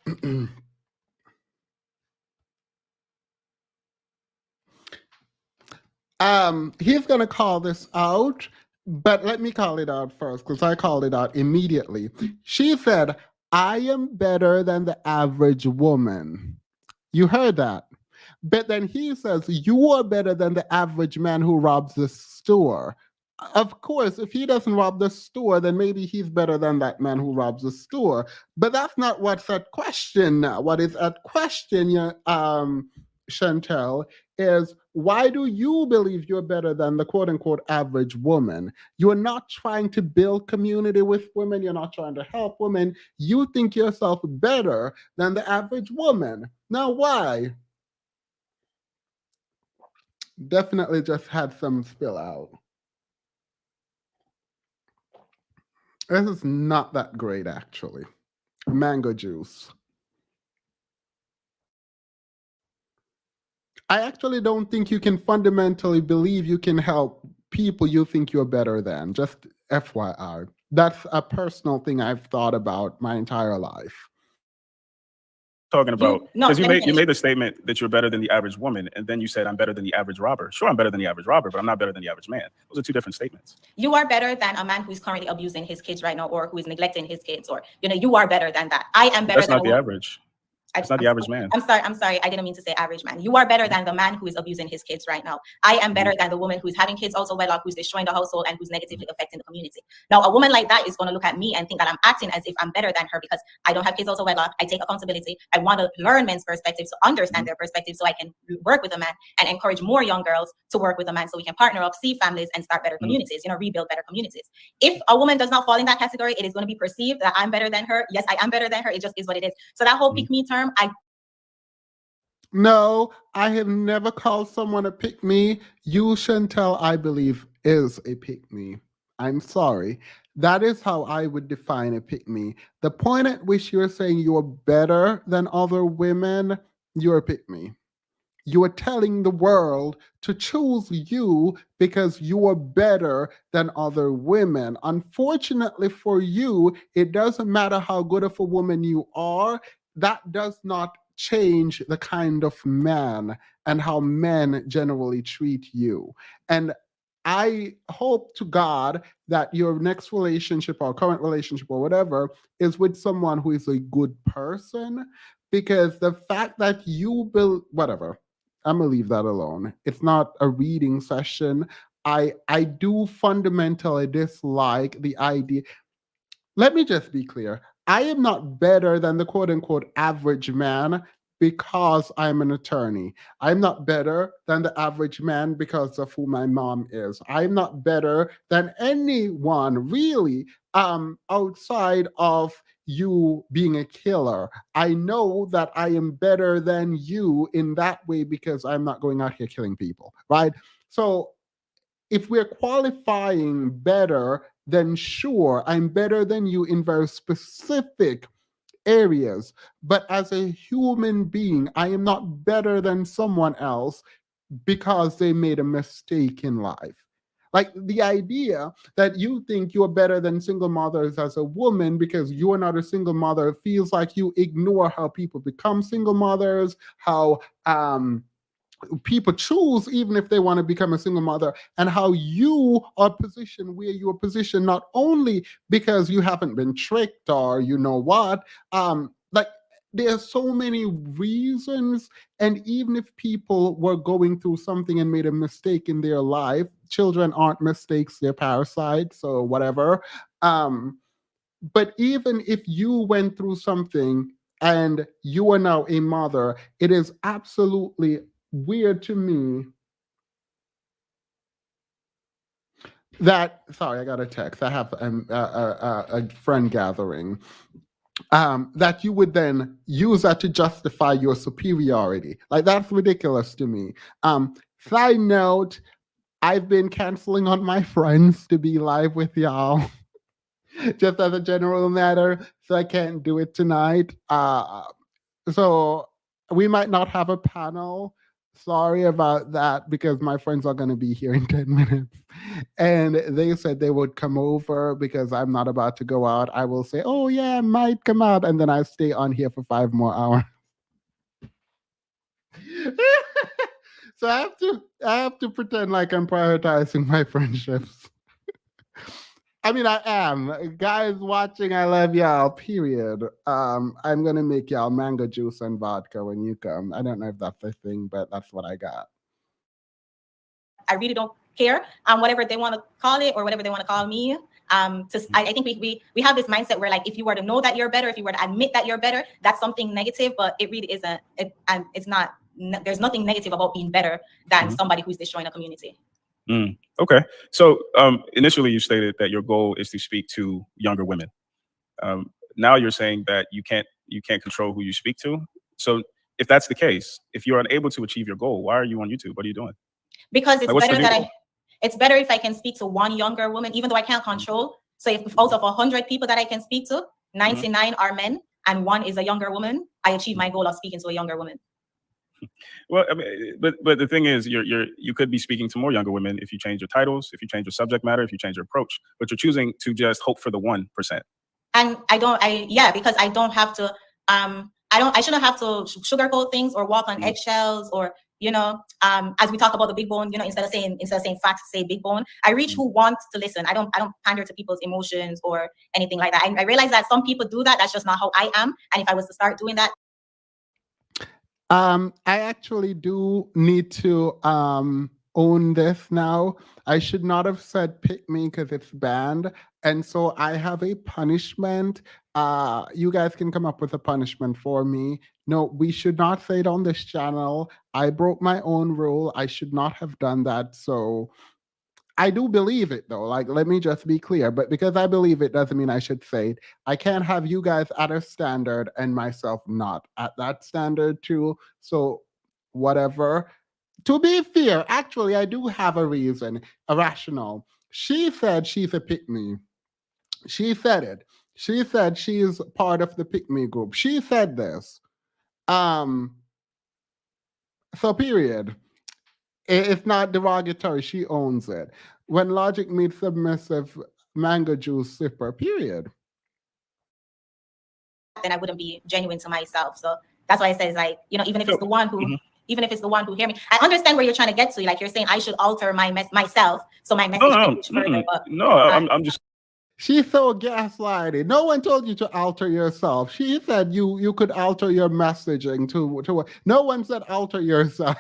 he's going to call this out, but let me call it out first because I called it out immediately. She said, I am better than the average woman. You heard that. But then he says, you are better than the average man who robs the store. Of course, if he doesn't rob the store, then maybe he's better than that man who robs the store. But that's not what's at question now. What is at question, Chantel, is why do you believe you're better than the quote-unquote average woman? You're not trying to build community with women. You're not trying to help women. You think yourself better than the average woman. Now, why? Definitely just had some spill out. This is not that great, actually. Mango juice. I actually don't think you can fundamentally believe you can help people you think you're better than. Just FYI. That's a personal thing I've thought about my entire life. Talking about, because you made the statement that you're better than the average woman, and then you said I'm better than the average robber. Sure, I'm better than the average robber, but I'm not better than the average man. Those are two different statements. You are better than a man who's currently abusing his kids right now, or who is neglecting his kids, or you are better than that. I am better. That's not the average. It's not the average man. I'm sorry. I didn't mean to say average man. You are better than the man who is abusing his kids right now. I am better than the woman who's having kids also wedlock, who's destroying the household and who's negatively affecting the community. Now, a woman like that is going to look at me and think that I'm acting as if I'm better than her because I don't have kids also wedlock. I take accountability. I want to learn men's perspectives, to understand their perspective, so I can work with a man and encourage more young girls to work with a man, so we can partner up, see families, and start better communities. Rebuild better communities. If a woman does not fall in that category, it is going to be perceived that I'm better than her. Yes, I am better than her. It just is what it is. So that whole pick me term, No, I have never called someone a pick-me. You, Chantel, I believe, is a pick-me. I'm sorry. That is how I would define a pick-me. The point at which you're saying you're better than other women, you're a pick-me. You are telling the world to choose you because you are better than other women. Unfortunately for you, it doesn't matter how good of a woman you are. That does not change the kind of man and how men generally treat you. And I hope to God that your next relationship or current relationship or whatever is with someone who is a good person, because the fact that you whatever, I'm gonna leave that alone. It's not a reading session. I do fundamentally dislike the idea. Let me just be clear. I am not better than the quote-unquote average man because I'm an attorney. I'm not better than the average man because of who my mom is. I'm not better than anyone, really, outside of you being a killer. I know that I am better than you in that way because I'm not going out here killing people, right? So if we're qualifying better, then sure, I'm better than you in very specific areas. But as a human being, I am not better than someone else because they made a mistake in life. Like the idea that you think you're better than single mothers as a woman because you're not a single mother feels like you ignore how people become single mothers, how people choose, even if they want to become a single mother, and how you are positioned where you are positioned, not only because you haven't been tricked or you know what, like there's so many reasons. And even if people were going through something and made a mistake in their life, children aren't mistakes, they're parasites or whatever. But even if you went through something and you are now a mother, it is absolutely weird to me that, sorry, I got a text. I have a friend gathering. That you would then use that to justify your superiority. Like, that's ridiculous to me. Side note, I've been canceling on my friends to be live with y'all. Just as a general matter, so I can't do it tonight. So we might not have a panel. Sorry about that, because my friends are going to be here in 10 minutes. And they said they would come over because I'm not about to go out. I will say, oh yeah, I might come out. And then I stay on here for 5 more hours. So I have to pretend like I'm prioritizing my friendships. I mean, I am. Guys watching, I love y'all, period. I'm going to make y'all mango juice and vodka when you come. I don't know if that's a thing, but that's what I got. I really don't care whatever they want to call it or whatever they want to call me. I think we have this mindset where, like, if you were to know that you're better, if you were to admit that you're better, that's something negative, but it really isn't. It's not. There's nothing negative about being better than somebody who's destroying a community. Okay. So initially you stated that your goal is to speak to younger women. Now you're saying that you can't control who you speak to. So if that's the case, if you're unable to achieve your goal, why are you on YouTube? What are you doing? Because it's Like, better that it's better if I can speak to one younger woman, even though I can't control. So if out of 100 people that I can speak to, 99 are men and 1 is a younger woman, I achieve my goal of speaking to a younger woman. Well, I mean, but the thing is, you could be speaking to more younger women if you change your titles, if you change your subject matter, if you change your approach. But you're choosing to just hope for the 1%. And because I don't have to. I shouldn't have to sugarcoat things or walk on eggshells or, as we talk about the big bone, instead of saying facts, say big bone. I reach who wants to listen. I don't pander to people's emotions or anything like that. I realize that some people do that. That's just not how I am. And if I was to start doing that. I actually do need to own this now. I should not have said pick me because it's banned. And so I have a punishment. You guys can come up with a punishment for me. No, we should not say it on this channel. I broke my own rule. I should not have done that. So I do believe it, though. Like, let me just be clear. But because I believe it doesn't mean I should say it. I can't have you guys at a standard and myself not at that standard too. So whatever. To be fair, actually, I do have a reason, a rationale. She said she's a pick-me. She said it. She said she's part of the pick-me group. She said this. So period. It's not derogatory. She owns it. When logic meets submissive, mango juice sipper, period. Then I wouldn't be genuine to myself. So that's why I say, like, even if it's the one who, even if it's the one who hear me, I understand where you're trying to get to. Like, you're saying I should alter myself so my message can reach further. But I'm just. She's so gaslighted. No one told you to alter yourself. She said you could alter your messaging to. No one said alter yourself.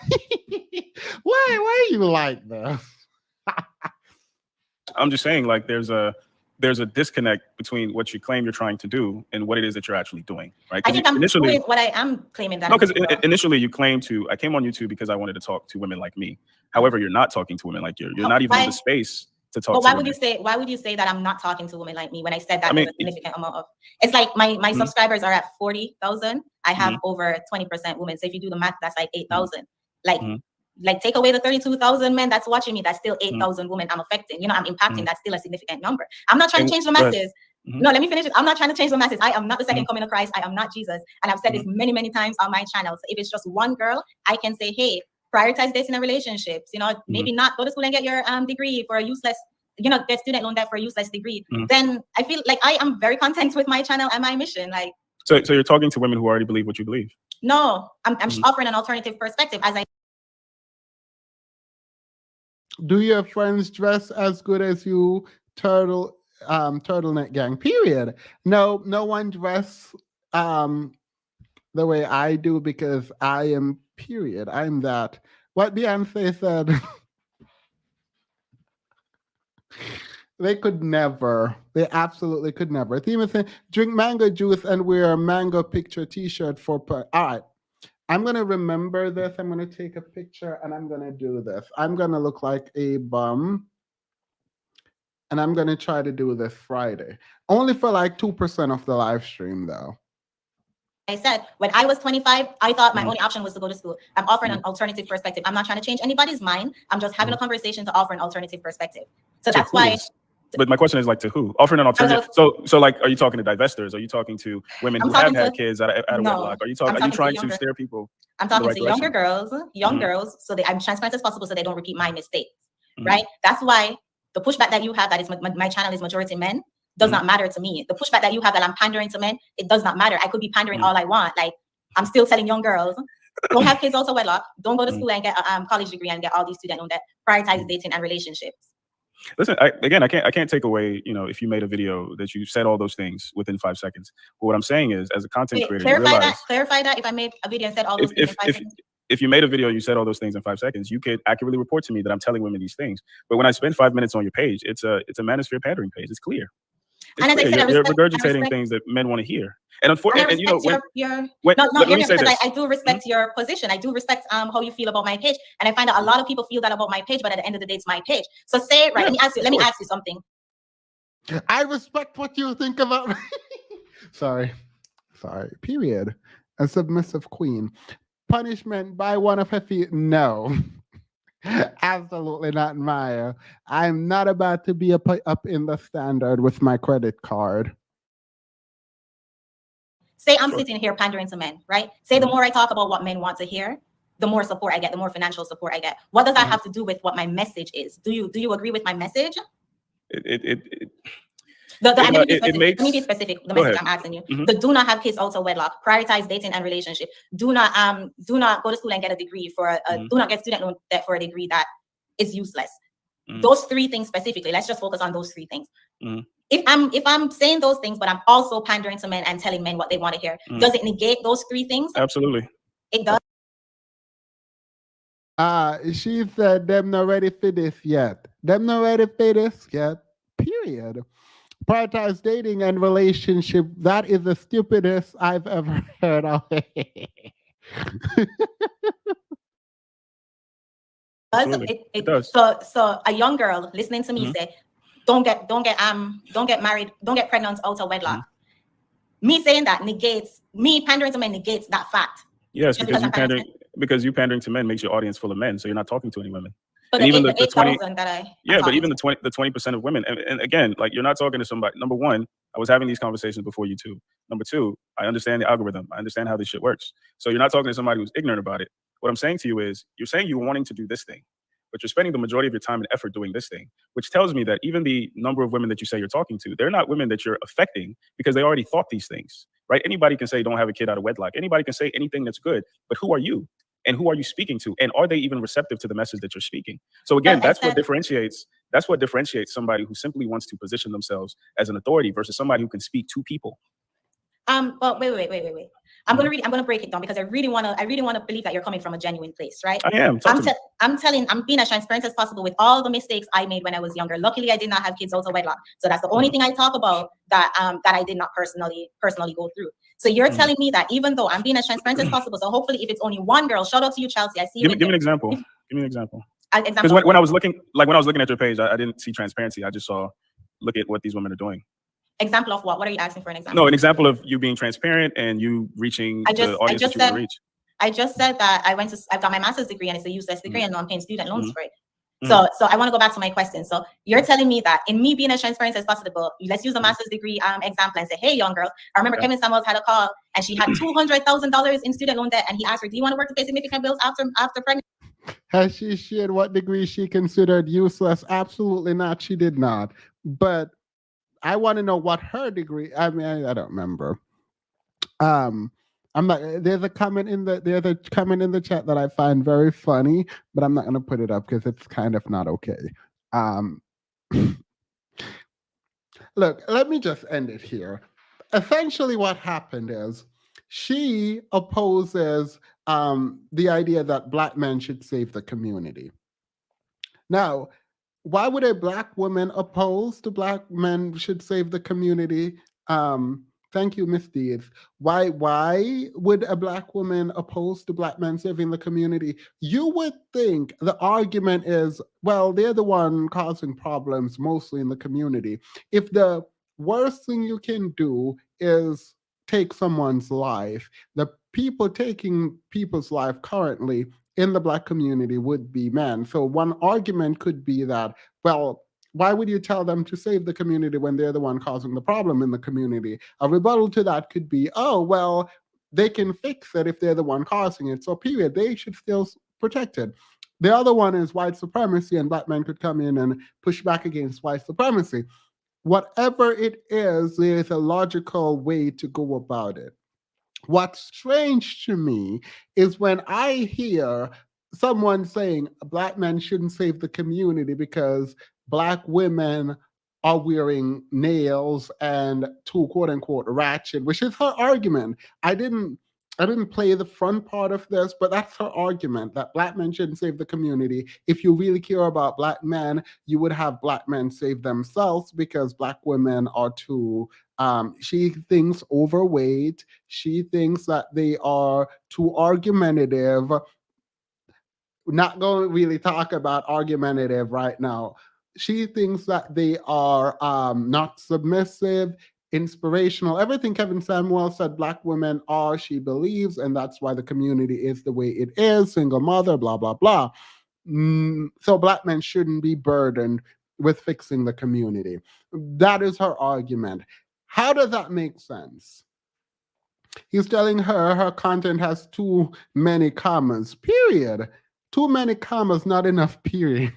Why are you like this? I'm just saying, like, there's a disconnect between what you claim you're trying to do and what it is that you're actually doing, right? I think I'm doing what I am claiming that. No, because initially you claimed I came on YouTube because I wanted to talk to women like me. However, you're not talking to women like you. You're not even in the space to talk. But why would you say that I'm not talking to women like me when I said that there's a significant amount of? It's like my subscribers are at 40,000. I have over 20% women. So if you do the math, that's like 8,000. Like take away the 32,000 men that's watching me, that's still 8,000 women I'm affecting. I'm impacting. That's still a significant number. I'm not trying to change the masses. No, let me finish it. I'm not trying to change the masses. I am not the second coming of Christ. I am not Jesus. And I've said this many, many times on my channel. So if it's just one girl, I can say, hey, prioritize this in a relationships. Maybe not go to school and get your degree for a useless, get student loan debt for a useless degree. Then I feel like I am very content with my channel and my mission. Like, so you're talking to women who already believe what you believe? No, I'm offering an alternative perspective as I Do your friends dress as good as you? Turtleneck gang. Period. No, no one dress the way I do because I am. Period. I'm that. What Beyonce said. They could never. They absolutely could never. They even say, drink mango juice and wear a mango picture T-shirt for. All right. I'm gonna remember this. I'm gonna take a picture and I'm gonna do this. I'm gonna look like a bum. And I'm gonna try to do this Friday. Only for like 2% of the live stream though. I said, when I was 25, I thought my Mhm. only option was to go to school. I'm offering an alternative perspective. I'm not trying to change anybody's mind. I'm just having a conversation to offer an alternative perspective. So To that's who why. is- But my question is like to who? Offering an alternative. So like, are you talking to divestors? Are you talking to women I'm who have talking had to- kids out of No, wedlock? Are you I'm trying talking to to younger- steer people? I'm in the talking right to younger direction? young Mhm. girls, so that I'm transparent as possible so they don't repeat my mistakes, Mhm. right? That's why the pushback that you have that is my channel is majority men does Mhm. not matter to me. The pushback that you have that I'm pandering to men, it does not matter. I could be pandering Mhm. all I want. Like, I'm still telling young girls, don't have kids out of wedlock, don't go to Mhm. school and get a college degree and get all these student loan debt, prioritize dating and relationships. Listen, I can't take away, if you made a video that you said all those things within 5 seconds. But what I'm saying is, as a content Wait, creator, you clarify that if I made a video and said all those things in 5 seconds. if you made a video and you said all those things in 5 seconds, you could accurately report to me that I'm telling women these things. But when I spend 5 minutes on your page, it's a manosphere pandering page. It's clear. And as I said, I You're respect- I regurgitating respect- things that men want to hear. And And I unfortunately, respect your let me say because this. I do respect your position. I do respect how you feel about my page, and I find that a lot of people feel that about my page. But at the end of the day, it's my page. So say it right. Yeah, Let me course. ask you something. I respect what you think about me. Sorry. Period. A submissive queen. Punishment by one of her feet. No. Absolutely not, Maya. I'm not about to be up in the standard with my credit card. Say I'm Sure. sitting here pandering to men, right? Say the more I talk about what men want to hear, the more support I get, the more financial support I get. What does that have to do with what my message is? Do you agree with my message? Let me be specific. The message I'm asking you: the do not have kids out of wedlock. Prioritize dating and relationship. Do not go to school and get a degree do not get student loan debt for a degree that is useless. Those 3 things specifically. Let's just focus on those 3 things. If I'm saying those things, but I'm also pandering to men and telling men what they want to hear, does it negate those 3 things? Absolutely. It does. She said them not ready for this yet. Them not ready for this yet. Period. Prioritize dating and relationship. That is the stupidest I've ever heard of. It does. So a young girl listening to me say, don't get married, don't get pregnant out of wedlock. Me saying that negates me pandering to men negates that fact. Yes, because you pandering to men makes your audience full of men, so you're not talking to any women. But and even the 20 that I but even the 20% of women, and again, like you're not talking to somebody. Number one, I was having these conversations before you too. Number two, I understand the algorithm. I understand how this shit works. So you're not talking to somebody who's ignorant about it. What I'm saying to you is, you're saying you're wanting to do this thing, but you're spending the majority of your time and effort doing this thing, which tells me that even the number of women that you say you're talking to, they're not women that you're affecting because they already thought these things, right? Anybody can say don't have a kid out of wedlock. Anybody can say anything that's good, but who are you? And who are you speaking to? And are they even receptive to the message that you're speaking? So again, that's what differentiates somebody who simply wants to position themselves as an authority versus somebody who can speak to people. But wait. I'm gonna break it down because I really wanna believe that you're coming from a genuine place, right? I am. I'm being as transparent as possible with all the mistakes I made when I was younger. Luckily, I did not have kids out of wedlock, so that's the only thing I talk about that I did not personally go through. So you're telling me that even though I'm being as transparent as possible, so hopefully if it's only one girl, shout out to you, Chelsea. I see you. Give me an example. Give me an example. Because when I was looking at your page, I didn't see transparency. I just saw, look at what these women are doing. Example of what? What are you asking for an example? No, an example of you being transparent and you reaching the audience that you want to reach. I just said that I got my master's degree and it's a useless degree and I'm paying student loans for it. So I want to go back to my question. So you're telling me that in me being as transparent as possible, let's use a master's degree example and say, hey, young girls, I remember Kevin Samuels had a call and she had $200,000 in student loan debt and he asked her, do you want to work to pay significant bills after pregnancy? Has she shared what degree she considered useless? Absolutely not. She did not. But I want to know what her degree. I mean, I don't remember. I'm not. There's a comment in the chat that I find very funny, but I'm not going to put it up because it's kind of not okay. Um, look, let me just end it here. Essentially, what happened is she opposes the idea that Black men should save the community. Now, why would a Black woman oppose to Black men should save the community? Thank you, Miss Deeds. Why would a Black woman oppose to Black men saving the community? You would think the argument is, well, they're the one causing problems mostly in the community. If the worst thing you can do is take someone's life, the people taking people's life currently in the Black community would be men. So one argument could be that, well, why would you tell them to save the community when they're the one causing the problem in the community? A rebuttal to that could be, oh, well, they can fix it if they're the one causing it. So period, they should still protect it. The other one is white supremacy, and Black men could come in and push back against white supremacy. Whatever it is, there's a logical way to go about it. What's strange to me is when I hear someone saying Black men shouldn't save the community because Black women are wearing nails and too quote unquote ratchet, which is her argument. I didn't play the front part of this, but that's her argument that Black men shouldn't save the community. If you really care about Black men, you would have Black men save themselves because Black women are too she thinks overweight. She thinks that they are too argumentative. Not going to really talk about argumentative right now. She thinks that they are not submissive, inspirational. Everything Kevin Samuel said Black women are, she believes, and that's why the community is the way it is, single mother, blah, blah, blah. So Black men shouldn't be burdened with fixing the community. That is her argument. How does that make sense? He's telling her content has too many commas, period. Too many commas, not enough period.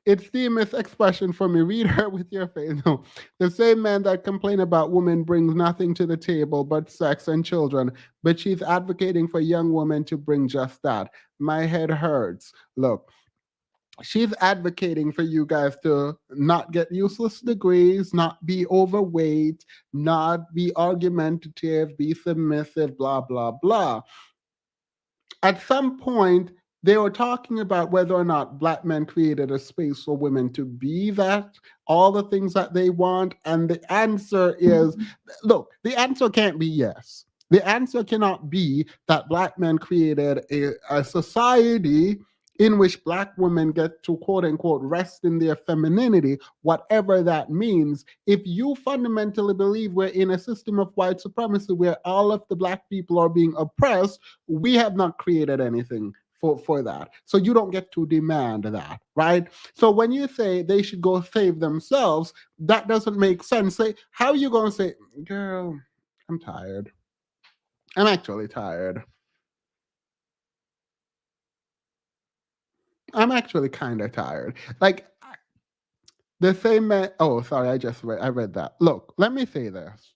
It's the expression for me. Read her with your face. No. The same man that complained about women brings nothing to the table but sex and children, but she's advocating for young women to bring just that. My head hurts. Look, she's advocating for you guys to not get useless degrees, not be overweight, not be argumentative, be submissive, blah, blah, blah. At some point, they were talking about whether or not Black men created a space for women to be that, all the things that they want. And the answer is, look, the answer can't be yes. The answer cannot be that Black men created a society in which Black women get to quote unquote rest in their femininity, whatever that means. If you fundamentally believe we're in a system of white supremacy where all of the Black people are being oppressed, we have not created anything for that. So you don't get to demand that, right? So when you say they should go save themselves, that doesn't make sense. Say, how are you going to say, girl, I'm tired. I'm actually tired. I'm actually kind of tired. Like the same man. Oh, sorry, I read that. Look, let me say this.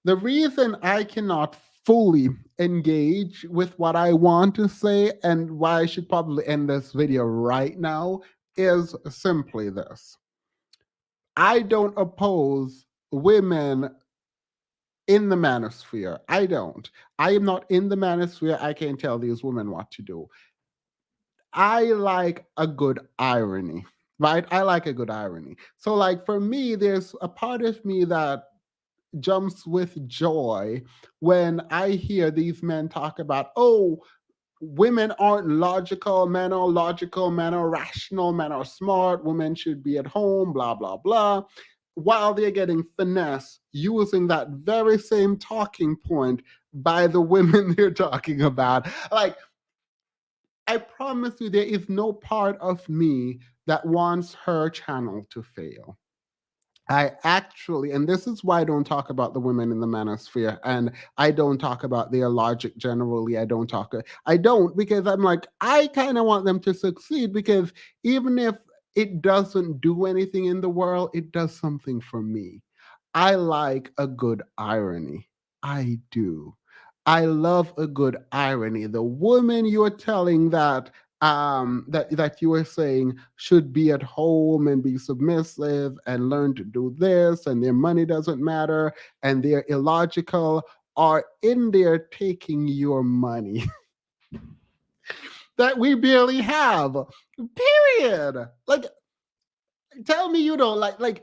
The reason I cannot fully engage with what I want to say and why I should probably end this video right now is simply this. I don't oppose women in the manosphere. I don't. I am not in the manosphere. I can't tell these women what to do. I like a good irony, right? I like a good irony. So, like, for me, there's a part of me that jumps with joy when I hear these men talk about, oh, women aren't logical, men are rational, men are smart, women should be at home, blah, blah, blah, while they're getting finesse using that very same talking point by the women they're talking about. Like, I promise you, there is no part of me that wants her channel to fail. I actually, and this is why I don't talk about the women in the manosphere, and I don't talk about their logic generally. I don't because I'm like, I kind of want them to succeed, because even if it doesn't do anything in the world. It does something for me. I like a good irony. I do. I love a good irony. The woman you're telling that you were saying should be at home and be submissive and learn to do this, and their money doesn't matter, and they're illogical, are in there taking your money that we barely have. Period. Like, tell me you don't like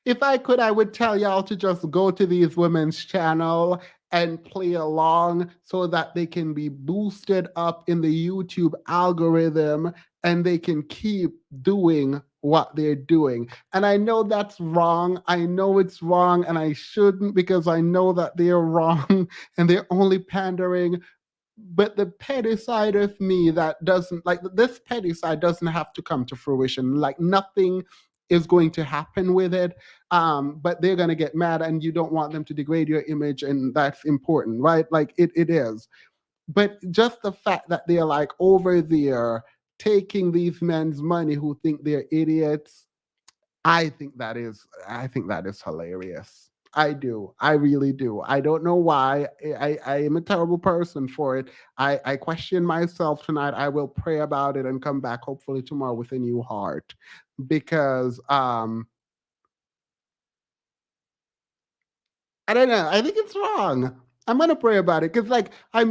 if I could, I would tell y'all to just go to these women's channel and play along so that they can be boosted up in the YouTube algorithm and they can keep doing what they're doing. And I know that's wrong. I know it's wrong and I shouldn't, because I know that they're wrong and they're only pandering. But the petty side of me that doesn't like this petty side doesn't have to come to fruition. Like, nothing is going to happen with it. But they're going to get mad and you don't want them to degrade your image, and that's important, right? Like, it is. But just the fact that they're like over there taking these men's money who think they're idiots, I think that is hilarious. I do. I really do. I don't know why. I am a terrible person for it. I question myself tonight. I will pray about it and come back hopefully tomorrow with a new heart, because I don't know. I think it's wrong. I'm gonna pray about it, because like I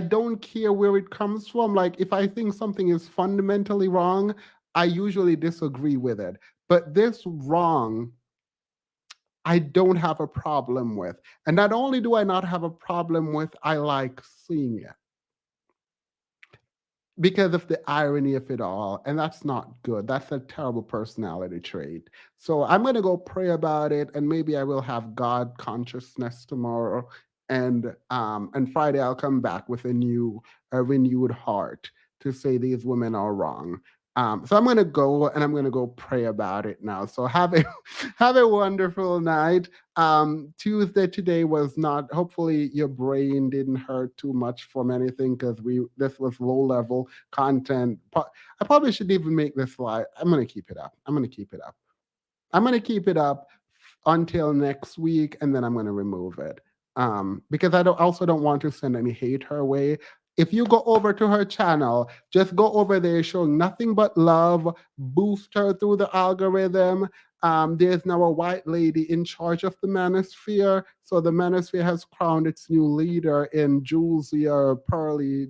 don't care where it comes from. Like, if I think something is fundamentally wrong, I usually disagree with it. But this wrong, I don't have a problem with. And not only do I not have a problem with, I like seeing it because of the irony of it all. And that's not good. That's a terrible personality trait. So I'm going to go pray about it, and maybe I will have God consciousness tomorrow. And Friday I'll come back with a renewed heart to say these women are wrong. So I'm going to go and I'm going to go pray about it now. So have a wonderful night. Tuesday today was not, hopefully your brain didn't hurt too much from anything, because this was low level content. I probably should even make this live. I'm going to keep it up. I'm going to keep it up until next week, and then I'm going to remove it. Because I also don't want to send any hate her way. If you go over to her channel, just go over there showing nothing but love, boost her through the algorithm. There's now a white lady in charge of the manosphere. So the manosphere has crowned its new leader in Pearly,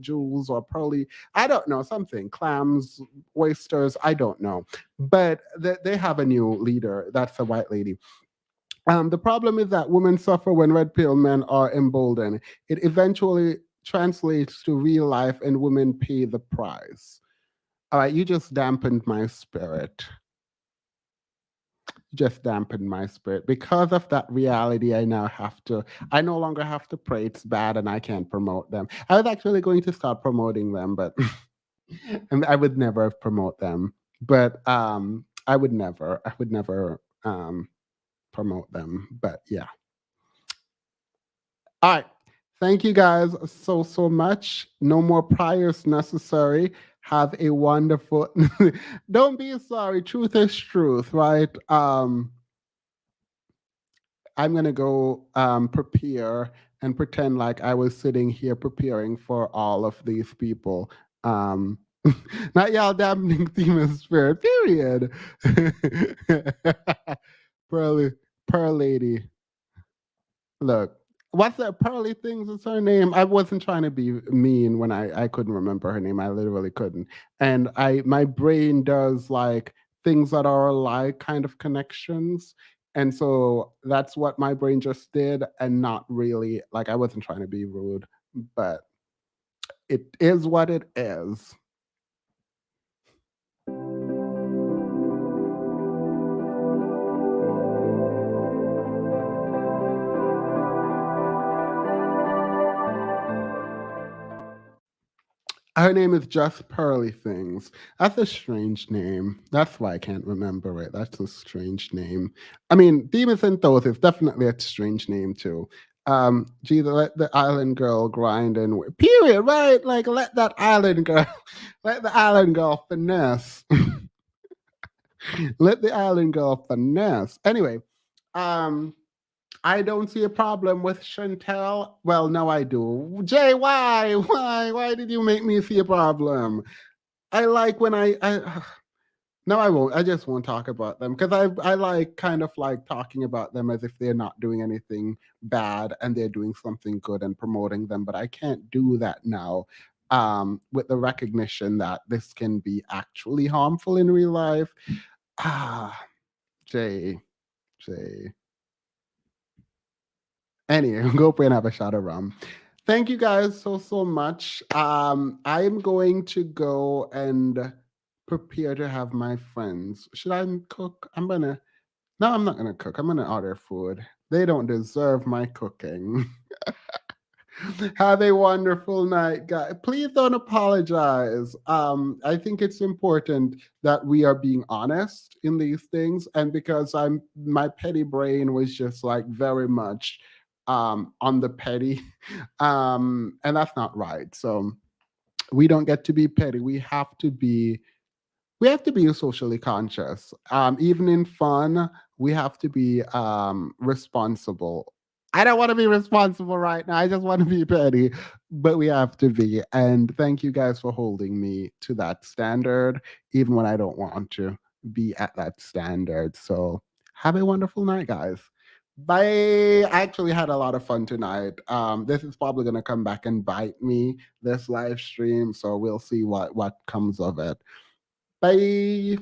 I don't know, something, clams, oysters, I don't know. But they have a new leader. That's a white lady. The problem is that women suffer when red pill men are emboldened. It eventually translates to real life, and women pay the price. All right, you just dampened my spirit. Because of that reality, I no longer have to pray. It's bad and I can't promote them. I was actually going to start promoting them, but and I would never promote them. But I would never promote them. But yeah. All right. Thank you guys so much. No more priors necessary. Have a wonderful, don't be sorry. Truth is truth, right? I'm going to go prepare and pretend like I was sitting here preparing for all of these people. Not y'all damning demon spirit, period. Pearl lady. Look. What's that Pearly things is her name? I wasn't trying to be mean when I couldn't remember her name. I literally couldn't. And my brain does like things that are alike kind of connections. And so that's what my brain just did, and not really, like, I wasn't trying to be rude, but it is what it is. Her name is just Pearly Things. That's a strange name. That's why I can't remember it. That's a strange name. I mean, Demons and Thoughts is definitely a strange name too. Gee, let the island girl grind and period, right? Like let that island girl, let the island girl finesse. Let the island girl finesse. Anyway, I don't see a problem with Chantel. Well, no, I do. Jay, why? Why did you make me see a problem? I like when I no, I won't. I just won't talk about them because I like kind of like talking about them as if they're not doing anything bad and they're doing something good and promoting them. But I can't do that now with the recognition that this can be actually harmful in real life. Jay. Anyway, go pray and have a shot of rum. Thank you guys so much. I'm going to go and prepare to have my friends. Should I cook? No, I'm not gonna cook. I'm gonna order food. They don't deserve my cooking. Have a wonderful night, guys. Please don't apologize. I think it's important that we are being honest in these things, and because my petty brain was just like very much on the petty, and that's not right. So we don't get to be petty. We have to be socially conscious. Even in fun, we have to be responsible. I don't want to be responsible right now. I just want to be petty, but we have to be. And thank you guys for holding me to that standard, even when I don't want to be at that standard. So have a wonderful night, guys. Bye. I actually had a lot of fun tonight. This is probably going to come back and bite me, this live stream. So we'll see what comes of it. Bye.